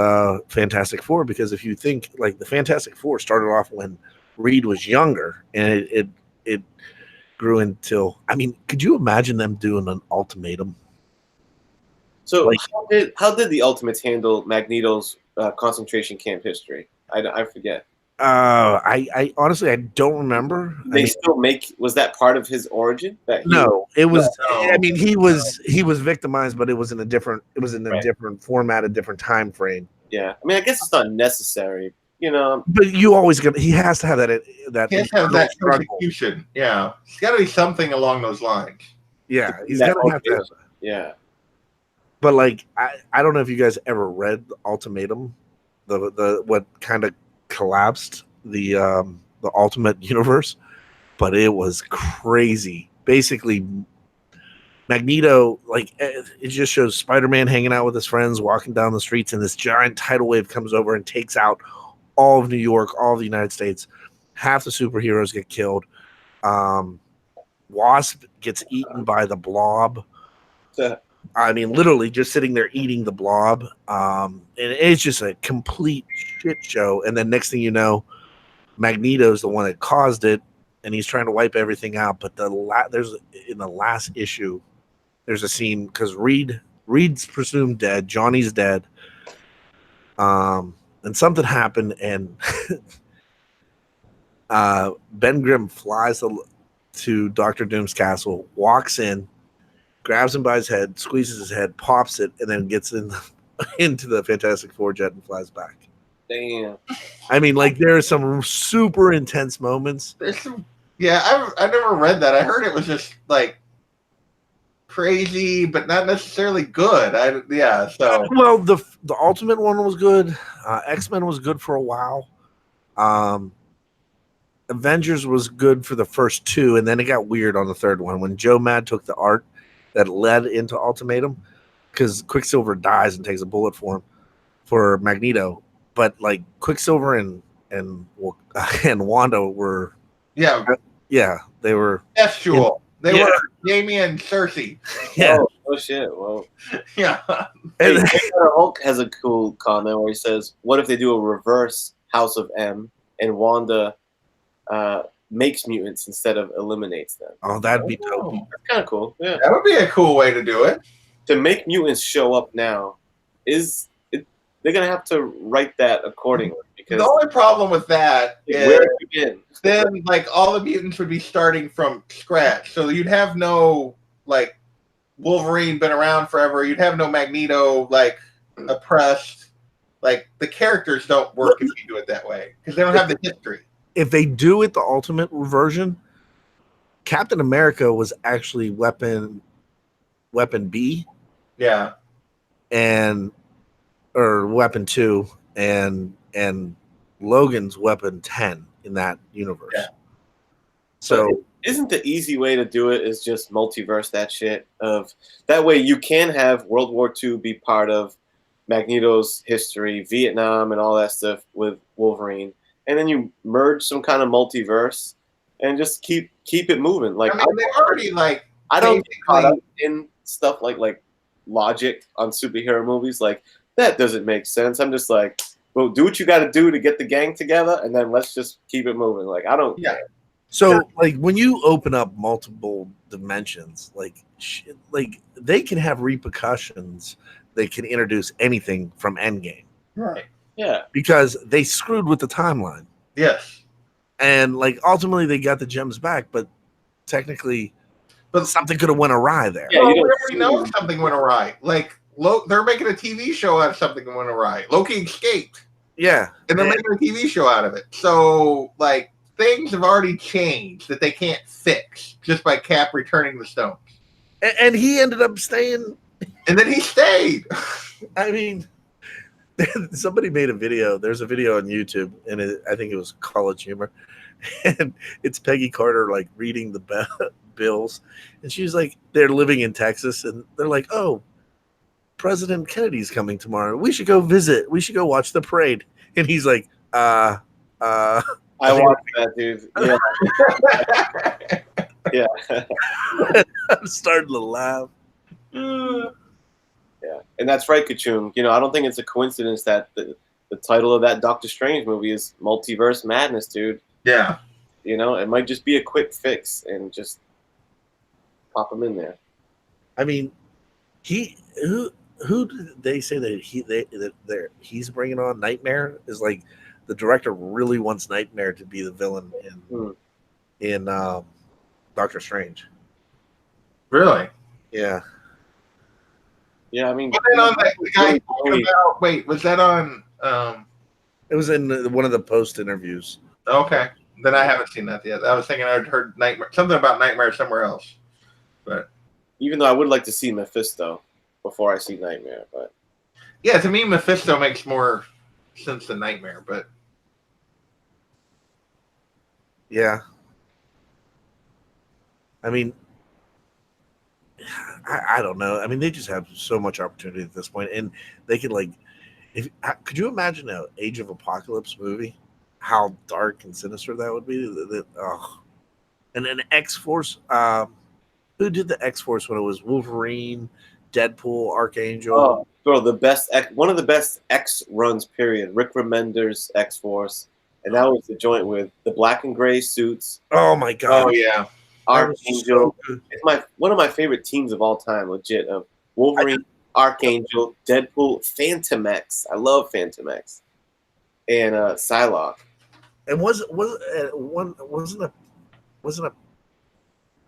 Fantastic Four because if you think like the Fantastic Four started off when Reed was younger, and it grew until I mean, could you imagine them doing an Ultimatum? So Like- how did the Ultimates handle Magneto's concentration camp history? I forget. I honestly I don't remember. They still was that part of his origin? That No, it was. No. I mean, he was victimized, but it was in a different. It was in a Right. different format, a different time frame. Yeah, I mean, I guess it's not necessary, you know. But you always get. He has to have that. He has to have that struggle. persecution. Yeah. It's got to be something along those lines. Yeah, he's That gonna have to. Have, Yeah. but like, I don't know if you guys ever read the Ultimatum, the what kind of collapsed the Ultimate Universe, but it was crazy. Basically, Magneto, like, it just shows Spider-Man hanging out with his friends, walking down the streets, and this giant tidal wave comes over and takes out all of New York, all of the United States. Half the superheroes get killed. Wasp gets eaten by the Blob. I mean, literally just sitting there eating the Blob. And it's just a complete shit show. And then next thing you know, Magneto's the one that caused it, and he's trying to wipe everything out. But there's in the last issue, there's a scene because Reed's presumed dead, Johnny's dead, and something happened, and Ben Grimm flies to Doctor Doom's castle, walks in, grabs him by his head, squeezes his head, pops it, and then gets into the Fantastic Four jet and flies back. Damn. I mean, like, there are some super intense moments. There's some, yeah, I never read that. I heard it was just like crazy, but not necessarily good. So Well, the Ultimate one was good. X-Men was good for a while. Avengers was good for the first two, and then it got weird on the third one when Joe Mad took the art that led into Ultimatum, because Quicksilver dies and takes a bullet for Magneto. But like Quicksilver and Wanda were yeah, they were Deathjewel. They Yeah. were Jamie and Cersei. Yeah. Oh shit. Well, Yeah. hey, And- Hulk has a cool comment where he says, "What if they do a reverse House of M and Wanda makes mutants instead of eliminates them?" oh, that'd be dope. That's kind of cool. Yeah. That would be a cool way to do it. To make mutants show up now they're gonna have to write that accordingly because The only problem with that is where to begin? then like all the mutants would be starting from scratch. So you'd have no like Wolverine been around forever. You'd have no Magneto like oppressed. Like the characters don't work if you do it that way because they don't have the history. If they do it the ultimate version, Captain America was actually weapon B Yeah. or weapon 2 and Logan's weapon 10 in that universe. Yeah. So Isn't the easy way to do it is just multiverse that shit? Of that way you can have World War II be part of Magneto's history, Vietnam, and all that stuff with Wolverine, and then you merge some kind of multiverse and just keep it moving. Like I mean, they already like I don't get caught up basically- in stuff like logic on superhero movies. Like that doesn't make sense. I'm just like, well, do what you got to do to get the gang together, and then let's just keep it moving. Like I don't. Yeah. So, like, when you open up multiple dimensions, like they can have repercussions. They can introduce anything from Endgame Right. Yeah. because they screwed with the timeline, Yes. and like ultimately they got the gems back, but technically, But- something could have went awry there. Yeah, Well, you we don't already see- know something went awry. Like they're making a TV show out of something that went awry. Loki escaped, Yeah, and they're making a TV show out of it. So like things have already changed that they can't fix just by Cap returning the stones. and he ended up staying. And then he stayed. I mean, somebody made a video. There's a video on YouTube, and I think it was College Humor, and it's Peggy Carter like reading the bills, and she's like, they're living in Texas, and they're like, oh, President Kennedy's coming tomorrow. We should go visit. We should go watch the parade. And he's like, I watched that, dude. Yeah. Yeah. I'm starting to laugh. Yeah, and that's right, Kachung. You know, I don't think it's a coincidence that the title of that Doctor Strange movie is Multiverse Madness, dude. Yeah. You know, it might just be a quick fix and just pop them in there. I mean, who did they say that he's bringing on? Nightmare is like the director really wants Nightmare to be the villain in Doctor Strange. Really? Yeah. Yeah, I mean, But then on the guy talking about, wait, was that on? It was in one of the post interviews. Okay, then I haven't seen that yet. I was thinking I'd heard something about Nightmare somewhere else. But even though I would like to see Mephisto before I see Nightmare, but yeah, to me, Mephisto makes more sense than Nightmare. But Yeah. I mean, I don't know. I mean, they just have so much opportunity at this point, and they could could you imagine an Age of Apocalypse movie? How dark and sinister that would be. And an X-Force. Who did the X-Force when it was Wolverine, Deadpool, Archangel? oh, bro, one of the best X runs, period. Rick Remender's X-Force, and that was the joint with the black and gray suits. Oh my god! oh yeah, That was Archangel. so good. It's one of my favorite teams of all time, legit. Of Wolverine, Archangel, Deadpool, Phantom X. I love Phantom X, and Psylocke. And wasn't a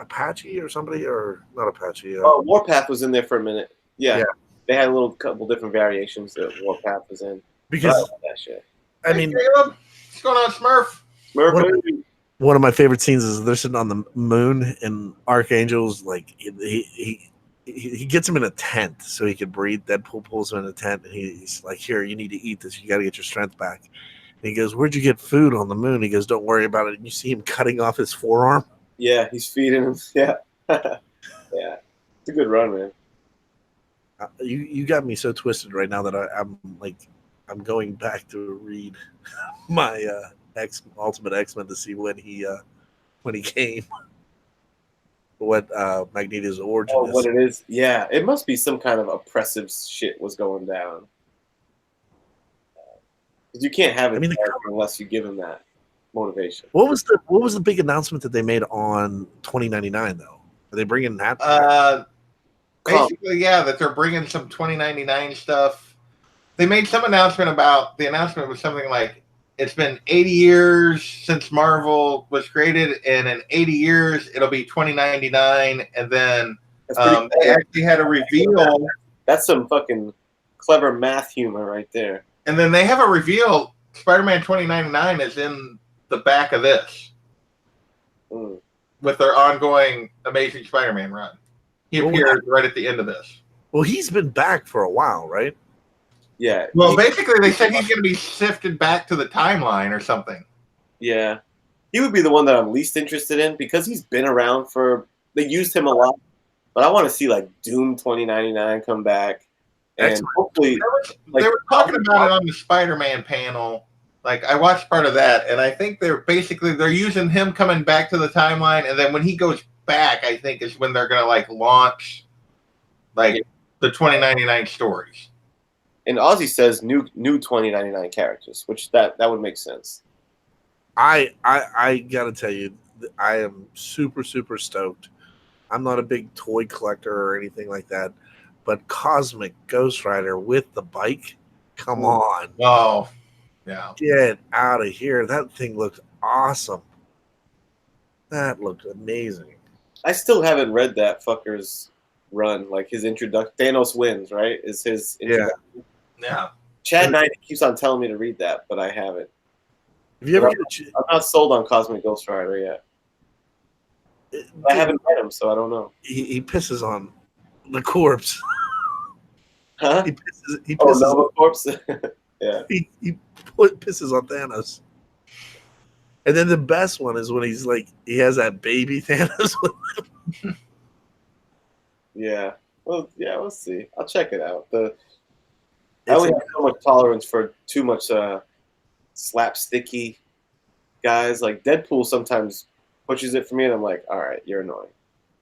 Apache or somebody, or not Apache? Oh, Warpath was in there for a minute. Yeah, Yeah. they had a couple different variations that Warpath was in. But I because love that shit. I mean, Hey, Caleb, what's going on, Smurf? Smurf, one of my favorite scenes is they're sitting on the moon, and Archangel's like he gets him in a tent so he could breathe. Deadpool pulls him in a tent, and he's like, "Here, you need to eat this. You got to get your strength back." And he goes, "Where'd you get food on the moon?" He goes, "Don't worry about it." And you see him cutting off his forearm. yeah, he's feeding him. Yeah, yeah, it's a good run, man. You got me so twisted right now that I'm going back to read my Ultimate X-Men to see when he came. Magneto's origin Oh, is. what it is? Yeah, it must be some kind of oppressive shit was going down. Because you can't have I a mean, character unless you give him that motivation. what was the big announcement that they made on 2099 though? Are they bringing that? Basically, yeah, that they're bringing some 2099 stuff. They made some announcement about the announcement was something like it's been 80 years since Marvel was created, and in 80 years it'll be 2099. And then That's pretty they actually had a reveal, That's some fucking clever math humor right there. and then they have a reveal. Spider-Man 2099 is in the back of this Mm. with their ongoing Amazing Spider-Man run. He Well, appears right at the end of this. Well, he's been back for a while, right? Yeah. Well, basically, they said he's going to be sifted back to the timeline or something. Yeah. He would be the one that I'm least interested in because he's been around for. They used him a lot, but I want to see like Doom 2099 come back, and Excellent. hopefully, They were talking about it on the Spider-Man panel. Like, I watched part of that, and I think they're using him coming back to the timeline, and then when he goes back, I think is when they're going to like launch like the 2099 stories. and Ozzy says new 2099 characters, which that would make sense. I gotta tell you, I am super stoked. I'm not a big toy collector or anything like that, but Cosmic Ghost Rider with the bike, come on, Oh, yeah. get out of here! That thing looked awesome. That looked amazing. I still haven't read that fucker's run, like his introduction. Thanos Wins, right? Is his introduction. Yeah. Chad Knight keeps on telling me to read that, but I haven't. Have you ever? I'm not sold on Cosmic Ghost Rider yet. I haven't read him, so I don't know. He pisses on the corpse. Huh? He Oh, pisses. Nova Corpse. Yeah. He pisses on Thanos. And then the best one is when he's like he has that baby Thanos with him. Yeah. Well, yeah, we'll see. I'll check it out. I It's only a- have so much tolerance for too much slapsticky guys. Like Deadpool sometimes pushes it for me, and I'm like, all right, you're annoying.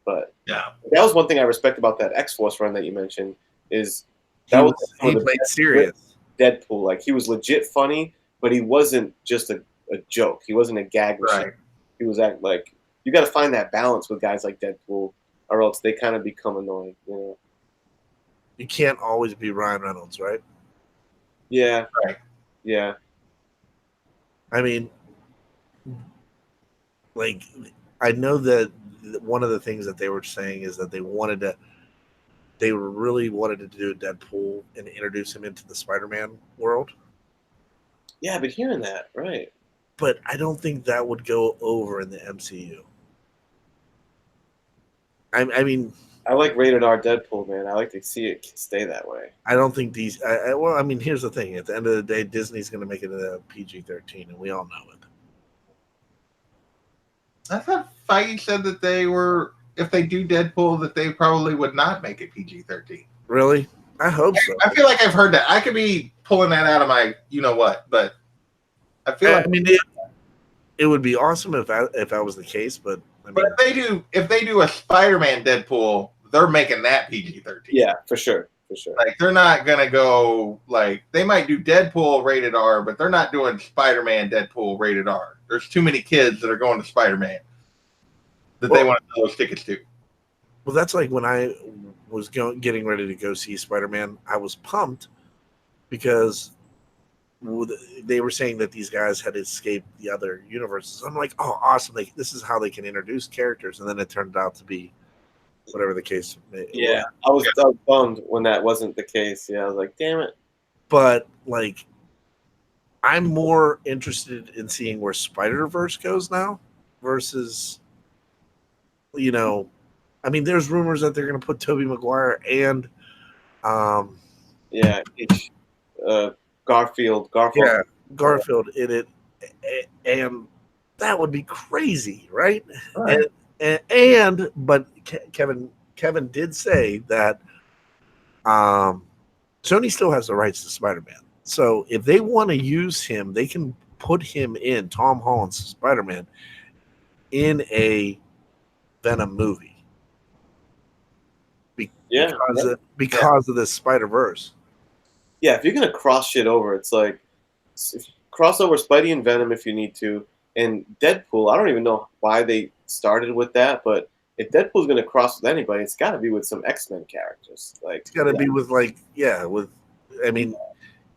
But Yeah. that was one thing I respect about that X-Force run that you mentioned is he that was he one of the played best serious. Deadpool. Like he was legit funny, but he wasn't just a joke. He wasn't a gag machine. Right. He was like you got to find that balance with guys like Deadpool, or else they kind of become annoying. You know? You can't always be Ryan Reynolds, right? Yeah. Right. Yeah. I mean, like, I know that one of the things that they were saying is that they really wanted to do Deadpool and introduce him into the Spider-Man world, Yeah, I've been hearing that. Right. but I don't think that would go over in the MCU. I mean, I like rated R Deadpool, man. I like to see it stay that way. I don't think these. Well, I mean, here's the thing: at the end of the day, Disney's going to make it a PG-13, and we all know it. I thought Feige said that they were, if they do Deadpool, that they probably would not make it PG-13. Really? I hope so. I feel like I've heard that. I could be pulling that out of my, you know what, but I feel like. I mean, it would be awesome if that was the case, but I mean, But if they do a Spider-Man Deadpool, they're making that PG-13. Yeah, for sure. For sure. Like they're not gonna go like they might do Deadpool rated R, but they're not doing Spider-Man Deadpool rated R. There's too many kids that are going to Spider-Man that they want to sell those tickets to. well, that's like when I was getting ready to go see Spider-Man. I was pumped because they were saying that these guys had escaped the other universes. I'm like, oh, awesome! This is how they can introduce characters, and then it turned out to be whatever the case. Yeah, I was bummed when that wasn't the case. Yeah, I was like, damn it. But like, I'm more interested in seeing where Spider-Verse goes now versus, I mean, there's rumors that they're going to put Tobey Maguire and, Yeah, Garfield. Garfield in it, and that would be crazy, right? Right. But Kevin did say that Sony still has the rights to Spider-Man. So if they want to use him, they can put him in Tom Holland's Spider-Man in a Venom movie. Yeah, because of this Spider Verse. yeah. If you're gonna cross shit over, it's like cross over Spidey and Venom if you need to, and Deadpool. I don't even know why they started with that, but if Deadpool's gonna cross with anybody, it's got to be with some X-Men characters. Like It's got to be with I mean,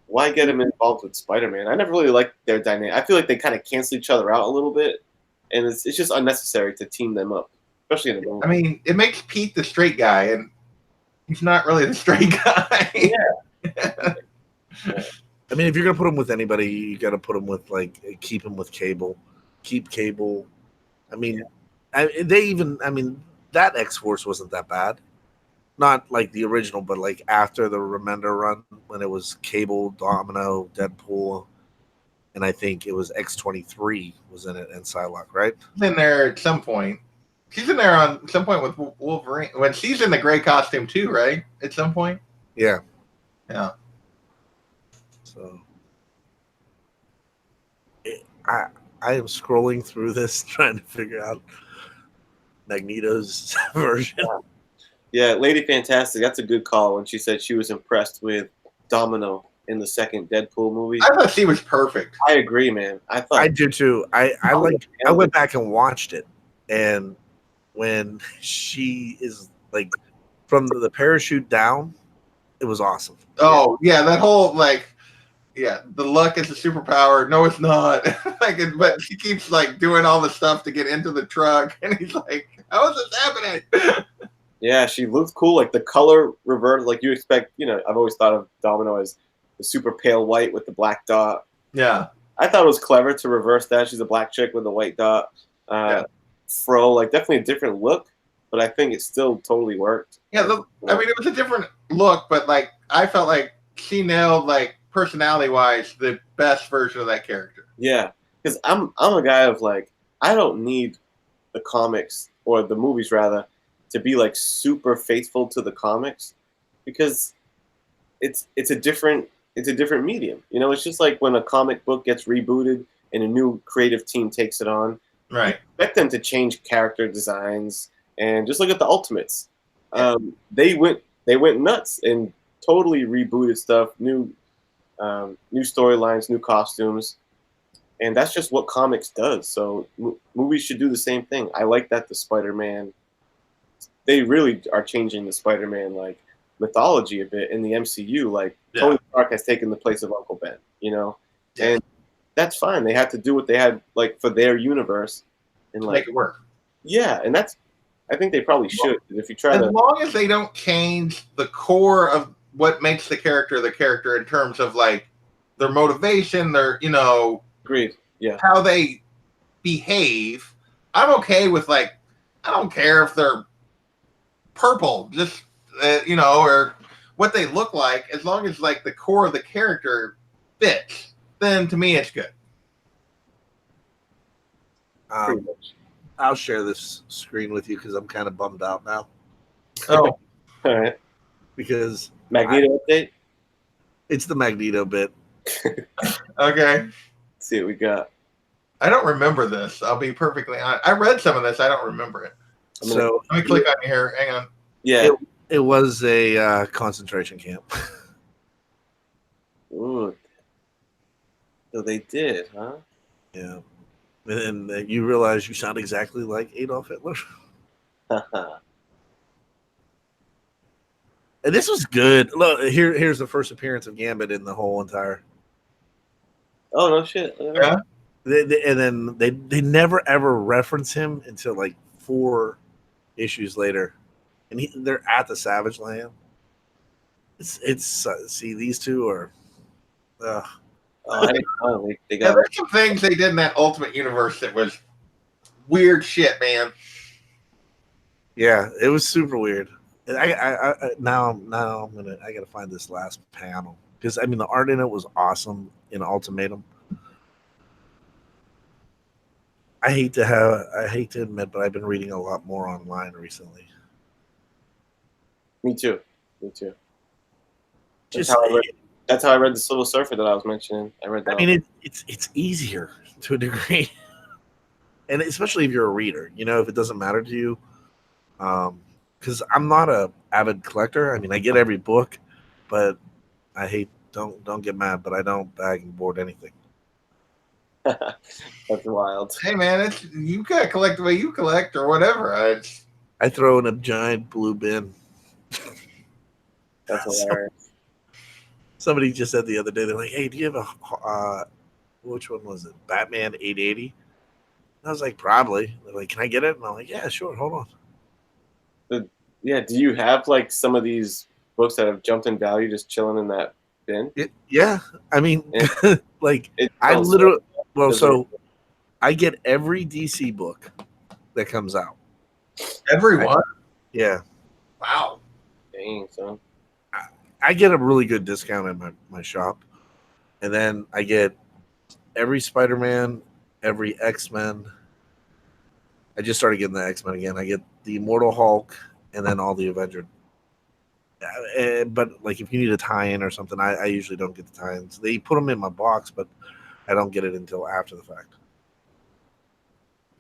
why get him involved with Spider-Man? I never really liked their dynamic. I feel like they kind of cancel each other out a little bit, and it's just unnecessary to team them up, especially in a movie. I mean, it makes Pete the straight guy, and he's not really the straight guy. Yeah. I mean, if you're gonna put him with anybody, you got to put him with keep him with Cable, keep Cable. I mean, that X-Force wasn't that bad. Not like the original, but like after the Remender run when it was Cable, Domino, Deadpool, and I think it was X-23 was in it and Psylocke, right? She's in there at some point. She's in there on some point with Wolverine. When she's in the gray costume too, right? At some point. Yeah. Yeah. So I am scrolling through this trying to figure out Magneto's version. Yeah, Lady Fantastic. That's a good call when she said she was impressed with Domino in the second Deadpool movie. I thought she was perfect. I agree, man. I do too. I went back and watched it, and when she is like from the parachute down, it was awesome. Oh yeah, that whole the luck is a superpower. No, it's not. But she keeps doing all the stuff to get into the truck, and he's like, "How is this happening?" Yeah, she looked cool. Like the color reversed, like you expect. I've always thought of Domino as the super pale white with the black dot. Yeah, I thought it was clever to reverse that. She's a black chick with a white dot. Fro, definitely a different look, but I think it still totally worked. Yeah, it was a different look, but I felt like she nailed personality-wise the best version of that character. Yeah, because I'm a guy of I don't need the comics or the movies rather to be super faithful to the comics because it's a different medium. It's just like when a comic book gets rebooted and a new creative team takes it on. Right. You expect them to change character designs and just look at the Ultimates. They went nuts and totally rebooted stuff, new storylines, new costumes, and that's just what comics does. So movies should do the same thing. I like that the Spider-Man, they really are changing the Spider-Man mythology a bit in the MCU. Tony Stark has taken the place of Uncle Ben, and that's fine. They had to do what they had for their universe and make it work. Yeah, and I think they probably should. If you try as long as they don't change the core of what makes the character in terms of their motivation, their agreed. Yeah, how they behave, I'm okay with I don't care if they're purple, just or what they look like, as long as the core of the character fits, then to me it's good. I'll share this screen with you because I'm kind of bummed out now. Oh, all right. Because Magneto update. It's the Magneto bit. Okay. Let's see what we got. I don't remember this. I'll be perfectly honest. I read some of this. I don't remember it. So let me click on here. Hang on. Yeah. It was a concentration camp. Ooh. So they did, huh? Yeah. And then you realize you sound exactly like Adolf Hitler. And this was good. Look, here's the first appearance of Gambit in the whole entire. Oh no shit! Yeah. And then they never ever reference him until 4 issues later, and they're at the Savage Land. It's see, these two are. They got there's some things they did in that Ultimate Universe that was weird shit, man. Yeah, it was super weird. And I gotta find this last panel because the art in it was awesome in Ultimatum. I hate to admit, but I've been reading a lot more online recently. Me too. That's how I read the Silver Surfer that I was mentioning. I read that. It's easier to a degree, and especially if you're a reader. If it doesn't matter to you, because I'm not a avid collector. I mean, I get every book, but I hate. Don't get mad, but I don't bag and board anything. That's wild. Hey man, it's you gotta collect the way you collect or whatever. I throw in a giant blue bin. That's So- hilarious. Somebody just said the other day, they're like, "Hey, do you have a which one was it? Batman 880?" I was like, "Probably." They're like, "Can I get it?" And I'm like, "Yeah, sure. Hold on." Yeah, do you have like some of these books that have jumped in value just chilling in that bin? Yeah, I mean, like It I sounds literally. so- Well, does so I get every DC book that comes out. Everyone. Yeah, Wow. Dang, son. I get a really good discount at my shop, and then I get every Spider-Man, every X-Men. I just started getting the X-Men again. I get the Immortal Hulk, and then all the Avengers. But like, if you need a tie-in or something, I usually don't get the tie-ins. They put them in my box, but I don't get it until after the fact.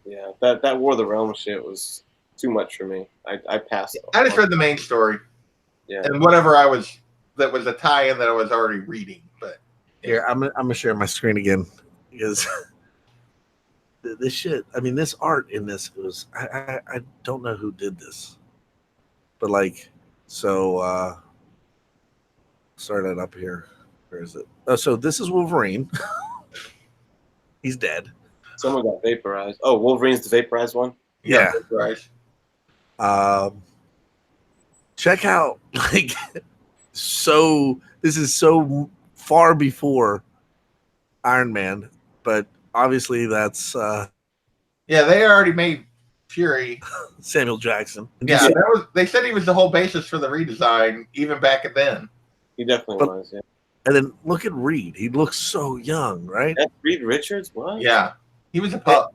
Yeah, that War of the Realms shit was too much for me. I passed. I just read the main story Yeah, and whatever that was a tie-in that I was already reading. But Here, I'm gonna share my screen again because this shit. I mean, this art in this was. I don't know who did this, but like, so start it up here. Where is it? Oh, so this is Wolverine. He's dead. someone got vaporized. Oh, Wolverine's the vaporized one. Yeah. right. Check out like so. This is so far before Iron Man, but obviously that's Yeah, they already made Fury. Samuel Jackson. Yeah, that was. They said he was the whole basis for the redesign, even back then. He definitely But- was. Yeah, And then look at Reed. He looks so young, right? that's Reed Richards. What? Yeah, he was a pup.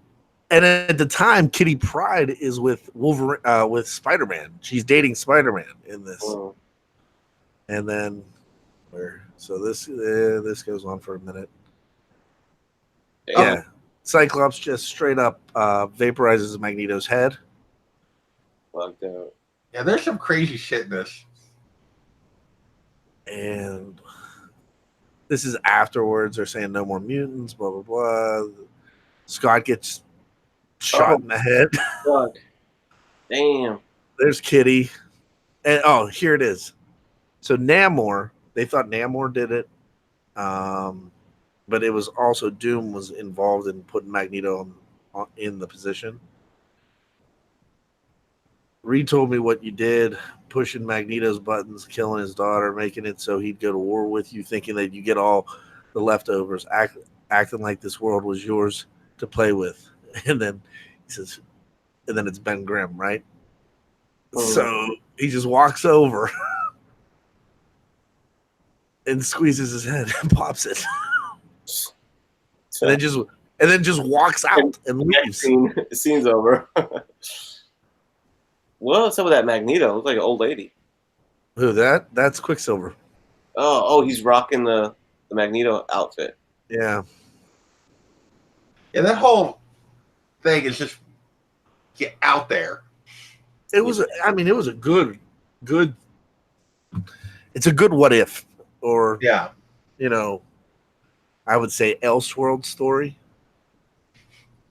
And at the time, Kitty Pryde is with Wolverine, with Spider-Man. She's dating Spider-Man in this. Oh, And then, so this goes on for a minute. damn. Yeah, Cyclops just straight up vaporizes Magneto's head. Fucked out. Yeah, there's some crazy shit in this. And this is afterwards. They're saying no more mutants, blah, blah, blah. Scott gets shot in the head. Fuck. Damn. There's Kitty. And oh, here it is. So Namor, they thought Namor did it. But it was also Doom was involved in putting Magneto in the position. Reed told me what you did, pushing Magneto's buttons, killing his daughter, making it so he'd go to war with you, thinking that you get all the leftovers, acting like this world was yours to play with. And then he says, and then it's Ben Grimm, right? So he just walks over and squeezes his head and pops it. and then just walks out and leaves. Scene's over. What's up with that Magneto? Looks like an old lady. Who that? That's Quicksilver. Oh, he's rocking the Magneto outfit. Yeah. Yeah, that whole thing is just get out there. It was it was a good it's a good what if, or Yeah. I would say Elseworld story.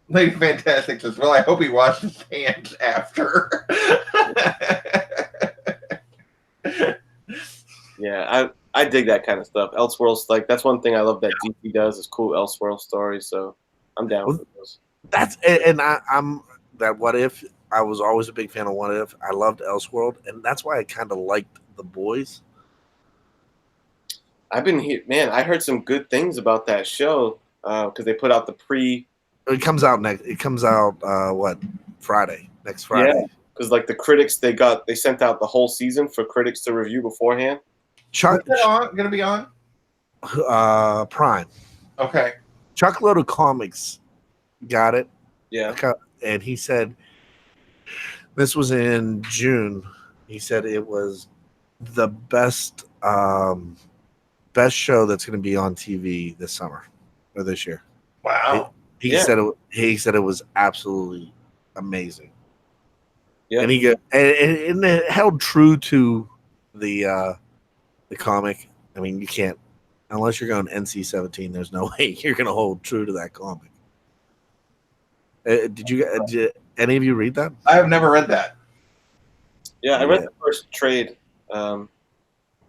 Lady Fantastic says, well, I hope he washed his hands after. Yeah, I dig that kind of stuff. Elseworlds, like that's one thing I love that DC does is cool Elseworld stories. So I'm down with those. That's I'm that what if. I was always a big fan of What If. I loved Elseworld, and that's why I kind of liked The Boys. I've been here, man. I heard some good things about that show because they put out the pre. It comes out Friday? Next Friday. Yeah, because like the critics, they sent out the whole season for critics to review beforehand. Chuck What's that going to be on? Prime. Okay. Chuck Load of Comics got it, Yeah, and he said this was in June. He said it was the best show that's going to be on TV this summer or this year. Wow. He said it was absolutely amazing. Yeah. And he got and it held true to the comic. I mean, you can't unless you're going NC-17. There's no way you're going to hold true to that comic. Did any of you read that? I have never read that. Yeah, I read the first trade, so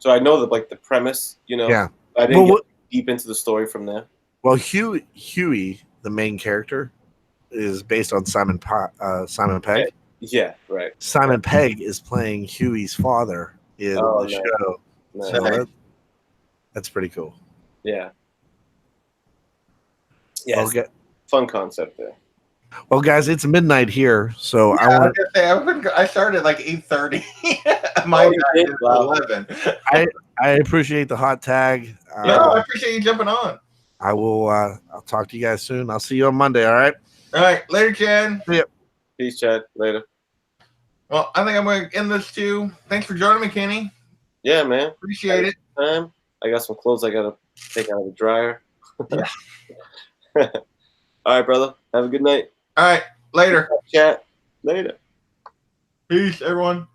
I know the premise. Yeah. I didn't Well, get deep into the story from there. Well, Huey, the main character, is based on Simon Pegg. Yeah, right. Simon Pegg is playing Huey's father in the nice. show. Nice. So that's pretty cool. Yeah. Yeah. Well, Fun concept there. well, guys, it's midnight here, so Yeah, I want. I started at like 8:30. My you did? time is Wow. 11. I appreciate the hot tag. No, I appreciate you jumping on. I will. I'll talk to you guys soon. I'll see you on Monday. All right. All right, later, Ken. Peace, Chad. Later. Well, I think I'm going to end this too. Thanks for joining me, Kenny. Yeah, man. Appreciate it. I got some clothes I gotta take out of the dryer. Yeah. All right, brother. Have a good night. All right, later. Chat later. Peace, everyone.